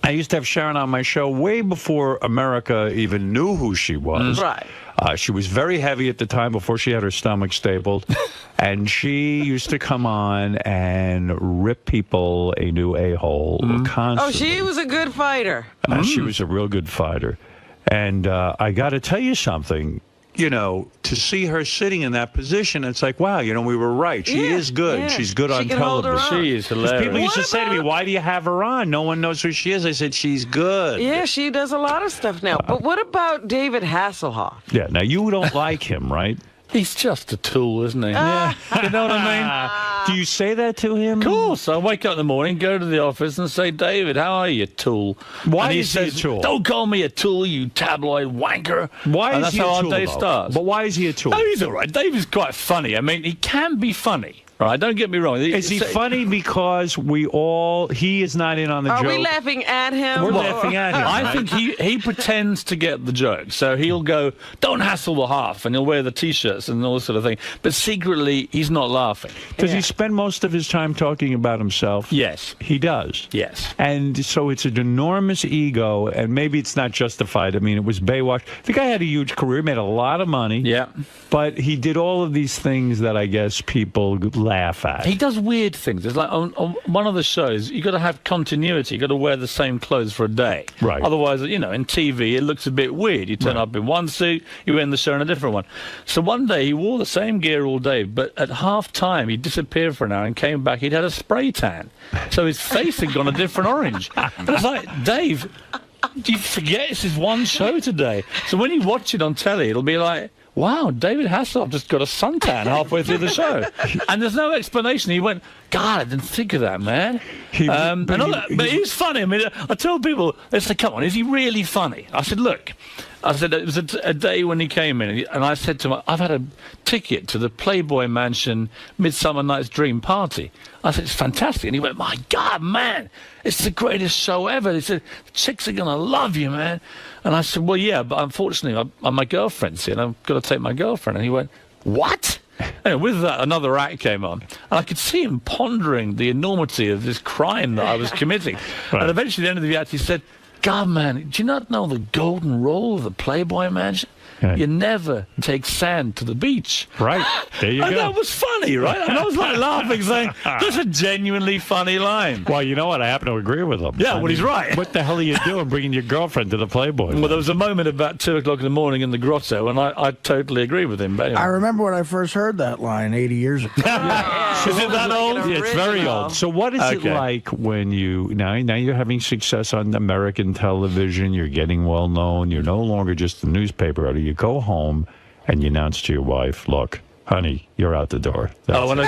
I used to have Sharon on my show way before America even knew who she was. Right. She was very heavy at the time before she had her stomach stapled. And she used to come on and rip people a new a-hole constantly. Oh, she was a good fighter. She was a real good fighter. And I got to tell you something. You know, to see her sitting in that position, it's like, wow, you know, we were right. She is good. Yeah. She's good on can hold her television. own. She is hilarious. People used to say to me, why do you have her on? No one knows who she is. I said, she's good. Yeah, she does a lot of stuff now. But what about David Hasselhoff? Yeah, now you don't like him, right? He's just a tool, isn't he? Yeah. You know what I mean? Do you say that to him? Of course. I wake up in the morning, go to the office and say, David, how are you, tool? Why is he a tool? Don't call me a tool, you tabloid wanker. Why and is that's he a how tool, our day though? starts. But why is he a tool? Oh, he's all right. David's quite funny. I mean, he can be funny. Right, don't get me wrong. Is he funny because he is not in on the joke? Are we laughing at him? We're laughing at him. I think he pretends to get the joke. So he'll go, don't hassle the half, and he'll wear the T-shirts and all this sort of thing. But secretly, he's not laughing. Does he spend most of his time talking about himself? Yes. He does? Yes. And so it's an enormous ego, and maybe it's not justified. I mean, it was Baywatch. The guy had a huge career, made a lot of money. Yeah. But he did all of these things that I guess people laugh at. He does weird things. It's like on one of the shows, you got to have continuity. You got to wear the same clothes for a day. Right. Otherwise, you know, in TV, it looks a bit weird. You turn up in one suit, you end the show in a different one. So one day, he wore the same gear all day, but at half time, he disappeared for an hour and came back. He'd had a spray tan. So his face had gone a different orange. And it's like, Dave, do you forget it's his one show today? So when you watch it on telly, it'll be like, wow, David Hasselhoff just got a suntan halfway through the show. And there's no explanation. He went, God, I didn't think of that, man. But he's funny. I mean, I tell people, they say, come on, is he really funny? I said, look, it was a day when he came in, and I said to him, I've had a ticket to the Playboy Mansion Midsummer Night's Dream party. I said, it's fantastic. And he went, my God, man, it's the greatest show ever. He said, the chicks are going to love you, man. And I said, well, yeah, but unfortunately, my girlfriend's here, and I've got to take my girlfriend. And he went, what? And with that, another act came on, and I could see him pondering the enormity of this crime that I was committing. Right. And eventually, at the end of the act, he said, God, man, do you not know the golden rule of the Playboy Mansion? Okay. You never take sand to the beach. Right. There you go. And that was funny, right? And I was like laughing, saying, that's a genuinely funny line. Well, you know what? I happen to agree with him. Yeah, he's right. What the hell are you doing bringing your girlfriend to the Playboy? Well, there was a moment about 2 o'clock in the morning in the grotto, and I totally agree with him. But anyway. I remember when I first heard that line 80 years ago. Is it that old? Yeah, it's very old. So what is it like when now you're having success on American television, you're getting well known, you're no longer just a newspaper editor, you go home and you announce to your wife, look, honey, you're out the door. When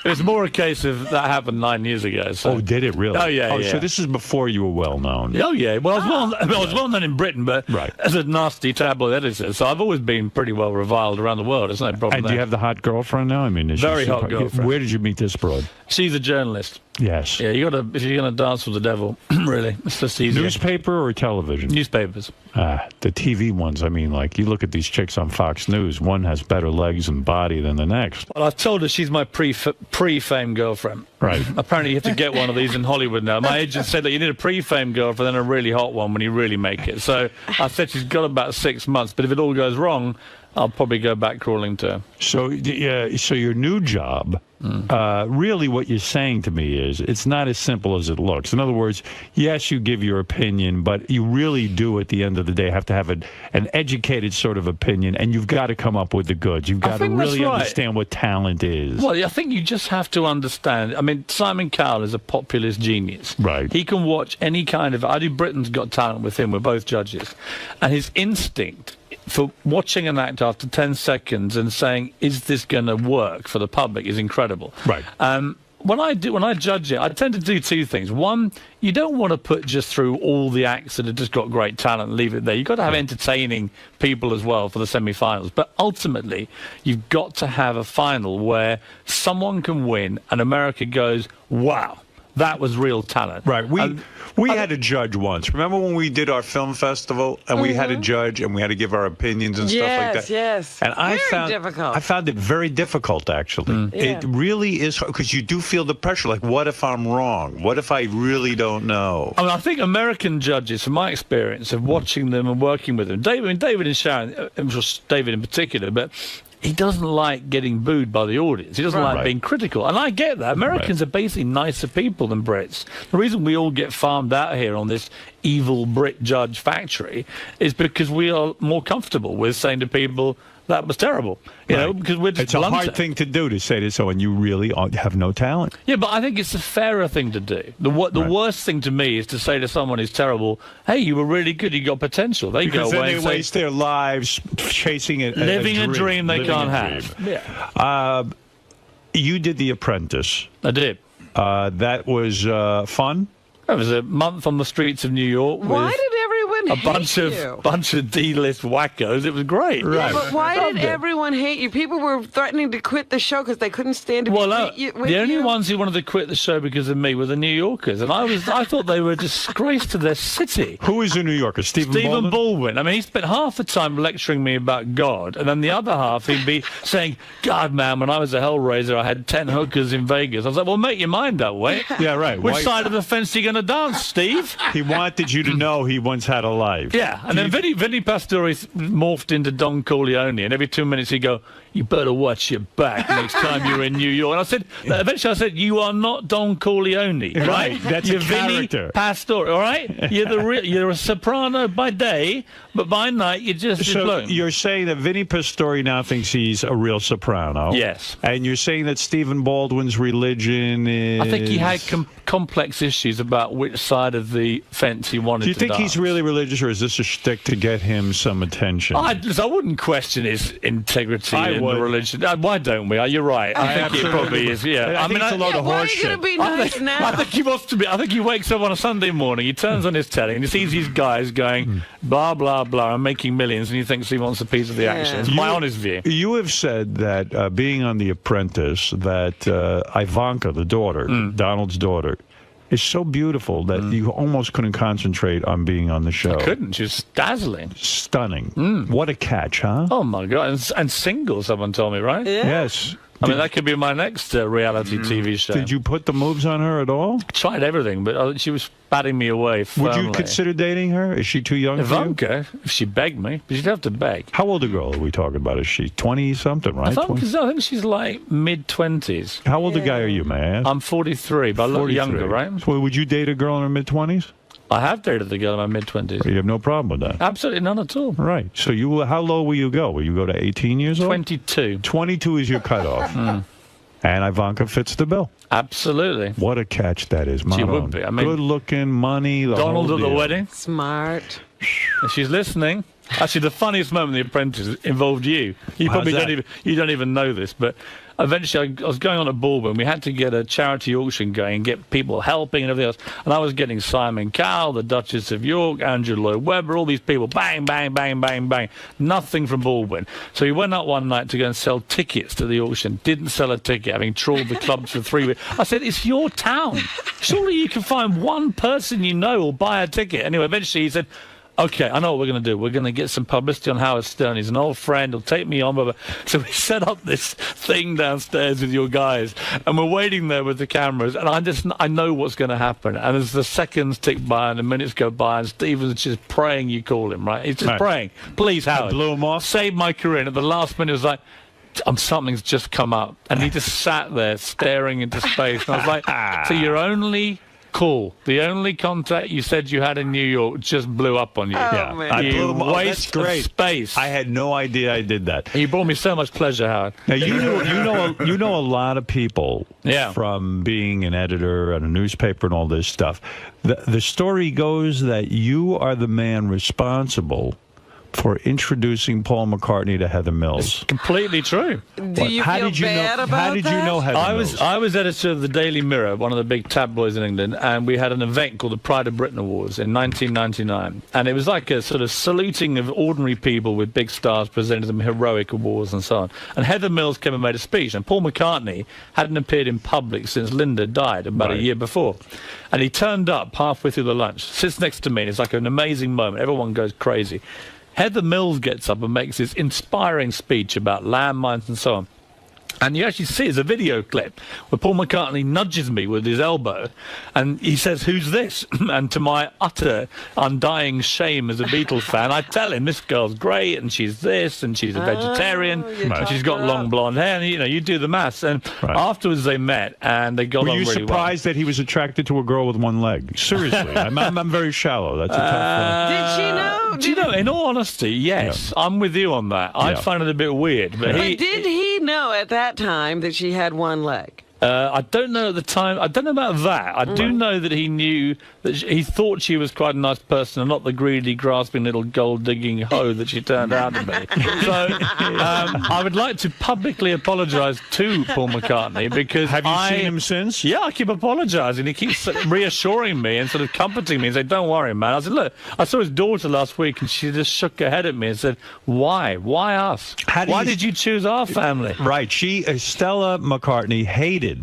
It was more a case of that happened 9 years ago. So. Oh, did it really? Oh, yeah, so this is before you were well known. Oh, yeah. Well, I was well known in Britain, but as a nasty tabloid editor, so I've always been pretty well reviled around the world. It's no problem. And do you have the hot girlfriend now? I mean, is very she hot girlfriend. Where did you meet this broad? She's a journalist. Yes. Yeah, if you're gonna dance with the devil, really, it's just easy. Newspaper or television? Newspapers. The TV ones. I mean, like you look at these chicks on Fox News. One has better legs and body than the next. Well, I've told her she's my pre-fame girlfriend. Right. Apparently, you have to get one of these in Hollywood now. My agent said that you need a pre-fame girlfriend and a really hot one when you really make it. So I said she's got about 6 months, but if it all goes wrong, I'll probably go back crawling to her. So your new job, really what you're saying to me is it's not as simple as it looks. In other words, yes, you give your opinion, but you really do at the end of the day have to have an educated sort of opinion, and you've got to come up with the goods. You've got to really understand what talent is. Well, I think you just have to understand. I mean, Simon Cowell is a populist genius. Right. He can watch any kind of... I do Britain's Got Talent with him. We're both judges. And his instinct for watching an act after 10 seconds and saying, is this going to work for the public is incredible. Right. When I judge it, I tend to do two things. One, you don't want to put just through all the acts that have just got great talent and leave it there. You've got to have entertaining people as well for the semi-finals. But ultimately, you've got to have a final where someone can win and America goes, wow, that was real talent. Right. We had a judge once. Remember when we did our film festival and we had a judge and we had to give our opinions and stuff like that? Yes. And I difficult. found it very difficult, actually. It really is, because you do feel the pressure. Like, what if I'm wrong? What if I really don't know? I mean, I think American judges, from my experience of watching them and working with them, David and Sharon, just David in particular, but he doesn't like getting booed by the audience. He doesn't like being critical. And I get that. Americans are basically nicer people than Brits. The reason we all get farmed out here on this evil Brit judge factory is because we are more comfortable with saying to people, that was terrible. You know, because we're just It's a hard thing to do, to say to someone, you really have no talent. Yeah, but I think it's a fairer thing to do. The worst thing to me is to say to someone who's terrible, hey, you were really good, you got potential. They Because go away then and they waste their lives chasing living a dream they can't have. Yeah. You did The Apprentice. I did. That was fun? It was a month on the streets of New York. Why did everyone a hate bunch of D-list wackos. It was great. Yeah, but why did everyone hate you? People were threatening to quit the show because they couldn't stand to be with you. The only ones who wanted to quit the show because of me were the New Yorkers, and I thought they were a disgrace to their city. Who is a New Yorker? Stephen Baldwin. I mean, he spent half the time lecturing me about God, and then the other half he'd be saying, God, man, when I was a Hellraiser, I had 10 hookers in Vegas. I was like, well, make your mind up, wait. Yeah, right. Which side of the fence are you going to dance, Steve? He wanted you to know he once had a life. Yeah, and then Vinny Pastore morphed into Don Corleone, and every 2 minutes he'd go, you better watch your back next time you're in New York. And I said, eventually I said, you are not Don Corleone, right? That's you're a character. Vinny Pastore, all right? You're a soprano by day, but by night you're just blown. You're saying that Vinny Pastore now thinks he's a real soprano. Yes. And you're saying that Stephen Baldwin's religion is... I think he had complex issues about which side of the fence he wanted to Do you think dance. he's really religious, or is this a shtick to get him some attention? I wouldn't question his integrity in the religion. Why don't we? You're right. I think it probably is. Yeah. I think it's a load of why are horse you going to shit. be nice now? I think he wants to be. I think he wakes up on a Sunday morning, he turns on his telly, and he sees these guys going blah blah blah and making millions, and he thinks he wants a piece of the action. It's my honest view. You have said that being on The Apprentice, that Ivanka, the daughter, Donald's daughter, is so beautiful that you almost couldn't concentrate on being on the show. I couldn't. She was dazzling. Stunning. What a catch, huh? Oh, my God. And single, someone told me, right? Yeah. Yes. I mean, that could be my next reality TV show. Did you put the moves on her at all? Tried everything, but she was batting me away firmly. Would you consider dating her? Is she too young Ivanka, if she begged me. But she'd have to beg. How old a girl are we talking about? Is she 20-something, right? I think she's like mid-20s. How old a guy are you, man? I'm 43, but I look younger, right? So would you date a girl in her mid-20s? I have dated the girl in my mid-20s. You have no problem with that? Absolutely none at all. Right. So how low will you go? Will you go to 18 years old? 22. 22 is your cutoff. And Ivanka fits the bill. Absolutely. What a catch that is, Maron. She would be. I mean, good-looking, money. Donald at the wedding. Smart. If she's listening, Actually, the funniest moment in The Apprentice involved you. You probably don't even know this, but eventually I was going on a ball and we had to get a charity auction going and get people helping and everything else. And I was getting Simon Cowell, the Duchess of York, Andrew Lloyd Webber, all these people, bang, bang, bang, bang, bang. Nothing from Baldwin. So we went up one night to go and sell tickets to the auction. Didn't sell a ticket, having trawled the clubs for 3 weeks. I said, it's your town. Surely you can find one person you know will buy a ticket. Anyway, eventually he said, okay, I know what we're going to do. We're going to get some publicity on Howard Stern. He's an old friend. He'll take me on. Blah, blah. So we set up this thing downstairs with your guys, and we're waiting there with the cameras, and I know what's going to happen. And as the seconds tick by and the minutes go by, and Stephen's just praying you call him, right? He's just praying. Please, Howard. I blew him off. Save my career. And at the last minute, it was like, something's just come up. And he just sat there staring into space. And I was like, so you're only... Cool. The only contact you said you had in New York just blew up on you. Oh, man. I blew him. Waste of space. I had no idea I did that. And you brought me so much pleasure, Howard. Now you know a lot of people from being an editor at a newspaper and all this stuff. The story goes that you are the man responsible for introducing Paul McCartney to Heather Mills. It's completely true. Do you feel bad about How did you know Heather Mills? I was editor of the Daily Mirror, one of the big tabloids in England, and we had an event called the Pride of Britain Awards in 1999. And it was like a sort of saluting of ordinary people with big stars, presenting them heroic awards and so on. And Heather Mills came and made a speech, and Paul McCartney hadn't appeared in public since Linda died about a year before. And he turned up halfway through the lunch, sits next to me, and it's like an amazing moment. Everyone goes crazy. Heather Mills gets up and makes this inspiring speech about landmines and so on. And you actually see, it's a video clip where Paul McCartney nudges me with his elbow and he says, who's this? And to my utter undying shame as a Beatles fan, I tell him, this girl's great and she's this and she's a vegetarian and she's got long blonde hair. And, you do the maths. And afterwards they met and they got on really well. Were you surprised that he was attracted to a girl with one leg? Seriously. I'm very shallow. That's a tough one. Did she know? Do you know, in all honesty, yes. I'm with you on that. I find it a bit weird. But did he know at that time that she had one leg? I don't know at the time. I don't know about that. I do know that he knew that he thought she was quite a nice person and not the greedy, grasping little gold-digging hoe that she turned out to be. So I would like to publicly apologise to Paul McCartney because have you seen him since? Yeah, I keep apologising. He keeps reassuring me and sort of comforting me and saying, "Don't worry, man." I said, "Look, I saw his daughter last week and she just shook her head at me and said, why? Why us? Why did you choose our family?" Right. Stella McCartney hated.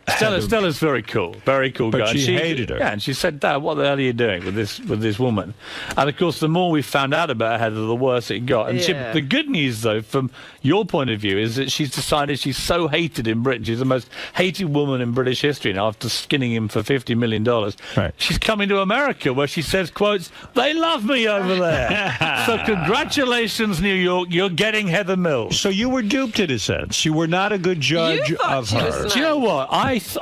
Stella's very cool but guy. She hated her. Yeah, and she said, "Dad, what the hell are you doing with this woman?" And of course, the more we found out about her, the worse it got. And the good news, though, from your point of view, is that she's decided she's so hated in Britain. She's the most hated woman in British history now after skinning him for $50 million. Right. She's coming to America where she says, quotes, "They love me over there." So congratulations, New York. You're getting Heather Mills. So you were duped in a sense. You were not a good judge of her. Do you know what?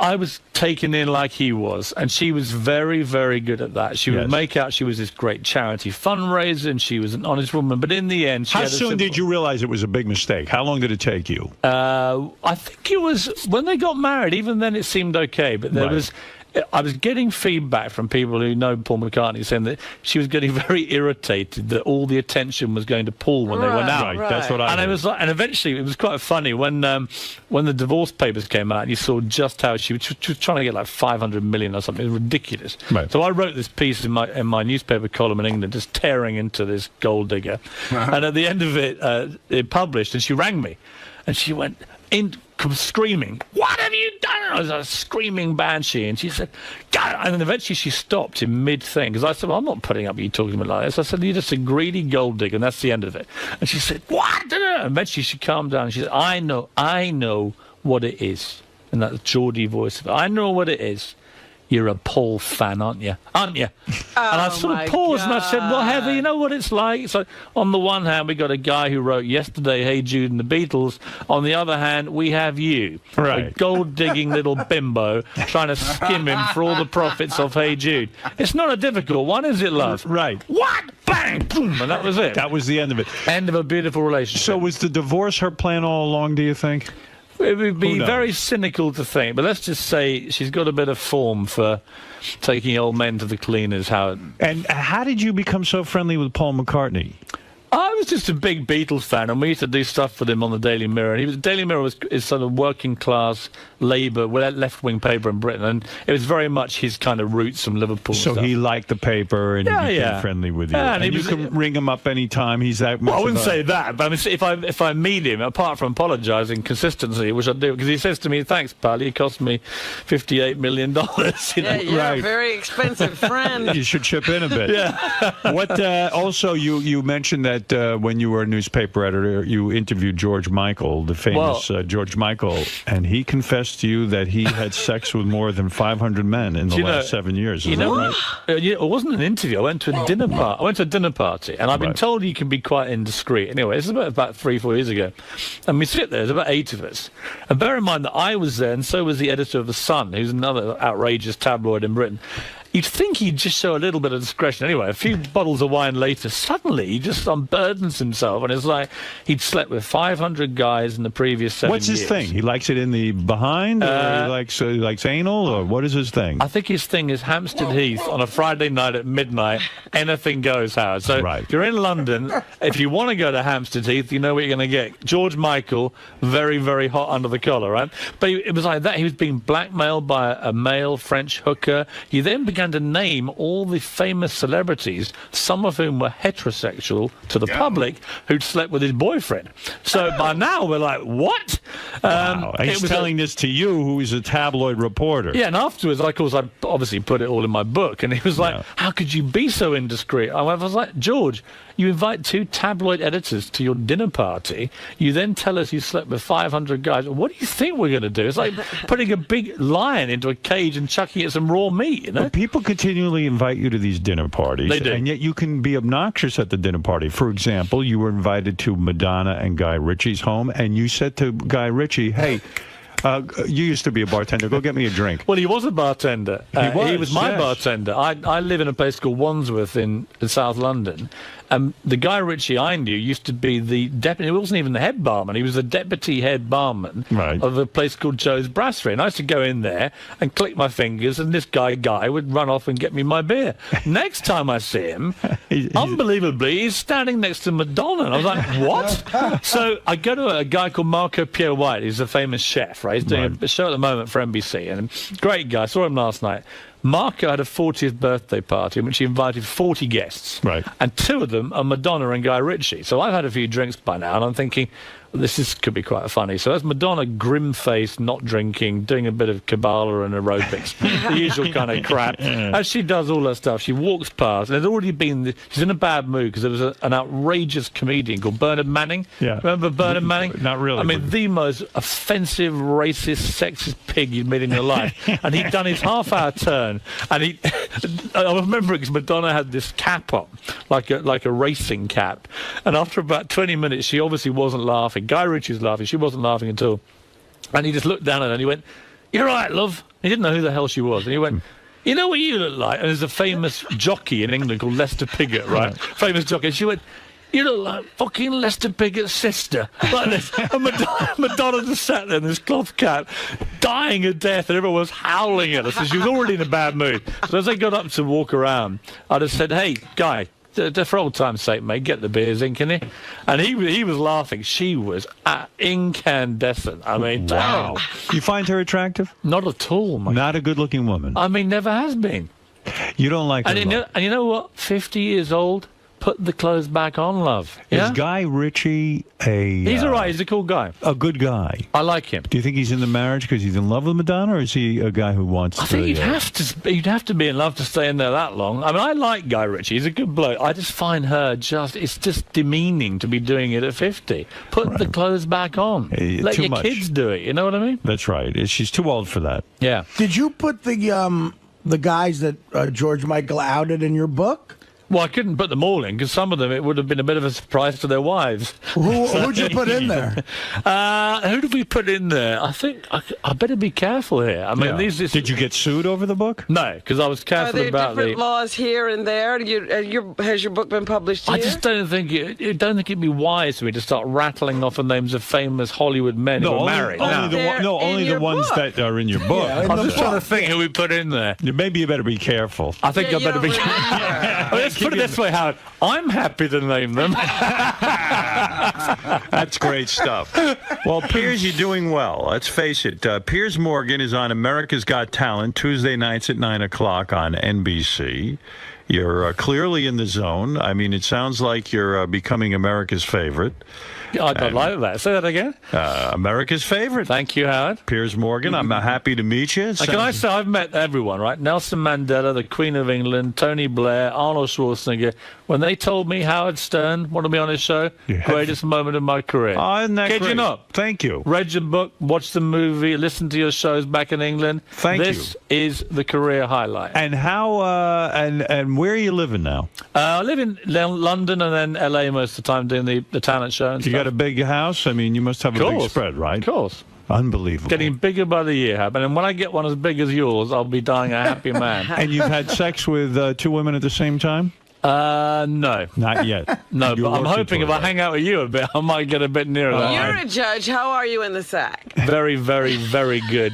I was taken in like he was, and she was very, very good at that. She would make out she was this great charity fundraiser, and she was an honest woman. But in the end, how soon did you realize it was a big mistake? How long did it take you? I think it was when they got married. Even then, it seemed okay. But I was getting feedback from people who know Paul McCartney saying that she was getting very irritated that all the attention was going to Paul when they went out. Right. That's what I heard. It was like, and eventually it was quite funny when the divorce papers came out and you saw just how she was trying to get like 500 million or something. It was ridiculous. Right. So I wrote this piece in my newspaper column in England, just tearing into this gold digger. And at the end of it published, and she rang me, and she went screaming, "What have you done?" I was a screaming banshee, and she said, "God!" And then eventually she stopped in mid-thing, because I said, "Well, I'm not putting up with you talking to me like this." I said, "You're just a greedy gold digger, and that's the end of it." And she said, "What?" And eventually she calmed down, and she said, I know what it is." And that Geordie voice of it, "I know what it is. You're a Paul fan, aren't you? Aren't you?" And I sort of paused and I said, "Well, Heather, you know what it's like?" So on the one hand, we got a guy who wrote Yesterday, Hey Jude and the Beatles. On the other hand, we have you, a gold-digging little bimbo, trying to skim him for all the profits of Hey Jude. It's not a difficult one, is it, love? Right. What? Bang! Boom! And that was it. That was the end of it. End of a beautiful relationship. So was the divorce her plan all along, do you think? It would be very cynical to think, but let's just say she's got a bit of form for taking old men to the cleaners, Howard. And how did you become so friendly with Paul McCartney? I was just a big Beatles fan, and we used to do stuff with him on the Daily Mirror. And the Daily Mirror is sort of working class Labour, left-wing paper in Britain, and it was very much his kind of roots from Liverpool. So he liked the paper and he became friendly with you. Yeah, and you can ring him up anytime. He's that much. Well, I wouldn't say that, but I mean, if I meet him, apart from apologising consistently, which I do, because he says to me, "Thanks, pal, you cost me $58 million." You know? You're a very expensive friend. You should chip in a bit. Yeah. What? Also, you mentioned that when you were a newspaper editor, you interviewed George Michael, the famous George Michael, and he confessed to you that he had sex with more than 500 men in the last 7 years. Is that right? It wasn't an interview. I went to a dinner party. I went to a dinner party, and I've been told you can be quite indiscreet. Anyway, this is about 3-4 years ago, and we sit there. There's about 8 of us, and bear in mind that I was there, and so was the editor of The Sun, who's another outrageous tabloid in Britain. You'd think he'd just show a little bit of discretion. Anyway, a few bottles of wine later, suddenly he just unburdens himself, and it's like he'd slept with 500 guys in the previous 7 years. What's his thing? He likes it in the behind, or he likes anal, or what is his thing? I think his thing is Hampstead Heath on a Friday night at midnight. Anything goes, Howard. So if you're in London, if you want to go to Hampstead Heath, you know what you're going to get. George Michael, very, very hot under the collar, right? But it was like that. He was being blackmailed by a male French hooker. He then began to name all the famous celebrities, some of whom were heterosexual to the public, who'd slept with his boyfriend. So by now we're like, what? Wow. He's telling this to you, who is a tabloid reporter. Yeah, and afterwards, of course, I obviously put it all in my book, and he was like, how could you be so indiscreet? I was like, George, you invite 2 tabloid editors to your dinner party, you then tell us you slept with 500 guys. What do you think we're going to do? It's like putting a big lion into a cage and chucking it some raw meat, you know? But people continually invite you to these dinner parties. They do. And yet you can be obnoxious at the dinner party. For example, you were invited to Madonna and Guy Ritchie's home, and you said to Guy Ritchie, hey, you used to be a bartender. Go get me a drink. Well, he was a bartender. He was my bartender. I live in a place called Wandsworth in South London. The Guy Ritchie I knew used to be the deputy. He wasn't even the head barman. He was the deputy head barman of a place called Joe's Brasserie. And I used to go in there and click my fingers, and this Guy would run off and get me my beer. Next time I see him, unbelievably, he's standing next to Madonna. And I was like, what? So I go to a guy called 𝗦𝗫𝗄𝗿𝗍. He's a famous chef, right? He's doing a show at the moment for NBC. And great guy. I saw him last night. Marco had a 40th birthday party in which he invited 40 guests. Right. And 2 of them are Madonna and Guy Ritchie. So I've had a few drinks by now, and I'm thinking, could be quite funny. So that's Madonna, grim-faced, not drinking, doing a bit of Kabbalah and aerobics, the usual kind of crap. As she does all her stuff, she walks past, and there's already been... She's in a bad mood because there was an outrageous comedian called Bernard Manning. Yeah. Remember Bernard Manning? Not really. I mean, the most offensive, racist, sexist pig you'd meet in your life. And he'd done his half-hour turn, and I remember it because Madonna had this cap on, like a racing cap. And after about 20 minutes, she obviously wasn't laughing. Guy Ritchie was laughing. She wasn't laughing at all. And he just looked down at her and he went, "You're right, love." He didn't know who the hell she was. And he went, "You know what you look like?" And there's a famous jockey in England called Lester Piggott, right? Famous jockey. And she went, "You look like fucking Lester Piggott's sister." Like this. And Madonna just sat there in this cloth cap, dying of death, and everyone was howling at her. So she was already in a bad mood. So as they got up to walk around, I just said, "Hey, Guy, for old time's sake, mate, get the beers in, can you?" And he was laughing. She was incandescent. I mean, wow. You find her attractive? Not at all, mate. Not a good-looking woman? I mean, never has been. You don't like her? And you know what? 50 years old. Put the clothes back on, love. Is Guy Ritchie He's all right. He's a cool guy. A good guy. I like him. Do you think he's in the marriage because he's in love with Madonna, or is he a guy who wants to... I think you'd have to be in love to stay in there that long. I mean, I like Guy Ritchie. He's a good bloke. I just find her it's just demeaning to be doing it at 50. Put the clothes back on. Let your kids do it. You know what I mean? That's right. She's too old for that. Yeah. Did you put the guys that George Michael outed in your book? Well, I couldn't put them all in because some of them, it would have been a bit of a surprise to their wives. Who'd you put in there? Who did we put in there? I think I better be careful here. I mean, Did you get sued over the book? No, because I was careful about different laws here and there? Has your book been published here? I just don't think it'd be wise for me to start rattling off the names of famous Hollywood men who are married. Only the ones that are in your book. I'm just trying to think who we put in there. Maybe you better be careful. I think I better be careful. put it this way, Howard. I'm happy to name them. That's great stuff. Well, Piers, you're doing well. Let's face it. Piers Morgan is on America's Got Talent Tuesday nights at 9 o'clock on NBC. You're clearly in the zone. I mean, it sounds like you're becoming America's favorite. I don't like that. Say that again. America's favorite. Thank you, Howard. Piers Morgan, I'm happy to meet you. Can I say I've met everyone, right? Nelson Mandela, the Queen of England, Tony Blair, Arnold Schwarzenegger. When they told me Howard Stern wanted me on his show, greatest moment of my career. Oh, isn't that Kid great? you not. Thank you. Read your book, watched the movie, listened to your shows back in England. This is the career highlight. And how, and where are you living now? I live in London and then LA most of the time doing the talent show and You stuff. got a big house? I mean, you must have a big spread, right? Of course. Unbelievable. Getting bigger by the year, Hab. And when I get one as big as yours, I'll be dying a happy man. And you've had sex with 2 women at the same time? No. Not yet. No, You're but I'm working hoping if toward I hang out with you a bit, I might get a bit nearer that. You're a judge. How are you in the sack? Very, very, very good.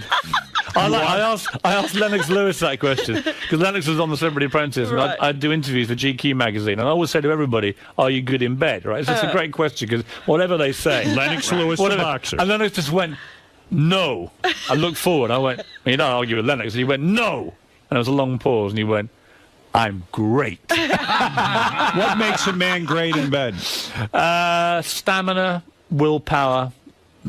I asked Lennox Lewis that question because Lennox was on the Celebrity Apprentice, and Right. I'd do interviews for GQ magazine, and I always say to everybody, "Are you good in bed?" Right? It's just a great question because whatever they say, Lennox Lewis, the boxer, and Lennox just went, "No." I looked forward. I went, "You don't argue with Lennox." And he went, "No," and there was a long pause, and he went, "I'm great." What makes a man great in bed? Stamina, willpower,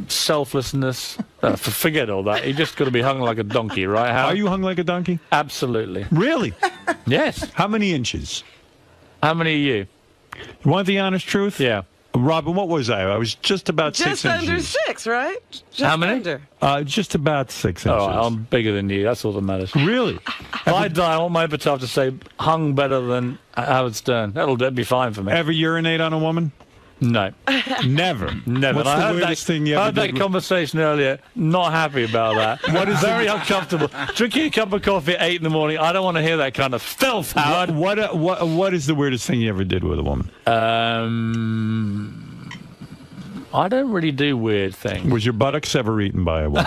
selflessness. Forget all that. You just got to be hung like a donkey, right? Are you hung like a donkey? Absolutely. Really? Yes. How many inches? How many are you? You want the honest truth? Yeah. Robin, what was I? I was just about 6 Just inches. under 6, right? Just How many? Under. Just about 6 inches. Oh, I'm bigger than you. That's all that matters. Really? If I die, I want my epitaph to say, hung better than Howard Stern. That'd be fine for me. Ever urinate on a woman? No. Never. Never. What's And the weirdest thing you ever I had did that with- conversation earlier. Not happy about that. What is very uncomfortable? Drinking a cup of coffee at 8 in the morning. I don't want to hear that kind of filth, Howard. What is the weirdest thing you ever did with a woman? I don't really do weird things. Was your buttocks ever eaten by a woman?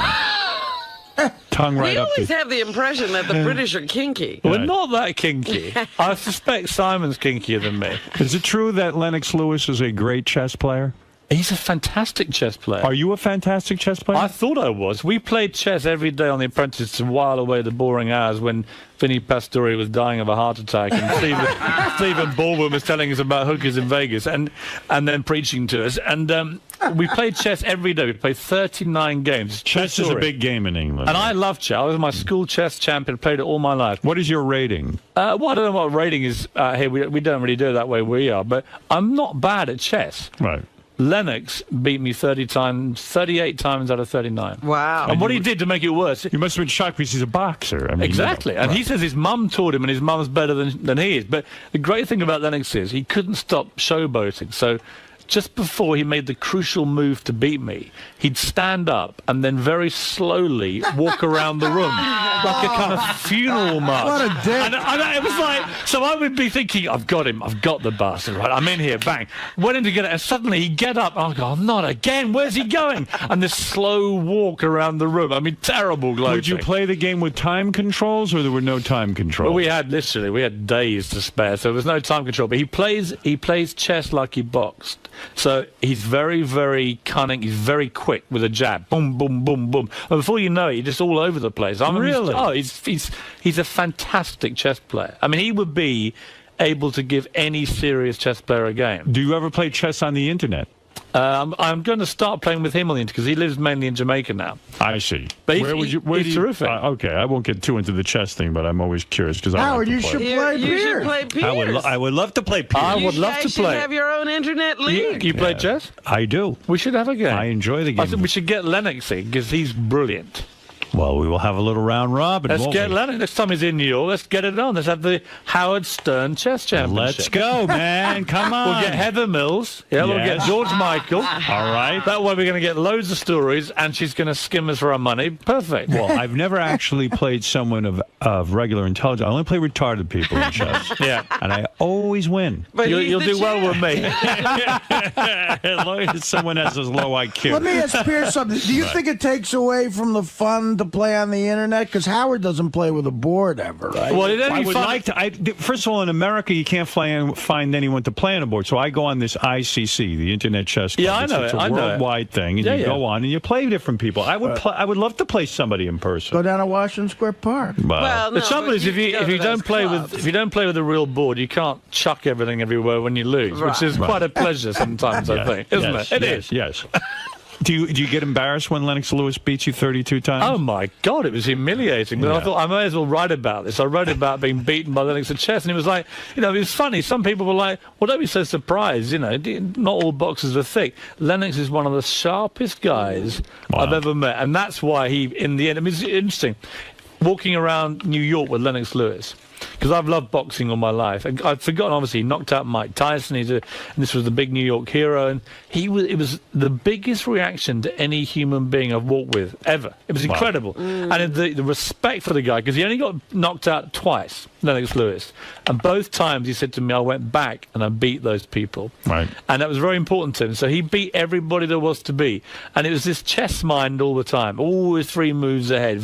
Tongue right We up always to... have the impression that the British are kinky. We're not that kinky. I suspect Simon's kinkier than me. Is it true that Lennox Lewis is a great chess player? He's a fantastic chess player. Are you a fantastic chess player? I thought I was. We played chess every day on The Apprentice to while away the boring hours when Vinnie Pastore was dying of a heart attack and Stephen Baldwin was telling us about hookers in Vegas and then preaching to us. And we played chess every day. We played 39 games. Chess is a big game in England. And I love chess. I was my school chess champion. Played it all my life. What is your rating? Well, I don't know what rating is here. We don't really do it that way where we are. But I'm not bad at chess. Right. Lennox beat me 38 times out of 39. Wow. And what he did to make it worse... You must have been shocked because he's a boxer. I mean, Exactly. you know, And right. he says his mum taught him and his mum's better than he is. But the great thing about Lennox is he couldn't stop showboating. So just before he made the crucial move to beat me, he'd stand up and then very slowly walk around the room like a kind of funeral march. What a dick. And it was like, so I would be thinking, I've got him, I've got the bastard, right? I'm in here, bang. Went in to get it, and suddenly he'd get up, and I'd go, not again, where's he going? And this slow walk around the room. I mean, terrible gloating. Would you play the game with time controls, or there were no time controls? Well, we had days to spare, so there was no time control. But he plays chess like he boxed. So he's very, very cunning. He's very quick with a jab. Boom, boom, boom, boom. And before you know it, you're just all over the place. Really? He's a fantastic chess player. I mean, he would be able to give any serious chess player a game. Do you ever play chess on the internet? I'm going to start playing with him on the internet because he lives mainly in Jamaica now. I see. But he's terrific. Okay, I won't get too into the chess thing, but I'm always curious because Howard, I you like to should play. play You should Piers. play Piers. I would love to play Piers. I would love You to guys should play. have your own internet league. You play chess? I do. We should have a game. I enjoy the I game. think we should get Lennox in because he's brilliant. Well, we will have a little round robin. Let's won't get we? Lennox. Next time he's in New York, let's get it on. Let's have the Howard Stern Chess Championship. Let's go, man. Come on. We'll get Heather Mills. Yeah, we'll get Yes. George Michael. All right. That way we're going to get loads of stories, and she's going to skim us for our money. Perfect. Well, I've never actually played someone of regular intelligence. I only play retarded people in chess. Yeah. And I always win. But You'll he's do the well with me. As long as someone has a low IQ. Let me ask Piers something. Do you think it takes away from the fun to play on the internet? Because Howard doesn't play with a board ever, right? Well, I would like to. First of all, in America, you can't find anyone to play on a board. So I go on this ICC, the Internet Chess Club. Yeah, I know it's it. a I know worldwide thing, and you go on and you play different people. I would love to play somebody in person. Go down to Washington Square Park. Well, the trouble is, if you don't play with a real board, you can't chuck everything everywhere when you lose, which is quite a pleasure sometimes. I think, isn't it? It is. Yes. Do you get embarrassed when Lennox Lewis beats you 32 times? Oh, my God, it was humiliating. But I thought I may as well write about this. I wrote about being beaten by Lennox at chess, and it was like, it was funny. Some people were like, well, don't be so surprised. Not all boxers are thick. Lennox is one of the sharpest guys I've ever met, and that's why he, in the end, it's interesting, walking around New York with Lennox Lewis, because I've loved boxing all my life. And I'd forgotten, obviously, he knocked out Mike Tyson. And this was the big New York hero. And it was the biggest reaction to any human being I've walked with, ever. It was incredible. And the respect for the guy, because he only got knocked out twice, Lennox Lewis. And both times he said to me, I went back and I beat those people. Right. And that was very important to him. So he beat everybody there was to beat. And it was this chess mind all the time, always 3 moves ahead.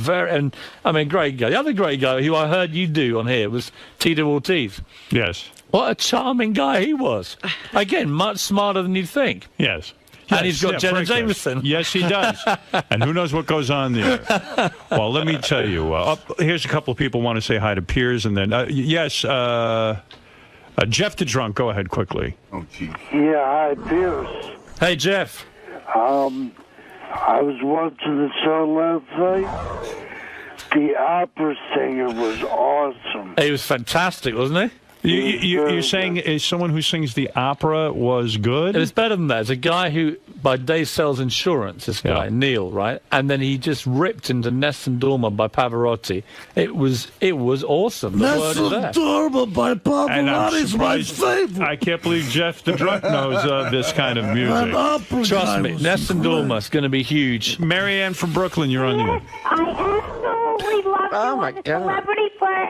Great guy. The other great guy who I heard you do on here was Tito Ortiz. Yes. What a charming guy he was. Again, much smarter than you'd think. Yes. And he's got Jenna Jameson. Yes, he does. And who knows what goes on there. Well, let me tell you. Here's a couple of people want to say hi to Piers. And then, Jeff the Drunk, go ahead quickly. Oh, geez. Yeah, hi, Piers. Hey, Jeff. I was watching the show last night. The opera singer was awesome. He was fantastic, wasn't he? You're saying someone who sings the opera was good? It was better than that. It's a guy who, by day, sells insurance, this guy, Neil, right? And then he just ripped into Nessun Dorma by Pavarotti. It was awesome. Nessun Dorma by Pavarotti is my favorite. I can't believe Jeff the Drunk knows this kind of music. Trust me, Nessun Dorma is going to be huge. Marianne from Brooklyn, you're on the air. I absolutely love you on Celebrity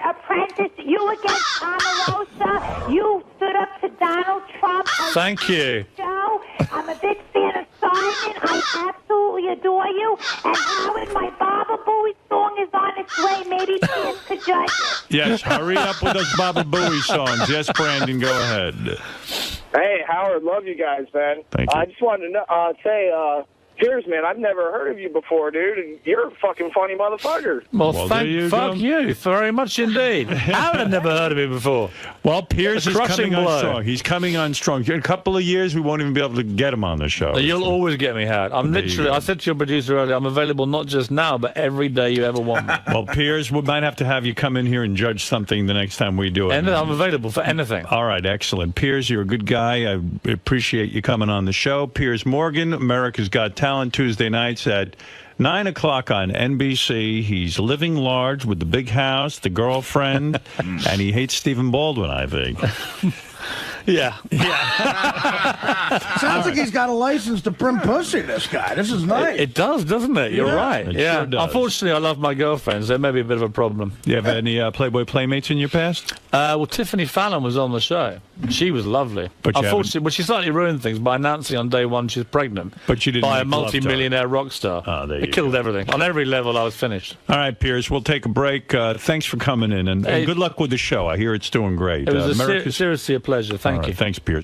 Apprentice. You against Omarosa. You stood up to Donald Trump. Thank you. I'm a big fan of Simon. I absolutely adore you. And Howard, my Baba Booey song is on its way. Maybe Piers could judge it. Yes, hurry up with those Baba Booey songs. Yes, Brandon, go ahead. Hey, Howard, love you guys, man. Thank you. I just wanted to say, Piers, man, I've never heard of you before, dude, and you're a fucking funny motherfucker. Well, fuck you very much indeed. Howard had never heard of me before. Well, Piers is coming on blow. strong. He's coming on strong. In a couple of years, we won't even be able to get him on the show. You'll always get me, Howard. I said to your producer earlier, I'm available not just now, but every day you ever want me. Well, Piers, we might have to have you come in here and judge something the next time we do it. And I'm available for anything. All right, excellent. Piers, you're a good guy. I appreciate you coming on the show. Piers Morgan, America's Got Talent, Tuesday nights at 9 o'clock on NBC. He's living large with the big house, the girlfriend, and he hates Stephen Baldwin, I think. Yeah. Sounds like he's got a license to prim pussy, this guy. This is nice. It does, doesn't it? You're right. It Yeah. sure does. Unfortunately, I love my girlfriends. There may be a bit of a problem. Do you have any Playboy Playmates in your past? Well, Tiffany Fallon was on the show. She was lovely. But unfortunately, she slightly ruined things by announcing on day one she's pregnant. But you didn't by a make love to her. multi-millionaire rock star. It killed everything. On every level, I was finished. All right, Piers, we'll take a break. Thanks for coming in, and good luck with the show. I hear it's doing great. It was seriously a pleasure. Thank you. Thanks, Piers.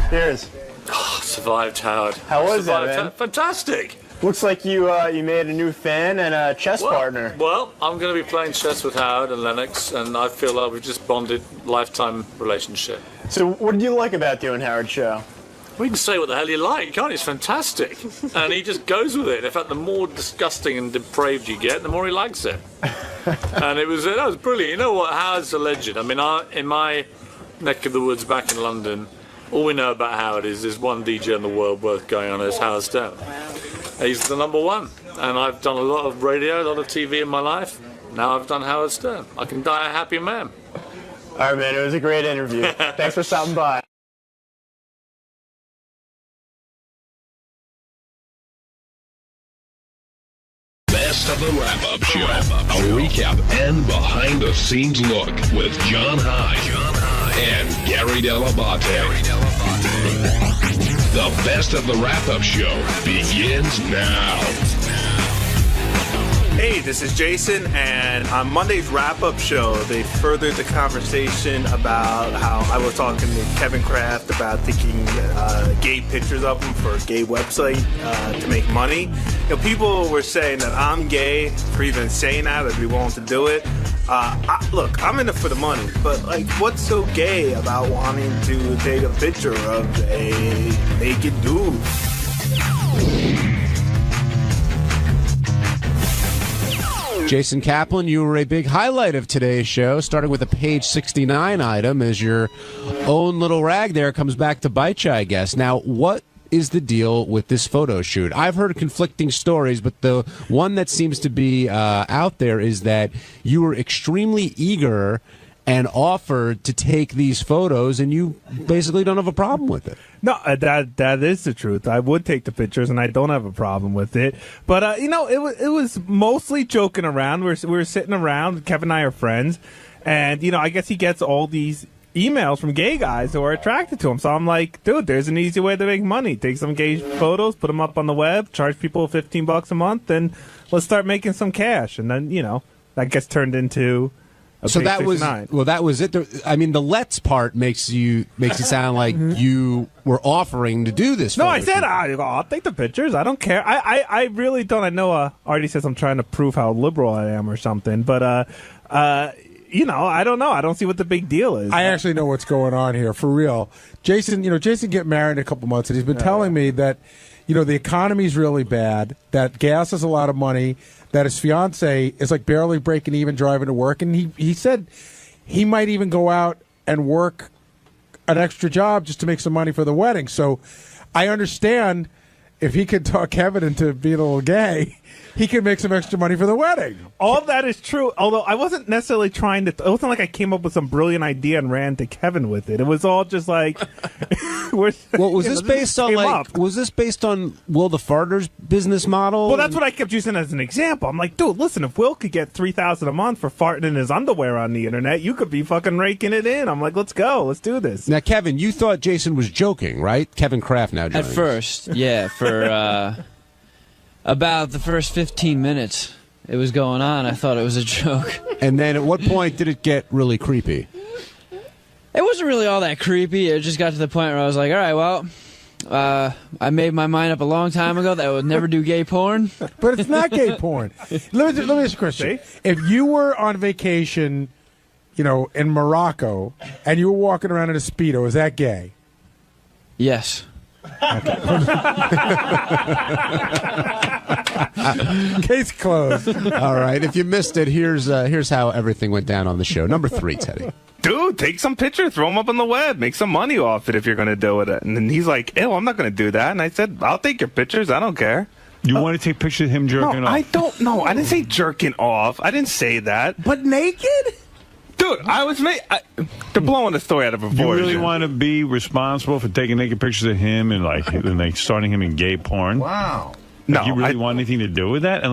Piers. Oh, survived, Howard. How was that, man? Fantastic. Looks like you made a new fan and a chess partner. Well, I'm going to be playing chess with Howard and Lennox, and I feel like we've just bonded, lifetime relationship. So what did you like about doing Howard's show? Well, you can say what the hell you like, can't you? It's fantastic. And he just goes with it. In fact, the more disgusting and depraved you get, the more he likes it. And that was brilliant. You know what? Howard's a legend. I mean, in my neck of the woods back in London, all we know about Howard is there's one DJ in the world worth going on, as Howard Stern. He's the number one. And I've done a lot of radio, a lot of TV in my life. Now I've done Howard Stern. I can die a happy man. All right, man. It was a great interview. Thanks for stopping by. Best of the wrap-up show. A recap and behind-the-scenes look with John Hyde and Gary Dell'Abate. The Best of the Wrap-Up Show begins now. Hey, this is Jason, and on Monday's wrap-up show, they furthered the conversation about how I was talking to Kevin Kraft about taking gay pictures of him for a gay website to make money. You know, people were saying that I'm gay for even saying that, I'd be willing to do it. Look, I'm in it for the money, but like, what's so gay about wanting to take a picture of a naked dude? Jason Kaplan, you were a big highlight of today's show, starting with a page 69 item as your own little rag there comes back to bite you, I guess. Now, what is the deal with this photo shoot? I've heard conflicting stories, but the one that seems to be out there is that you were extremely eager and offered to take these photos, and you basically don't have a problem with it. No, that is the truth. I would take the pictures, and I don't have a problem with it. But you know, it was mostly joking around. We were sitting around. Kevin and I are friends, and you know, I guess he gets all these emails from gay guys who are attracted to him. So I'm like, dude, there's an easy way to make money. Take some gay photos, put them up on the web, charge people $15 a month, and let's start making some cash. And then, you know, that gets turned into so that was that was it. I mean, the let's part makes it sound like you were offering to do this. No, I said I'll take the pictures. I don't care. I really don't. I know Artie says I'm trying to prove how liberal I am or something, but you know, I don't know. I don't see what the big deal is. I actually know what's going on here for real. Jason get married in a couple months, and he's been telling me that, you know, the economy's really bad, that gas is a lot of money, that his fiance is like barely breaking even driving to work, and he said he might even go out and work an extra job just to make some money for the wedding. So I understand if he could talk Kevin into being a little gay, he could make some extra money for the wedding. All of that is true, although I wasn't necessarily trying to... It wasn't like I came up with some brilliant idea and ran to Kevin with it. It was all just like... Was this based on Will the Farter's business model? Well, that's what I kept using as an example. I'm like, dude, listen, if Will could get $3,000 a month for farting in his underwear on the internet, you could be fucking raking it in. I'm like, let's go. Let's do this. Now, Kevin, you thought Jason was joking, right? Kevin Kraft now joining At first, yeah, for... about the first 15 minutes it was going on, I thought it was a joke. And then at what point did it get really creepy? It wasn't really all that creepy. It just got to the point where I was like, all right, well, I made my mind up a long time ago that I would never do gay porn. But it's not gay porn. Let me ask you a question. If you were on vacation, you know, in Morocco, and you were walking around in a Speedo, is that gay? Yes. Okay. Case closed. All right. If you missed it, here's how everything went down on the show. Number 3, Teddy. Dude, take some pictures, throw them up on the web, make some money off it if you're going to do it. And then he's like, ew, I'm not going to do that. And I said, I'll take your pictures. I don't care. You want to take pictures of him jerking off? I don't know. I didn't say jerking off. I didn't say that. But naked? Dude, they're blowing the story out of proportion. You really want to be responsible for taking naked pictures of him and like starting him in gay porn? Wow. Like, you really want anything to do with that? And like,